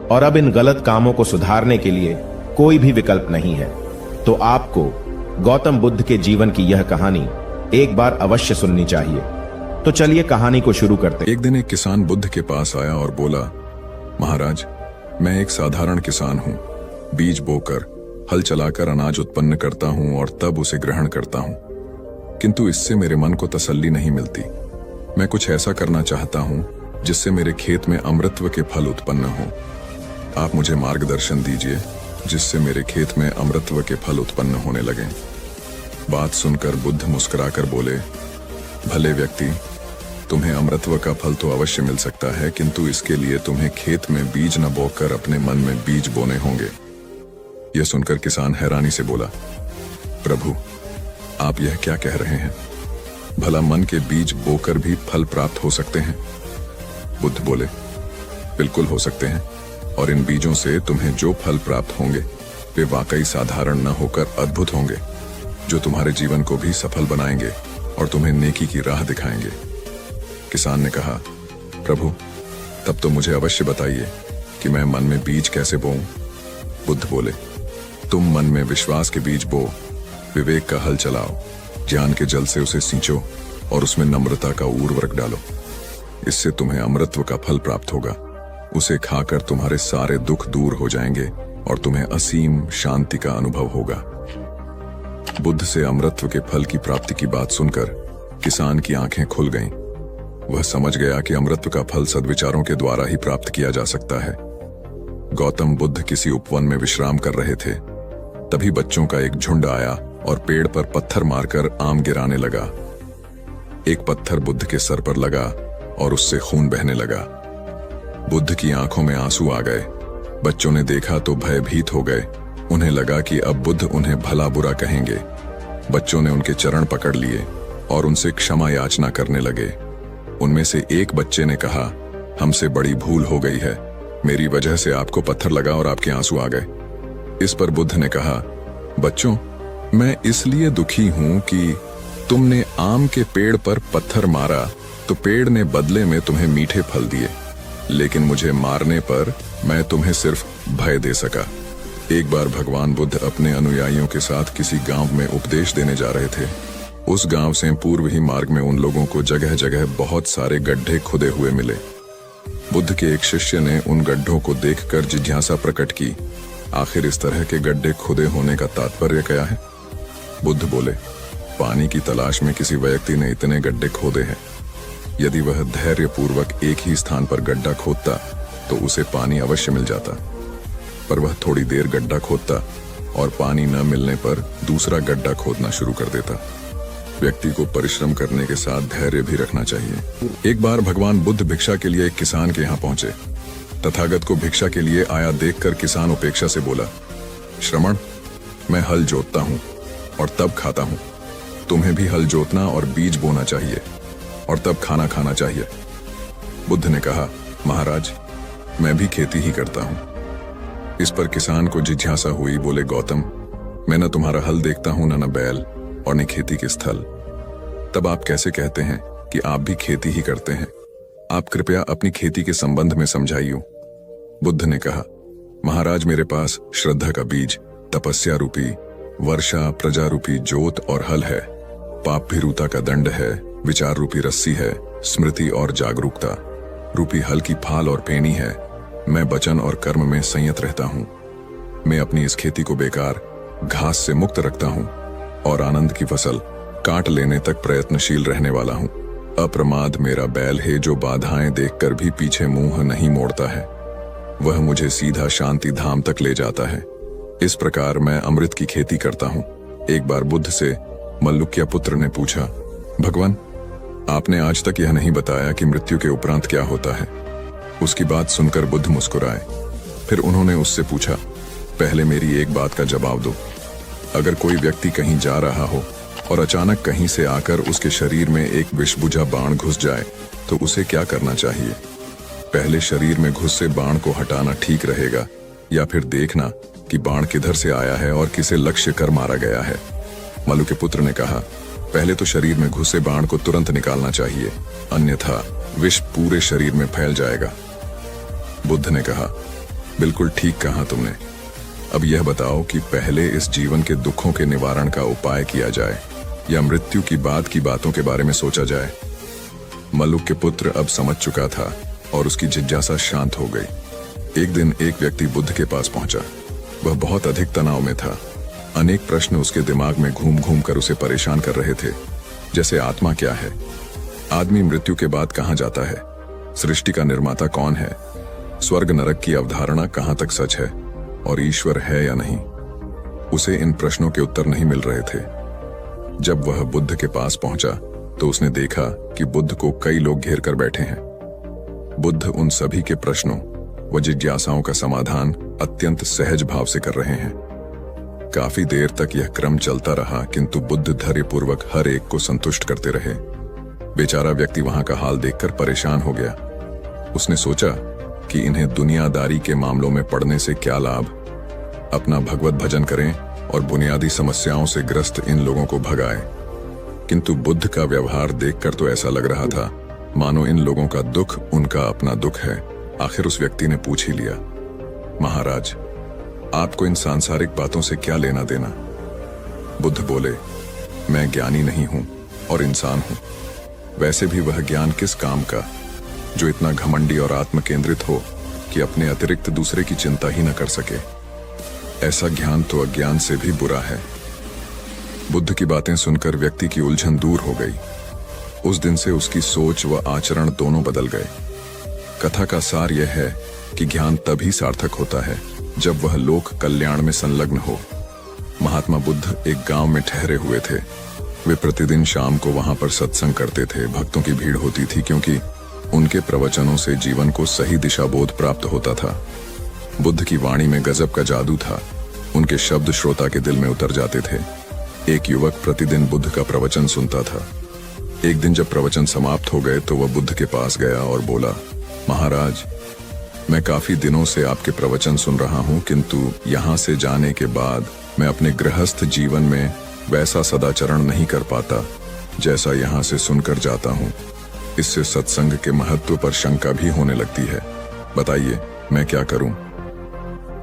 और अब इन गलत कामों को सुधारने के लिए कोई भी विकल्प नहीं है, तो आपको गौतम बुद्ध के जीवन की यह कहानी एक बार अवश्य सुननी चाहिए। तो चलिए कहानी को शुरू करते हैं। एक दिन एक किसान बुद्ध के पास आया और बोला, महाराज, मैं एक साधारण किसान हूँ। बीज बोकर हल चलाकर अनाज उत्पन्न करता हूँ और तब उसे ग्रहण करता हूँ, किंतु इससे मेरे मन को तसल्ली नहीं मिलती। मैं कुछ ऐसा करना चाहता हूँ जिससे मेरे खेत में अमृतत्व के फल उत्पन्न हो। आप मुझे मार्गदर्शन दीजिए जिससे मेरे खेत में अमृतत्व के फल उत्पन्न होने लगे। बात सुनकर बुद्ध मुस्कुराकर बोले, भले व्यक्ति, तुम्हें अमृतत्व का फल तो अवश्य मिल सकता है, किंतु इसके लिए तुम्हें खेत में बीज न बोकर अपने मन में बीज बोने होंगे। यह सुनकर किसान हैरानी से बोला, प्रभु, आप यह क्या कह रहे हैं? भला मन के बीज बोकर भी फल प्राप्त हो सकते हैं? बुद्ध बोले, बिल्कुल हो सकते हैं, और इन बीजों से तुम्हें जो फल प्राप्त होंगे वे वाकई साधारण न होकर अद्भुत होंगे, जो तुम्हारे जीवन को भी सफल बनाएंगे और तुम्हें नेकी की राह दिखाएंगे। किसान ने कहा, प्रभु, तब तो मुझे अवश्य बताइए कि मैं मन में बीज कैसे बोऊं? बुद्ध बोले, तुम मन में विश्वास के बीज बो, विवेक का हल चलाओ, ज्ञान के जल से उसे सींचो और उसमें नम्रता का उर्वरक डालो। इससे तुम्हें अमृतत्व का फल प्राप्त होगा। उसे खाकर तुम्हारे सारे दुख दूर हो जाएंगे और तुम्हें असीम शांति का अनुभव होगा। बुद्ध से अमृतत्व के फल की प्राप्ति की बात सुनकर किसान की आंखें खुल गईं। वह समझ गया कि अमृतत्व का फल सद्विचारों के द्वारा ही प्राप्त किया जा सकता है। गौतम बुद्ध किसी उपवन में विश्राम कर रहे थे। तभी बच्चों का एक झुंड आया और पेड़ पर पत्थर मारकर आम गिराने लगा। एक पत्थर बुद्ध के सर पर लगा और उससे खून बहने लगा। बुद्ध की आंखों में आंसू आ गए। बच्चों ने देखा तो भयभीत हो गए। उन्हें लगा कि अब बुद्ध उन्हें भला बुरा कहेंगे। बच्चों ने उनके चरण पकड़ लिए और उनसे क्षमा याचना करने लगे। उनमें से एक बच्चे ने कहा, हमसे बड़ी भूल हो गई है, मेरी वजह से आपको पत्थर लगा और आपके आंसू आ गए। इस पर बुद्ध ने कहा, बच्चों, मैं इसलिए दुखी हूं कि तुमने आम के पेड़ पर पत्थर मारा तो पेड़ ने बदले में तुम्हें मीठे फल दिए, लेकिन मुझे मारने पर मैं तुम्हें सिर्फ भय दे सका। एक बार भगवान बुद्ध अपने अनुयायियों के साथ किसी गांव में उपदेश देने जा रहे थे। उस गांव से पूर्व ही मार्ग में उन लोगों को जगह जगह बहुत सारे गड्ढे खुदे हुए मिले। बुद्ध के एक शिष्य ने उन गड्ढों को देखकर जिज्ञासा प्रकट की, आखिर इस तरह के गड्ढे खुदे होने का तात्पर्य क्या है? बुद्ध बोले, पानी की तलाश में किसी व्यक्ति ने इतने गड्ढे खोदे हैं। यदि वह धैर्य पूर्वक एक ही स्थान पर गड्ढा खोदता तो उसे पानी अवश्य मिल जाता, पर वह थोड़ी देर गड्ढा खोदता और पानी न मिलने पर दूसरा गड्ढा खोदना शुरू कर देता। व्यक्ति को परिश्रम करने के साथ धैर्य भी रखना चाहिए। एक बार भगवान बुद्ध भिक्षा के लिए एक किसान के यहाँ पहुंचे। तथागत को भिक्षा के लिए आया देखकर किसान उपेक्षा से बोला, श्रमण, मैं हल जोतता हूँ और तब खाता हूँ। तुम्हें भी हल जोतना और बीज बोना चाहिए और तब खाना खाना चाहिए। बुद्ध ने कहा, महाराज, मैं भी खेती ही करता हूँ। इस पर किसान को जिज्ञासा हुई। बोले, गौतम, मैं न तुम्हारा हल देखता हूँ, न बैल और न खेती के स्थल। तब आप कैसे कहते हैं कि आप भी खेती ही करते हैं? आप कृपया अपनी खेती के संबंध में समझाइए। बुद्ध ने कहा, महाराज, मेरे पास श्रद्धा का बीज, तपस्या रूपी वर्षा, प्रजा रूपी जोत और हल है, पाप भीरुता का दंड है, विचार रूपी रस्सी है, स्मृति और जागरूकता रूपी हल की फाल और पेनी है। मैं वचन और कर्म में संयत रहता हूँ। मैं अपनी इस खेती को बेकार घास से मुक्त रखता हूँ और आनंद की फसल काट लेने तक प्रयत्नशील रहने वाला हूँ। अप्रमाद मेरा बैल है जो बाधाएं देखकर भी पीछे मुंह नहीं मोड़ता है। वह मुझे सीधा शांति धाम तक ले जाता है। इस प्रकार मैं अमृत की खेती करता हूँ। एक बार बुद्ध से मल्लुक्य पुत्र ने पूछा, भगवान, आपने आज तक यह नहीं बताया कि मृत्यु के उपरांत क्या होता है। उसकी बात सुनकर बुद्ध मुस्कुराए। फिर उन्होंने उससे पूछा, पहले मेरी एक बात का जवाब दो। अगर कोई व्यक्ति कहीं जा रहा हो और अचानक कहीं से आकर उसके शरीर में एक विषबुझा बाण घुस जाए तो उसे क्या करना चाहिए? पहले शरीर में घुसे बाण को हटाना ठीक रहेगा या फिर देखना कि बाण किधर से आया है और किसे लक्ष्य कर मारा गया है? मल्लु के पुत्र ने कहा, पहले तो शरीर में घुसे बाण को तुरंत निकालना चाहिए, अन्यथा विष पूरे शरीर में फैल जाएगा। बुद्ध ने कहा, बिल्कुल ठीक कहा तुमने। अब यह बताओ कि पहले इस जीवन के दुखों के निवारण का उपाय किया जाए या मृत्यु की बाद की बातों के बारे में सोचा जाए? मल्लुक के पुत्र अब समझ चुका था और उसकी जिज्ञासा शांत हो गई। एक दिन एक व्यक्ति बुद्ध के पास पहुंचा। वह बहुत अधिक तनाव में था। अनेक प्रश्न उसके दिमाग में घूम घूम कर उसे परेशान कर रहे थे, जैसे आत्मा क्या है, आदमी मृत्यु के बाद कहां जाता है, सृष्टि का निर्माता कौन है, स्वर्ग नरक की अवधारणा कहां तक सच है और ईश्वर है या नहीं। उसे इन प्रश्नों के उत्तर नहीं मिल रहे थे। जब वह बुद्ध के पास पहुंचा तो उसने देखा कि बुद्ध को कई लोग घेर कर बैठे हैं। बुद्ध उन सभी के प्रश्नों व जिज्ञासाओं का समाधान अत्यंत सहज भाव से कर रहे हैं। काफी देर तक यह क्रम चलता रहा, किंतु बुद्ध धैर्यपूर्वक हर एक को संतुष्ट करते रहे। बेचारा व्यक्ति वहां का हाल देखकर परेशान हो गया। उसने सोचा कि इन्हें दुनियादारी के मामलों में पड़ने से क्या लाभ, अपना भगवत भजन करें और बुनियादी समस्याओं से ग्रस्त इन लोगों को भगाए। किंतु बुद्ध का व्यवहार देखकर तो ऐसा लग रहा था मानो इन लोगों का दुख उनका अपना दुख है। आखिर उस व्यक्ति ने पूछ ही लिया, महाराज, आपको इन सांसारिक बातों से क्या लेना देना? बुद्ध बोले, मैं ज्ञानी नहीं हूं और इंसान हूं। वैसे भी वह ज्ञान किस काम का जो इतना घमंडी और आत्मकेंद्रित हो कि अपने अतिरिक्त दूसरे की चिंता ही न कर सके। ऐसा ज्ञान तो अज्ञान से भी बुरा है। बुद्ध की बातें सुनकर व्यक्ति की उलझन दूर हो गई। उस दिन से उसकी सोच व आचरण दोनों बदल गए। कथा का सार यह है कि ज्ञान तभी सार्थक होता है जब वह लोक कल्याण में संलग्न हो। महात्मा बुद्ध एक गांव में ठहरे हुए थे। वे प्रतिदिन शाम को वहां पर सत्संग करते थे। भक्तों की भीड़ होती थी क्योंकि उनके प्रवचनों से जीवन को सही दिशा बोध प्राप्त होता था। बुद्ध की वाणी में गजब का जादू था। उनके शब्द श्रोता के दिल में उतर जाते थे। एक युवक प्रतिदिन बुद्ध का प्रवचन सुनता था। एक दिन जब प्रवचन समाप्त हो गए तो वह बुद्ध के पास गया और बोला, महाराज, मैं काफी दिनों से आपके प्रवचन सुन रहा हूं, किंतु यहां से जाने के बाद मैं अपने गृहस्थ जीवन में वैसा सदाचरण नहीं कर पाता जैसा यहां से सुनकर जाता हूं। इससे सत्संग के महत्व पर शंका भी होने लगती है। बताइए, मैं क्या करूं?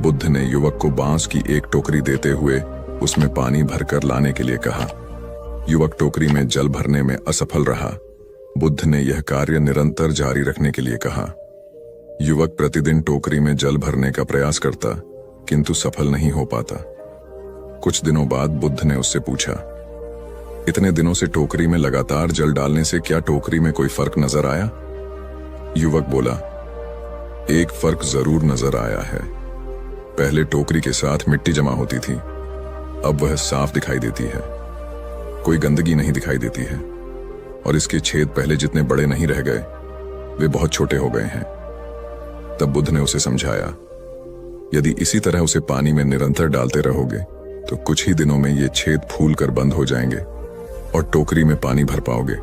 बुद्ध ने युवक को बांस की एक टोकरी देते हुए उसमें पानी भरकर लाने के लिए कहा। युवक टोकरी में जल भरने में असफल रहा। बुद्ध ने यह कार्य निरंतर जारी रखने के लिए कहा। युवक प्रतिदिन टोकरी में जल भरने का प्रयास करता, किंतु सफल नहीं हो पाता। कुछ दिनों बाद बुद्ध ने उससे पूछा, इतने दिनों से टोकरी में लगातार जल डालने से क्या टोकरी में कोई फर्क नजर आया? युवक बोला, एक फर्क जरूर नजर आया है। पहले टोकरी के साथ मिट्टी जमा होती थी, अब वह साफ दिखाई देती है। कोई गंदगी नहीं दिखाई देती है और इसके छेद पहले जितने बड़े नहीं रह गए, वे बहुत छोटे हो गए हैं। तब बुद्ध ने उसे समझाया, यदि इसी तरह उसे पानी में निरंतर डालते रहोगे तो कुछ ही दिनों में ये छेद फूलकर बंद हो जाएंगे और टोकरी में पानी भर पाओगे।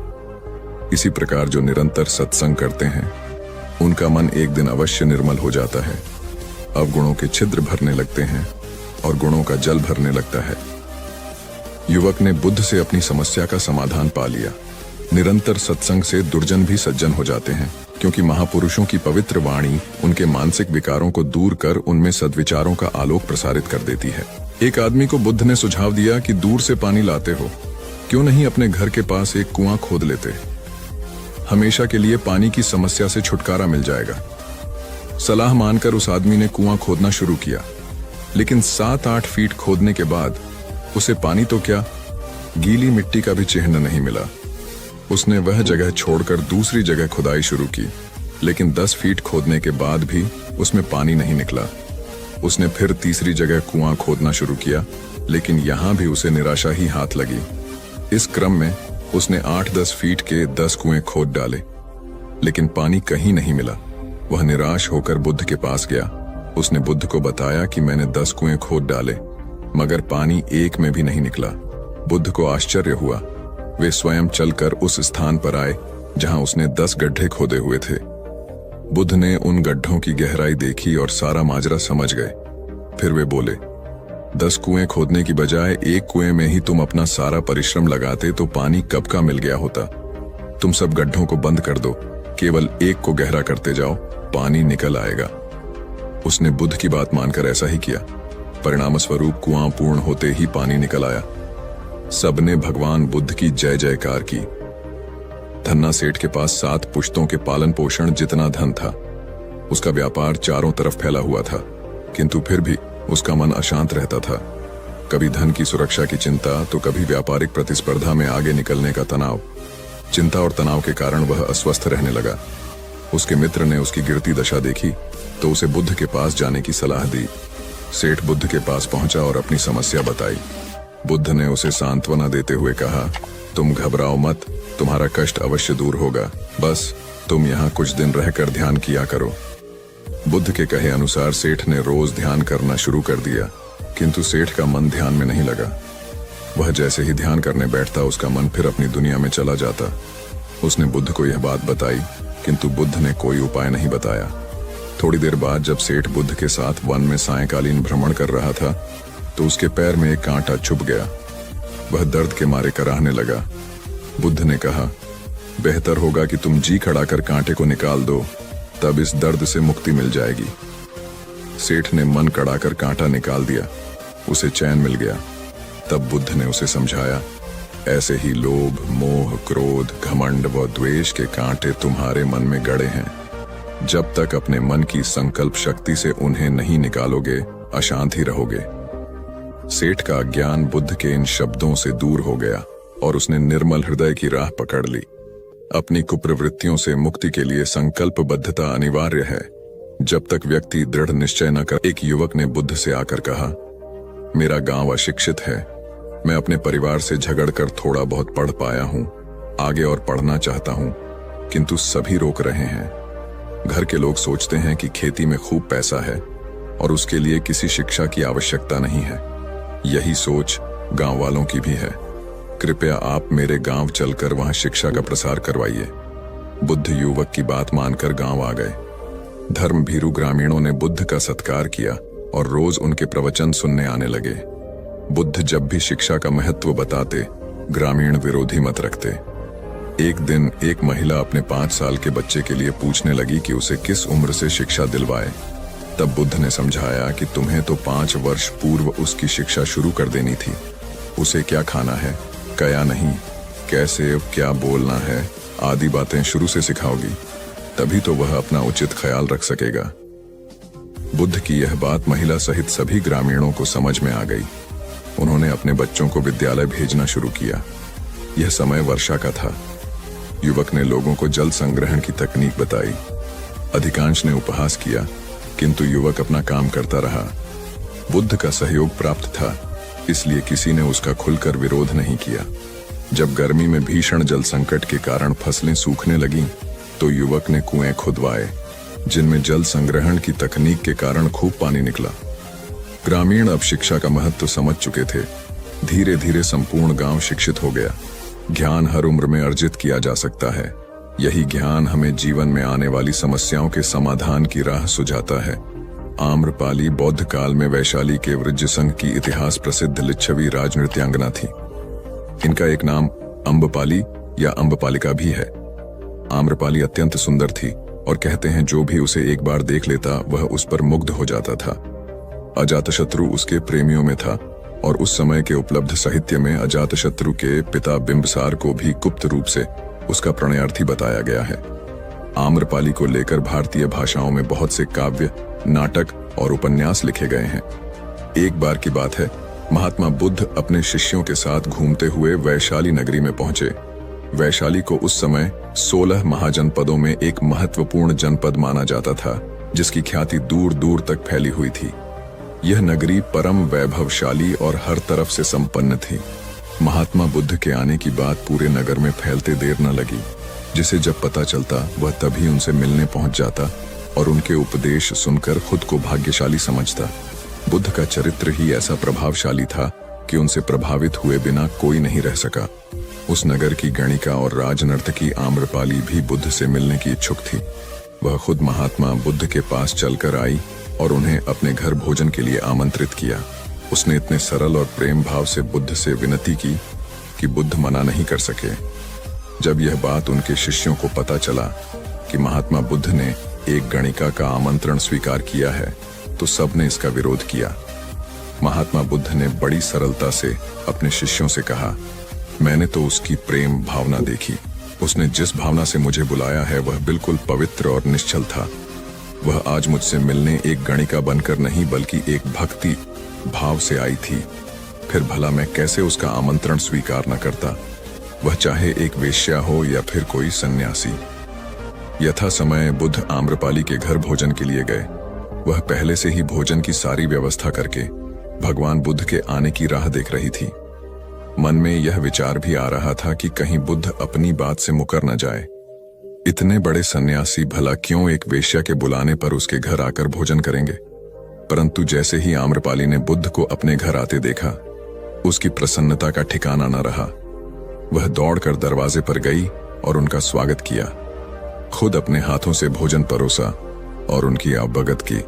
इसी प्रकार जो निरंतर सत्संग करते हैं उनका मन एक दिन अवश्य निर्मल हो जाता है। अवगुणों के छिद्र भरने लगते हैं और गुणों का जल भरने लगता है। युवक ने बुद्ध से अपनी समस्या का समाधान पा लिया। निरंतर सत्संग से दुर्जन भी सज्जन हो जाते हैं, क्योंकि महापुरुषों की पवित्र वाणी उनके मानसिक विकारों को दूर कर उनमें सद्विचारों का आलोक प्रसारित कर देती है। एक आदमी को बुद्ध ने सुझाव दिया कि दूर से पानी लाते हो, क्यों नहीं अपने घर के पास एक कुआं खोद लेते? हमेशा के लिए पानी की समस्या से छुटकारा मिल जाएगा। सलाह मानकर उस आदमी ने कुआं खोदना शुरू किया, लेकिन 7-8 फीट खोदने के बाद उसे पानी तो क्या, गीली मिट्टी का भी चिन्ह नहीं मिला। उसने वह जगह छोड़कर दूसरी जगह खुदाई शुरू की, लेकिन 10 फीट खोदने के बाद भी उसमें पानी नहीं निकला। उसने फिर तीसरी जगह कुआं खोदना शुरू किया, लेकिन यहां भी उसे निराशा ही हाथ लगी। इस क्रम में उसने 8-10 फीट के 10 कुएं खोद डाले, लेकिन पानी कहीं नहीं मिला। वह निराश होकर बुद्ध के पास गया। उसने बुद्ध को बताया कि मैंने 10 कुएं खोद डाले, मगर पानी एक में भी नहीं निकला। बुद्ध को आश्चर्य हुआ। वे स्वयं चलकर उस स्थान पर आए जहां उसने 10 गड्ढे खोदे हुए थे। बुद्ध ने उन गड्ढों की गहराई देखी और सारा माजरा समझ गए। फिर वे बोले, 10 कुएं खोदने की बजाय एक कुएं में ही तुम अपना सारा परिश्रम लगाते तो पानी कब का मिल गया होता। तुम सब गड्ढों को बंद कर दो, केवल एक को गहरा करते जाओ, पानी निकल आएगा। उसने बुद्ध की बात मानकर ऐसा ही किया। परिणाम स्वरूप कुआं पूर्ण होते ही पानी निकल आया। सबने भगवान बुद्ध की जय जयकार की। धन्ना सेठ के पास 7 पुश्तों के पालन पोषण जितना धन था। उसका व्यापार चारों तरफ फैला हुआ था, किंतु फिर भी उसका मन अशांत रहता था। कभी धन की सुरक्षा की चिंता तो कभी व्यापारिक प्रतिस्पर्धा में आगे निकलने का तनाव। चिंता और तनाव के कारण वह अस्वस्थ रहने लगा। उसके मित्र ने उसकी गिरती दशा देखी तो उसे बुद्ध के पास जाने की सलाह दी। सेठ बुद्ध के पास पहुंचा और अपनी समस्या बताई। बुद्ध ने उसे सांत्वना देते हुए कहा, तुम घबराओ मत, तुम्हारा कष्ट अवश्य दूर होगा, बस तुम यहाँ कुछ दिन रहकर ध्यान किया करो। बुद्ध के कहे अनुसार सेठ ने रोज ध्यान करना शुरू कर दिया, किंतु सेठ का मन ध्यान में नहीं लगा। वह जैसे ही ध्यान करने बैठता उसका मन फिर अपनी दुनिया में चला जाता। उसने बुद्ध को यह बात बताई, किंतु बुद्ध ने कोई उपाय नहीं बताया। थोड़ी देर बाद जब सेठ बुद्ध के साथ वन में सायंकालीन भ्रमण कर रहा था तो उसके पैर में एक कांटा चुभ गया। वह दर्द के मारे कराहने लगा। बुद्ध ने कहा, बेहतर होगा कि तुम जी खड़ा कर कांटे को निकाल दो, तब इस दर्द से मुक्ति मिल जाएगी। सेठ ने मन कड़ाकर कांटा निकाल दिया, उसे चैन मिल गया। तब बुद्ध ने उसे समझाया, ऐसे ही लोभ, मोह, क्रोध, घमंड व द्वेष के कांटे तुम्हारे मन में गड़े हैं। जब तक अपने मन की संकल्प शक्ति से उन्हें नहीं निकालोगे, अशांत ही रहोगे। सेठ का ज्ञान बुद्ध के इन शब्दों से दूर हो गया और उसने निर्मल हृदय की राह पकड़ ली। अपनी कुप्रवृत्तियों से मुक्ति के लिए संकल्पबद्धता अनिवार्य है। जब तक व्यक्ति दृढ़ निश्चय न कर। एक युवक ने बुद्ध से आकर कहा, मेरा गांव अशिक्षित है, मैं अपने परिवार से झगड़कर थोड़ा बहुत पढ़ पाया हूं, आगे और पढ़ना चाहता हूं, किंतु सभी रोक रहे हैं। घर के लोग सोचते हैं कि खेती में खूब पैसा है और उसके लिए किसी शिक्षा की आवश्यकता नहीं है। यही सोच गांव वालों की भी है। कृपया आप मेरे गांव चलकर वहां शिक्षा का प्रसार करवाइए। बुद्ध युवक की बात मानकर गांव आ गए। धर्म भीरू ग्रामीणों ने बुद्ध का सत्कार किया और रोज उनके प्रवचन सुनने आने लगे। बुद्ध जब भी शिक्षा का महत्व बताते, ग्रामीण विरोधी मत रखते। एक दिन एक महिला अपने 5 साल के बच्चे के लिए पूछने लगी कि उसे किस उम्र से शिक्षा दिलवाए। तब बुद्ध ने समझाया कि तुम्हें तो 5 वर्ष पूर्व उसकी शिक्षा शुरू कर देनी थी। उसे क्या खाना है, क्या नहीं, कैसे क्या बोलना है आदि बातें शुरू से सिखाओगी, तभी तो वह अपना उचित ख्याल रख सकेगा। बुद्ध की यह बात महिला सहित सभी ग्रामीणों को समझ में आ गई। उन्होंने अपने बच्चों को विद्यालय भेजना शुरू किया। यह समय वर्षा का था। युवक ने लोगों को जल संग्रहण की तकनीक बताई। अधिकांश ने उपहास किया, किंतु युवक अपना काम करता रहा। बुद्ध का सहयोग प्राप्त था, इसलिए किसी ने उसका खुलकर विरोध नहीं किया। जब गर्मी में भीषण जल संकट के कारण फसलें सूखने लगीं, तो युवक ने कुएं खुदवाए, जिनमें जल संग्रहण की तकनीक के कारण खूब पानी निकला। ग्रामीण अब शिक्षा का महत्व समझ चुके थे। धीरे धीरे संपूर्ण गांव शिक्षित हो गया। ज्ञान हर उम्र में अर्जित किया जा सकता है। यही ज्ञान हमें जीवन में आने वाली समस्याओं के समाधान की राह सुझाता है। आम्रपाली बौद्ध काल में वैशाली के वृज्जसंघ की इतिहास प्रसिद्ध लिच्छवी राजनृत्यांगना थी। इनका एक नाम अम्बपाली या अम्बपालिका भी है। आम्रपाली अत्यंत सुंदर थी और कहते हैं जो भी उसे एक बार देख लेता वह उस पर मुग्ध हो जाता था। अजातशत्रु उसके प्रेमियों में था और उस समय के उपलब्ध साहित्य में अजातशत्रु के पिता बिंबसार को भी गुप्त रूप से उसका प्रणयार्थी बताया गया है। आम्रपाली को लेकर भारतीय भाषाओं में बहुत से काव्य, नाटक और उपन्यास लिखे गए हैं। एक बार की बात है, महात्मा बुद्ध अपने शिष्यों के साथ घूमते हुए वैशाली नगरी में पहुंचे। वैशाली को उस समय 16 महाजनपदों में एक महत्वपूर्ण जनपद माना जाता था, जिसकी ख्याति दूर दूर तक फैली हुई थी। यह नगरी परम वैभवशाली और हर तरफ से संपन्न थी। महात्मा बुद्ध के आने की बात पूरे नगर में फैलते देर न लगी। जिसे जब पता चलता वह तभी उनसे मिलने पहुंच जाता और उनके उपदेश सुनकर खुद को भाग्यशाली समझता। बुद्ध का चरित्र ही ऐसा प्रभावशाली था कि उनसे प्रभावित हुए बिना कोई नहीं रह सका। उस नगर की गणिका और राजनर्तकी आम्रपाली भी बुद्ध से मिलने की इच्छुक थी। वह खुद महात्मा बुद्ध के पास चलकर आई और उन्हें अपने घर भोजन के लिए आमंत्रित किया। उसने इतने सरल और प्रेम भाव से बुद्ध से विनती की कि बुद्ध मना नहीं कर सके। जब यह बात उनके शिष्यों को पता चला कि महात्मा बुद्ध ने एक गणिका का आमंत्रण स्वीकार किया है, तो सबने इसका विरोध किया। महात्मा बुद्ध ने बड़ी सरलता से अपने शिष्यों से कहा, मैंने तो उसकी प्रेम भावना देखी। उसने जिस भावना से मुझे बुलाया है वह बिल्कुल पवित्र और निश्चल था। वह आज मुझसे मिलने एक गणिका बनकर नहीं बल्कि एक भक्ति भाव से आई थी। फिर भला मैं कैसे उसका आमंत्रण स्वीकार न करता, वह चाहे एक वेश्या हो या फिर कोई सन्यासी। यथा समय बुद्ध आम्रपाली के घर भोजन के लिए गए। वह पहले से ही भोजन की सारी व्यवस्था करके भगवान बुद्ध के आने की राह देख रही थी। मन में यह विचार भी आ रहा था कि कहीं बुद्ध अपनी बात से मुकर न जाए। इतने बड़े सन्यासी भला क्यों एक वेश्या के बुलाने पर उसके घर आकर भोजन करेंगे। परंतु जैसे ही आम्रपाली ने बुद्ध को अपने घर आते देखा, उसकी प्रसन्नता का ठिकाना न रहा। वह दौड़कर दरवाजे पर गई और उनका स्वागत किया, खुद अपने हाथों से भोजन परोसा और उनकी अवगत की।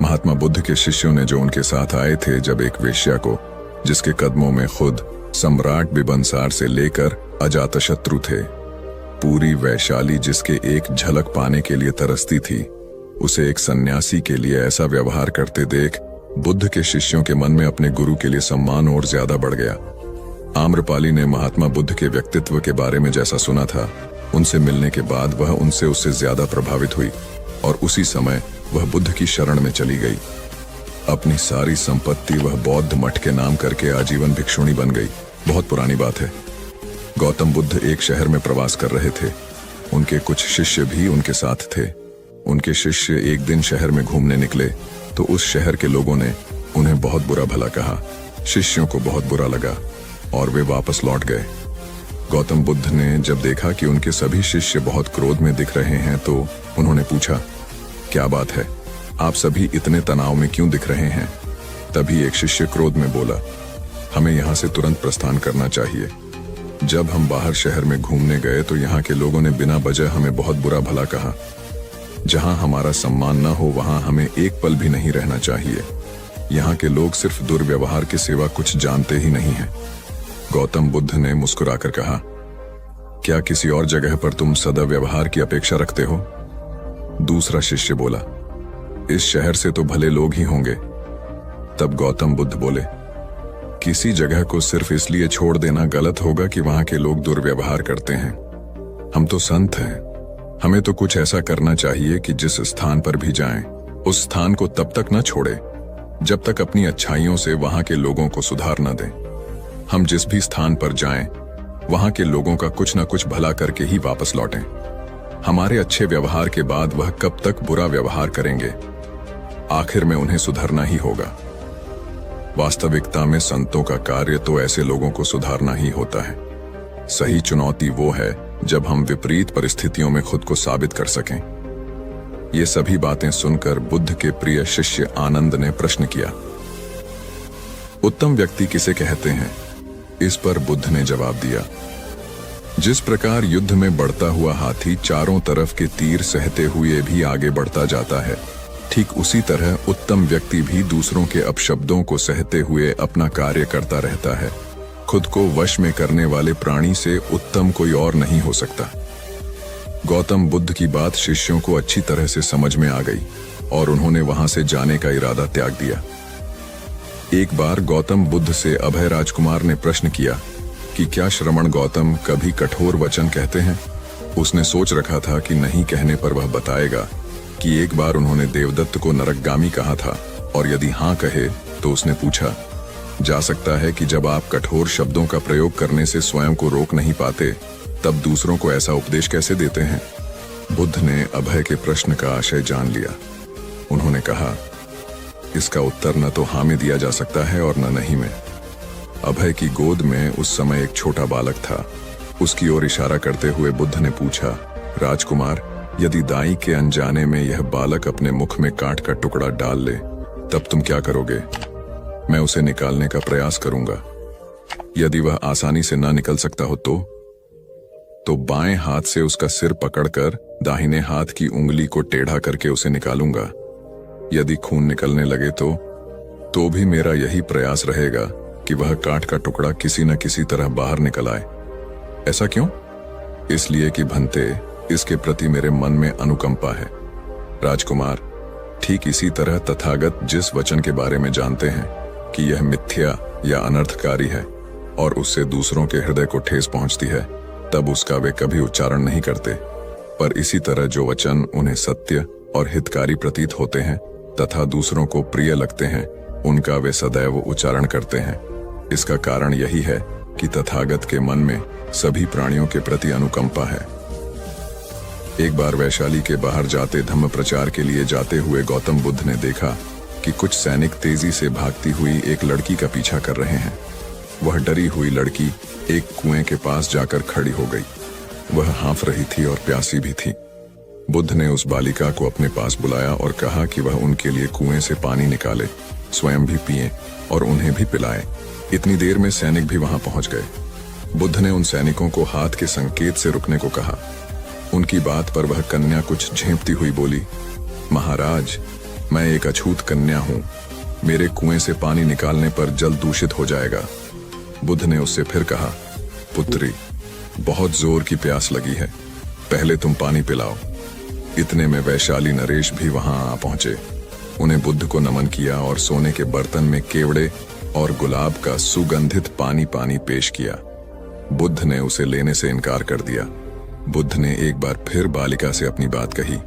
महात्मा बुद्ध के शिष्यों ने जो उनके साथ आए थे, जब एक वेश्या को, जिसके कदमों में खुद सम्राट बिंबिसार से लेकर अजातशत्रु थे, पूरी वैशाली जिसके एक झलक पाने के लिए तरसती थी, उसे एक सन्यासी के लिए ऐसा व्यवहार करते देख बुद्ध के शिष्यों के मन में अपने गुरु के लिए सम्मान और ज्यादा बढ़ गया। आम्रपाली ने महात्मा बुद्ध के व्यक्तित्व के बारे में जैसा सुना था, उनसे मिलने के बाद वह उससे ज्यादा प्रभावित हुई और उसी समय वह बुद्ध की शरण में चली गई। अपनी सारी संपत्ति वह बौद्ध मठ के नाम करके आजीवन भिक्षुणी बन गई। बहुत पुरानी बात है। गौतम बुद्ध एक शहर में प्रवास कर रहे थे। उनके कुछ शिष्य भी उनके साथ थे। उनके शिष्य एक दिन शहर में घूमने निकले तो उस शहर के लोगों ने उन्हें बहुत बुरा भला कहा। शिष्यों को बहुत बुरा लगा और वे वापस लौट गए। गौतम बुद्ध ने जब देखा कि उनके सभी शिष्य बहुत क्रोध में दिख रहे हैं तो उन्होंने पूछा, क्या बात है, आप सभी इतने तनाव में क्यों दिख रहे हैं। तभी एक शिष्य क्रोध में बोला, हमें यहाँ से तुरंत प्रस्थान करना चाहिए। जब हम बाहर शहर में घूमने गए तो यहाँ के लोगों ने बिना वजह हमें बहुत बुरा भला कहा। जहाँ हमारा सम्मान न हो वहाँ हमें एक पल भी नहीं रहना चाहिए। यहाँ के लोग सिर्फ दुर्व्यवहार के सिवा कुछ जानते ही नहीं हैं। गौतम बुद्ध ने मुस्कुराकर कहा, क्या किसी और जगह पर तुम सद्व्यवहार की अपेक्षा रखते हो। दूसरा शिष्य बोला, इस शहर से तो भले लोग ही होंगे। तब गौतम बुद्ध बोले, किसी जगह को सिर्फ इसलिए छोड़ देना गलत होगा कि वहां के लोग दुर्व्यवहार करते हैं। हम तो संत हैं, हमें तो कुछ ऐसा करना चाहिए कि जिस स्थान पर भी जाएं, उस स्थान को तब तक न छोड़े जब तक अपनी अच्छाइयों से वहां के लोगों को सुधार न दें। हम जिस भी स्थान पर जाएं, वहां के लोगों का कुछ न कुछ भला करके ही वापस लौटें। हमारे अच्छे व्यवहार के बाद वह कब तक बुरा व्यवहार करेंगे, आखिर में उन्हें सुधरना ही होगा। वास्तविकता में संतों का कार्य तो ऐसे लोगों को सुधारना ही होता है। सही चुनौती वो है जब हम विपरीत परिस्थितियों में खुद को साबित कर सकें। ये सभी बातें सुनकर बुद्ध के प्रिय शिष्य आनंद ने प्रश्न किया, उत्तम व्यक्ति किसे कहते हैं। इस पर बुद्ध ने जवाब दिया, जिस प्रकार युद्ध में बढ़ता हुआ हाथी चारों तरफ के तीर सहते हुए भी आगे बढ़ता जाता है, ठीक उसी तरह उत्तम व्यक्ति भी दूसरों के अपशब्दों को सहते हुए अपना कार्य करता रहता है। खुद को वश में करने वाले प्राणी से उत्तम कोई और नहीं हो सकता। गौतम बुद्ध की बात शिष्यों को अच्छी तरह से समझ में आ गई और उन्होंने वहां से जाने का इरादा त्याग दिया। एक बार गौतम बुद्ध से अभय राजकुमार ने प्रश्न किया कि क्या श्रमण गौतम कभी कठोर वचन कहते हैं। उसने सोच रखा था कि नहीं कहने पर वह बताएगा कि एक बार उन्होंने देवदत्त को नरकगामी कहा था, और यदि हाँ कहे तो उसने पूछा, जा सकता है कि जब आप कठोर शब्दों का प्रयोग करने से स्वयं को रोक नहीं पाते, तब दूसरों को ऐसा उपदेश कैसे देते हैं। बुद्ध ने अभय के प्रश्न का आशय जान लिया। उन्होंने कहा, इसका उत्तर न तो हाँ में दिया जा सकता है और न नहीं में। अभय की गोद में उस समय एक छोटा बालक था। उसकी ओर इशारा करते हुए बुद्ध ने पूछा, राजकुमार, यदि दाई के अनजाने में यह बालक अपने मुख में कांट का टुकड़ा डाल ले, तब तुम क्या करोगे। मैं उसे निकालने का प्रयास करूंगा। यदि वह आसानी से ना निकल सकता हो तो बाएं हाथ से उसका सिर पकड़कर दाहिने हाथ की उंगली को टेढ़ा करके उसे निकालूंगा। यदि खून निकलने लगे तो भी मेरा यही प्रयास रहेगा कि वह कांट का टुकड़ा किसी न किसी तरह बाहर निकल आए। ऐसा क्यों? इसलिए कि भंते, इसके प्रति मेरे मन में अनुकंपा है। राजकुमार, ठीक इसी तरह तथागत जिस वचन के बारे में जानते हैं कि यह मिथ्या या अनर्थकारी है और उससे दूसरों के हृदय को ठेस पहुंचती है, तब उसका वे कभी उच्चारण नहीं करते। पर इसी तरह जो वचन उन्हें सत्य और हितकारी प्रतीत होते हैं तथा दूसरों को प्रिय लगते हैं, उनका वे सदैव उच्चारण करते हैं। इसका कारण यही है कि तथागत के मन में सभी प्राणियों के प्रति अनुकंपा है। एक बार वैशाली के बाहर जाते धम्म प्रचार के लिए जाते हुए गौतम बुद्ध ने देखा कि कुछ सैनिक तेजी से भागती हुई एक लड़की का पीछा कर रहे हैं। वह डरी हुई लड़की एक कुएं के पास जाकर खड़ी हो गई। वह हाँफ रही थी और प्यासी भी थी। बुद्ध ने उस बालिका को अपने पास बुलाया और कहा कि वह उनके लिए कुएं से पानी निकाले, स्वयं भी पिए और उन्हें भी पिलाए। इतनी देर में सैनिक भी वहां पहुंच गए। बुद्ध ने उन सैनिकों को हाथ के संकेत से रुकने को कहा। उनकी बात पर वह कन्या कुछ झेंपती हुई बोली, महाराज, मैं एक अछूत कन्या हूं। मेरे कुएं से पानी निकालने पर जल दूषित हो जाएगा। बुद्ध ने उससे फिर कहा, पुत्री, बहुत जोर की प्यास लगी है, पहले तुम पानी पिलाओ। इतने में वैशाली नरेश भी वहां आ पहुंचे। उन्हें बुद्ध को नमन किया और सोने के बर्तन में केवड़े और गुलाब का सुगंधित पानी पेश किया। बुद्ध ने उसे लेने से इनकार कर दिया। बुद्ध ने एक बार फिर बालिका से अपनी बात कही।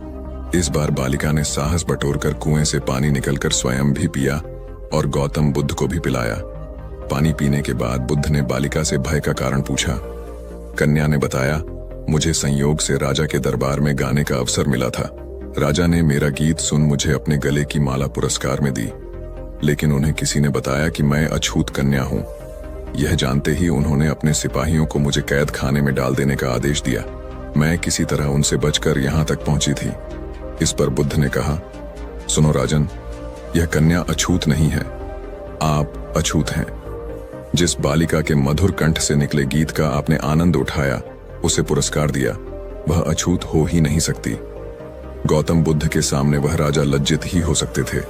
इस बार बालिका ने साहस बटोरकर कुएं से पानी निकलकर स्वयं भी पिया और गौतम बुद्ध को भी पिलाया। पानी पीने के बाद बुद्ध ने बालिका से भय का कारण पूछा। कन्या ने बताया, मुझे संयोग से राजा के दरबार में गाने का अवसर मिला था। राजा ने मेरा गीत सुन मुझे अपने गले की माला पुरस्कार में दी, लेकिन उन्हें किसी ने बताया कि मैं अछूत कन्या हूं। यह जानते ही उन्होंने अपने सिपाहियों को मुझे कैद खाने में डाल देने का आदेश दिया। मैं किसी तरह उनसे बचकर यहां तक पहुंची थी। इस पर बुद्ध ने कहा, सुनो राजन, यह कन्या अछूत नहीं है, आप अछूत हैं। जिस बालिका के मधुर कंठ से निकले गीत का आपने आनंद उठाया, उसे पुरस्कार दिया, वह अछूत हो ही नहीं सकती। गौतम बुद्ध के सामने वह राजा लज्जित ही हो सकते थे।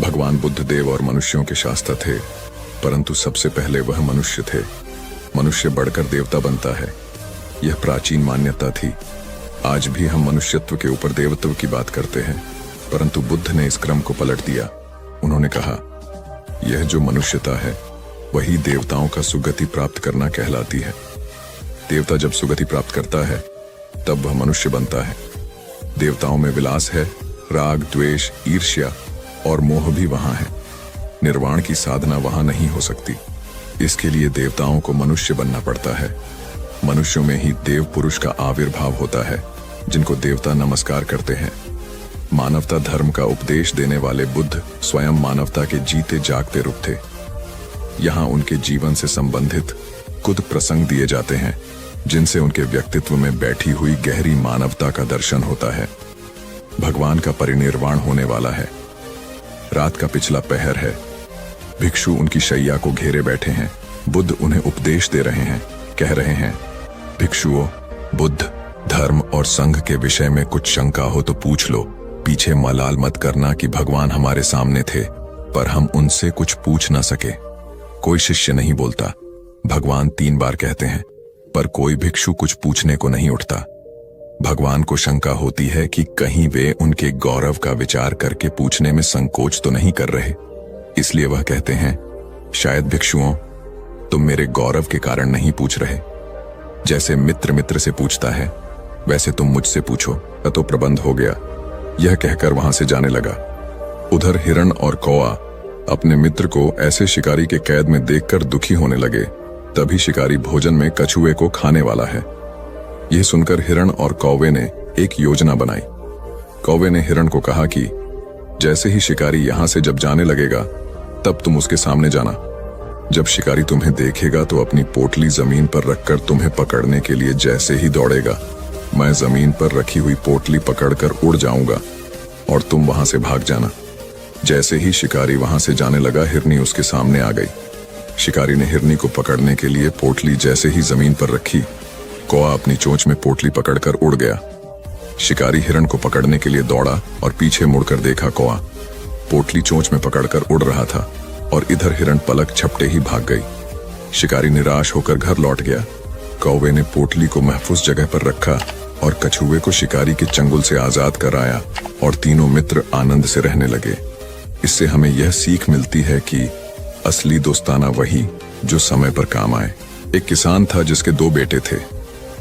भगवान बुद्ध देव और मनुष्यों के शास्त्र थे, परंतु सबसे पहले वह मनुष्य थे। मनुष्य बढ़कर देवता बनता है, यह प्राचीन मान्यता थी। आज भी हम मनुष्यत्व के ऊपर देवत्व की बात करते हैं, परंतु बुद्ध ने इस क्रम को पलट दिया। उन्होंने कहा, यह जो मनुष्यता है वही देवताओं का सुगति प्राप्त करना कहलाती है। देवता जब सुगति प्राप्त करता है तब वह मनुष्य बनता है। देवताओं में विलास है, राग, द्वेष, ईर्ष्या और मोह भी वहां है। निर्वाण की साधना वहां नहीं हो सकती। इसके लिए देवताओं को मनुष्य बनना पड़ता है। मनुष्यों में ही देव पुरुष का आविर्भाव होता है, जिनको देवता नमस्कार करते हैं। मानवता धर्म का उपदेश देने वाले बुद्ध स्वयं मानवता के जीते जागते रूप थे। यहाँ उनके जीवन से संबंधित कुछ प्रसंग दिए जाते हैं, जिनसे उनके व्यक्तित्व में बैठी हुई गहरी मानवता का दर्शन होता है। भगवान का परिनिर्वाण होने वाला है। रात का पिछला पहर है। भिक्षु उनकी शैया को घेरे बैठे हैं। बुद्ध उन्हें उपदेश दे रहे हैं, कह रहे हैं, भिक्षुओं, बुद्ध, धर्म और संघ के विषय में कुछ शंका हो तो पूछ लो। पीछे मलाल मत करना कि भगवान हमारे सामने थे, पर हम उनसे कुछ पूछ ना सके। कोई शिष्य नहीं बोलता। भगवान 3 बार कहते हैं, पर कोई भिक्षु कुछ पूछने को नहीं उठता। भगवान को शंका होती है कि कहीं वे उनके गौरव का विचार करके पूछने में संकोच तो नहीं कर रहे। इसलिए वह कहते हैं, शायद भिक्षुओं, तुम मेरे गौरव के कारण नहीं पूछ रहे। जैसे मित्र मित्र से पूछता है, वैसे तुम मुझसे पूछो, तो प्रबंध हो गया। यह कहकर वहां से जाने लगा। उधर हिरण और कौआ अपने मित्र को ऐसे शिकारी के कैद में देखकर दुखी होने लगे। तभी शिकारी भोजन में कछुए को खाने वाला है। यह सुनकर हिरण और कौवे ने एक योजना बनाई। कौवे ने हिरण को कहा कि जैसे ही शिकारी यहां से जब जाने लगेगा, तब तुम उसके सामने जाना। जब शिकारी तुम्हें देखेगा तो अपनी पोटली जमीन पर रखकर तुम्हें पकड़ने के लिए जैसे ही दौड़ेगा, मैं जमीन पर रखी हुई पोटली पकड़कर उड़ जाऊंगा और तुम वहां से भाग जाना। जैसे ही शिकारी वहां से जाने लगा, हिरनी उसके सामने आ गई। शिकारी ने हिरनी को पकड़ने के लिए पोटली जैसे ही जमीन पर रखी, कौआ अपनी चोंच में पोटली पकड़कर उड़ गया। शिकारी हिरण को पकड़ने के लिए दौड़ा और पीछे मुड़कर देखा, कौआ पोटली चोंच में पकड़कर उड़ रहा था और इधर हिरण पलक झपटे ही भाग गई। शिकारी निराश होकर घर लौट गया। कौवे ने पोटली को महफूज जगह पर रखा और कछुए को शिकारी के चंगुल से आजाद कराया और तीनों मित्र आनंद से रहने लगे। इससे हमें यह सीख मिलती है कि असली दोस्ताना वही जो समय पर काम आए। एक किसान था जिसके 2 बेटे थे।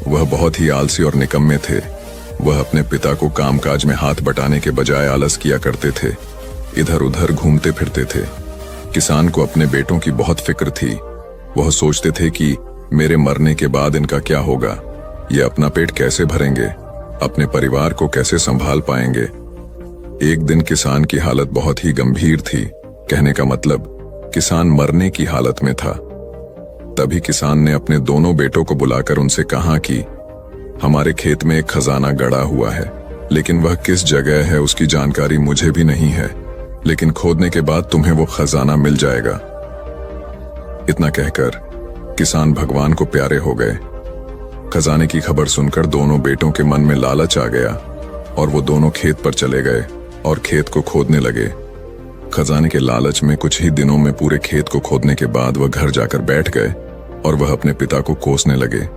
वह बहुत ही आलसी और निकम्मे थे। वह अपने पिता को कामकाज में हाथ बटाने के बजाय आलस किया करते थे, इधर उधर घूमते फिरते थे। किसान को अपने बेटों की बहुत फिक्र थी। वह सोचते थे कि मेरे मरने के बाद इनका क्या होगा, ये अपना पेट कैसे भरेंगे, अपने परिवार को कैसे संभाल पाएंगे। एक दिन किसान की हालत बहुत ही गंभीर थी। कहने का मतलब, किसान मरने की हालत में था। तभी किसान ने अपने दोनों बेटों को बुलाकर उनसे कहा कि हमारे खेत में एक खजाना गड़ा हुआ है, लेकिन वह किस जगह है उसकी जानकारी मुझे भी नहीं है, लेकिन खोदने के बाद तुम्हें वो खजाना मिल जाएगा। इतना कहकर किसान भगवान को प्यारे हो गए। खजाने की खबर सुनकर दोनों बेटों के मन में लालच आ गया और वो दोनों खेत पर चले गए और खेत को खोदने लगे। खजाने के लालच में कुछ ही दिनों में पूरे खेत को खोदने के बाद वह घर जाकर बैठ गए और वह अपने पिता को कोसने लगे।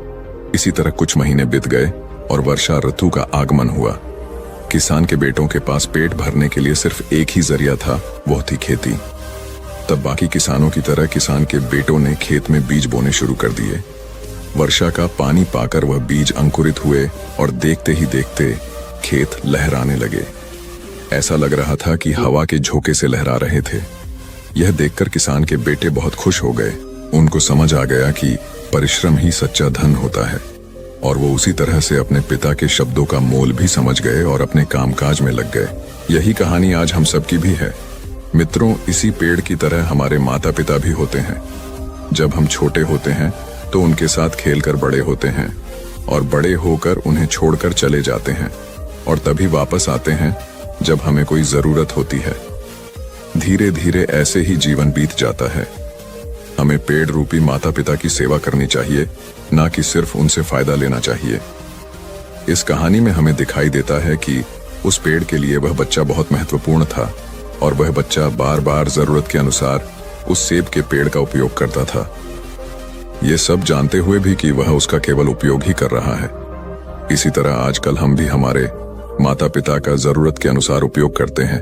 इसी तरह कुछ महीने बीत गए और वर्षा ऋतु का आगमन हुआ। किसान के बेटों के पास पेट भरने के लिए सिर्फ एक ही जरिया था, वो थी खेती। तब बाकी किसानों की तरह किसान के बेटों ने खेत में बीज बोने शुरू कर दिए। वर्षा का पानी पाकर वह बीज अंकुरित हुए और देखते ही देखते खेत लहराने लगे। ऐसा लग रहा था कि हवा के झोंके से लहरा रहे थे। यह देखकर किसान के बेटे बहुत खुश हो गए। उनको समझ आ गया कि परिश्रम ही सच्चा धन होता है, और वो उसी तरह से अपने पिता के शब्दों का मोल भी समझ गए और अपने कामकाज में लग गए। यही कहानी आज हम सबकी भी है। मित्रों, इसी पेड़ की तरह हमारे माता पिता भी होते हैं। जब हम छोटे होते हैं तो उनके साथ खेलकर बड़े होते हैं, और बड़े होकर उन्हें छोड़कर चले जाते हैं, और तभी वापस आते हैं जब हमें कोई जरूरत होती है। धीरे धीरे ऐसे ही जीवन बीत जाता है। हमें पेड़ रूपी माता पिता की सेवा करनी चाहिए, ना कि सिर्फ उनसे फायदा लेना चाहिए। इस कहानी में हमें दिखाई देता है कि उस पेड़ के लिए वह बच्चा बहुत महत्वपूर्ण था, और वह बच्चा बार बार जरूरत के अनुसार उस सेब के पेड़ का उपयोग करता था, ये सब जानते हुए भी कि वह उसका केवल उपयोग ही कर रहा है। इसी तरह आजकल हम भी हमारे माता पिता का जरूरत के अनुसार उपयोग करते हैं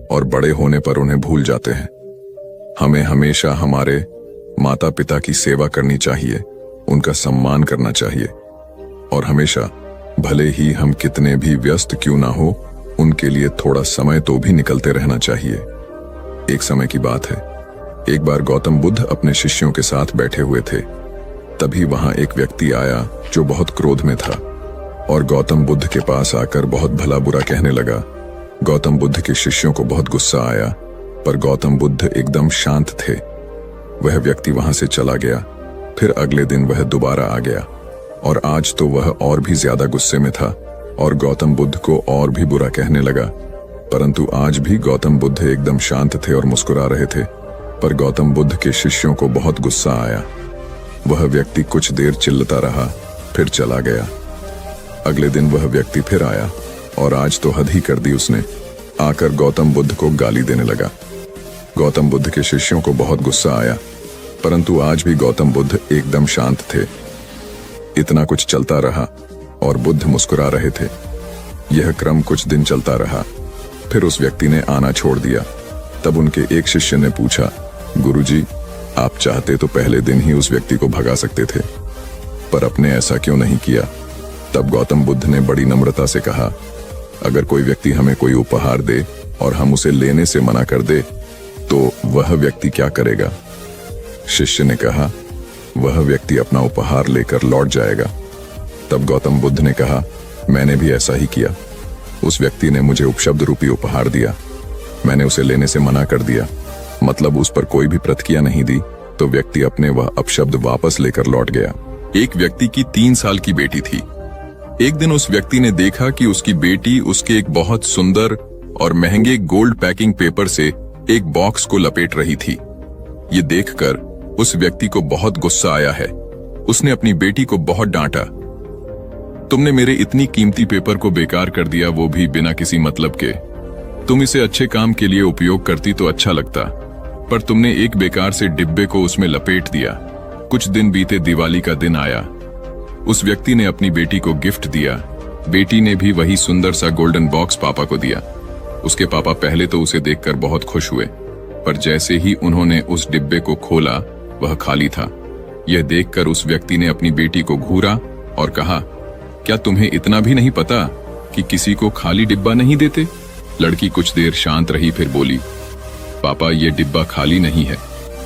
और बड़े होने पर उन्हें भूल जाते हैं। हमें हमेशा हमारे माता पिता की सेवा करनी चाहिए, उनका सम्मान करना चाहिए, और हमेशा भले ही हम कितने भी व्यस्त क्यों ना हो, उनके लिए थोड़ा समय तो भी निकलते रहना चाहिए। एक समय की बात है, एक बार गौतम बुद्ध अपने शिष्यों के साथ बैठे हुए थे। तभी वहां एक व्यक्ति आया जो बहुत क्रोध में था और गौतम बुद्ध के पास आकर बहुत भला बुरा कहने लगा। गौतम बुद्ध के शिष्यों को बहुत गुस्सा आया, पर गौतम बुद्ध एकदम शांत थे। वह व्यक्ति वहां से चला गया। फिर अगले दिन वह दोबारा आ गया, और आज तो वह और भी ज्यादा गुस्से में था और गौतम बुद्ध को और भी बुरा कहने लगा। परंतु आज भी गौतम बुद्ध एकदम शांत थे और मुस्कुरा रहे थे। पर गौतम बुद्ध के शिष्यों को बहुत गुस्सा आया। वह व्यक्ति कुछ देर चिल्लाता रहा, फिर चला गया। अगले दिन वह व्यक्ति फिर आया, और आज तो हद ही कर दी उसने। आकर गौतम बुद्ध को गाली देने लगा। गौतम बुद्ध के शिष्यों को बहुत गुस्सा आया, परंतु आज भी गौतम बुद्ध एकदम शांत थे। इतना कुछ चलता रहा और बुद्ध मुस्कुरा रहे थे। यह क्रम कुछ दिन चलता रहा। फिर उस व्यक्ति ने आना छोड़ दिया। तब उनके एक शिष्य ने पूछा, गुरुजी, आप चाहते तो पहले दिन ही उस व्यक्ति को भगा सकते थे, पर आपने ऐसा क्यों नहीं किया? तब गौतम बुद्ध ने बड़ी नम्रता से कहा, अगर कोई व्यक्ति हमें कोई उपहार दे और हम उसे लेने से मना कर दे तो वह व्यक्ति क्या करेगा? शिष्य ने कहा, वह व्यक्ति अपना उपहार लेकर लौट जाएगा। तब गौतम बुद्ध ने कहा, मैंने भी ऐसा ही किया। उस व्यक्ति ने मुझे उपशब्द रूपी उपहार दिया, मैंने उसे लेने से मना कर दिया, मतलब उस पर कोई भी प्रतिक्रिया नहीं दी, तो व्यक्ति अपने वह अपशब्द वापस लेकर लौट गया। एक व्यक्ति की 3 साल की बेटी थी। एक दिन उस व्यक्ति ने देखा कि उसकी बेटी उसके एक बहुत सुंदर और महंगे गोल्ड पैकिंग पेपर से एक बॉक्स को लपेट रही थी। ये देखकर उस व्यक्ति को बहुत गुस्सा आया है। उसने अपनी बेटी को बहुत डांटा, तुमने मेरे इतनी कीमती पेपर को बेकार कर दिया, वो भी बिना किसी मतलब के। तुम इसे अच्छे काम के लिए उपयोग करती तो अच्छा लगता, पर तुमने एक बेकार से डिब्बे को उसमें लपेट दिया। कुछ दिन बीते, दिवाली का दिन आया। उस व्यक्ति ने अपनी बेटी को गिफ्ट दिया। बेटी ने भी वही सुंदर सा गोल्डन बॉक्स पापा को दिया। उसके पापा पहले तो उसे देखकर बहुत खुश हुए, पर जैसे ही उन्होंने उस डिब्बे को खोला, वह खाली था। यह देखकर उस व्यक्ति ने अपनी बेटी को घूरा और कहा, क्या तुम्हें इतना भी नहीं पता कि किसी को खाली डिब्बा नहीं देते? लड़की कुछ देर शांत रही, फिर बोली, पापा, ये डिब्बा खाली नहीं है।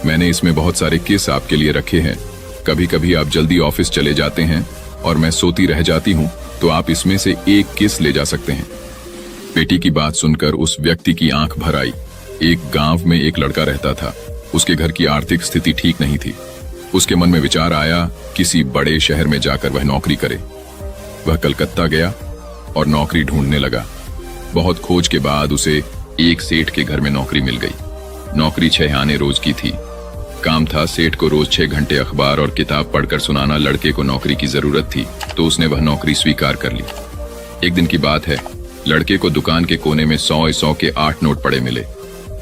मैंने इसमें बहुत सारे किस आपके लिए रखे हैं। कभी कभी आप जल्दी ऑफिस चले जाते हैं और मैं सोती रह जाती हूँ, तो आप इसमें से एक किस ले जा सकते हैं। बेटी की बात सुनकर उस व्यक्ति की आंख भर आई। एक गांव में एक लड़का रहता था। उसके घर की आर्थिक स्थिति ठीक नहीं थी। उसके मन में विचार आया किसी बड़े शहर में जाकर वह नौकरी करे। वह कलकत्ता गया और नौकरी ढूंढने लगा। बहुत खोज के बाद उसे एक सेठ के घर में नौकरी मिल गई। नौकरी 6 आने रोज की थी। काम था सेठ को रोज 6 घंटे अखबार और किताब पढ़कर सुनाना। लड़के को नौकरी की जरूरत थी तो उसने वह नौकरी स्वीकार कर ली। एक दिन की बात है, लड़के को दुकान के कोने में 100 के 8 नोट पड़े मिले।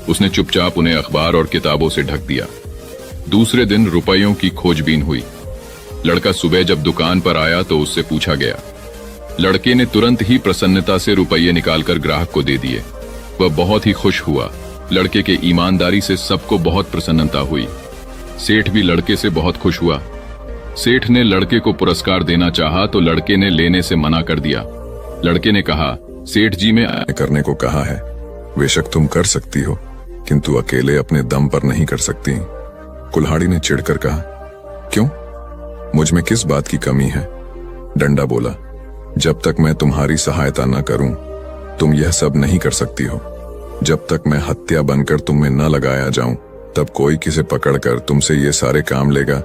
उसने चुपचाप उन्हें अखबार और किताबों से ढक दिया। दूसरे दिन रुपयों की खोजबीन हुई। लड़का सुबह जब दुकान पर आया तो उससे पूछा गया। लड़के ने तुरंत ही प्रसन्नता से रुपये निकालकर ग्राहक को दे दिए। वह बहुत ही खुश हुआ। लड़के के ईमानदारी से सबको बहुत प्रसन्नता हुई। सेठ भी लड़के से बहुत खुश हुआ। सेठ ने लड़के को पुरस्कार देना चाहा तो लड़के ने लेने से मना कर दिया। लड़के ने कहा, सेठ जी में करने को कहा है, बेशक तुम कर सकती हो, किंतु अकेले अपने दम पर नहीं कर सकती। कुल्हाड़ी ने चिढ़कर कहा, क्यों? मुझ में किस बात की कमी है? डंडा बोला, जब तक मैं तुम्हारी सहायता न करूं, तुम यह सब नहीं कर सकती हो। जब तक मैं हत्या बनकर तुम में न लगाया जाऊं, तब कोई किसे पकड़कर तुमसे ये सारे काम लेगा?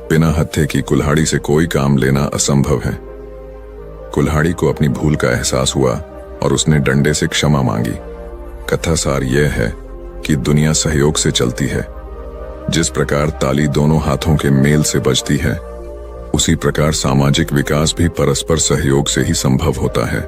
बिना हत्थे की कुल्हाड़ी से कोई काम लेना असंभव है। कुल्हाड़ी को अपनी भूल का एहसास हुआ और उसने डंडे से क्षमा मांगी। कथा सार यह है कि दुनिया सहयोग से चलती है। जिस प्रकार ताली दोनों हाथों के मेल से बजती है, उसी प्रकार सामाजिक विकास भी परस्पर सहयोग से ही संभव होता है।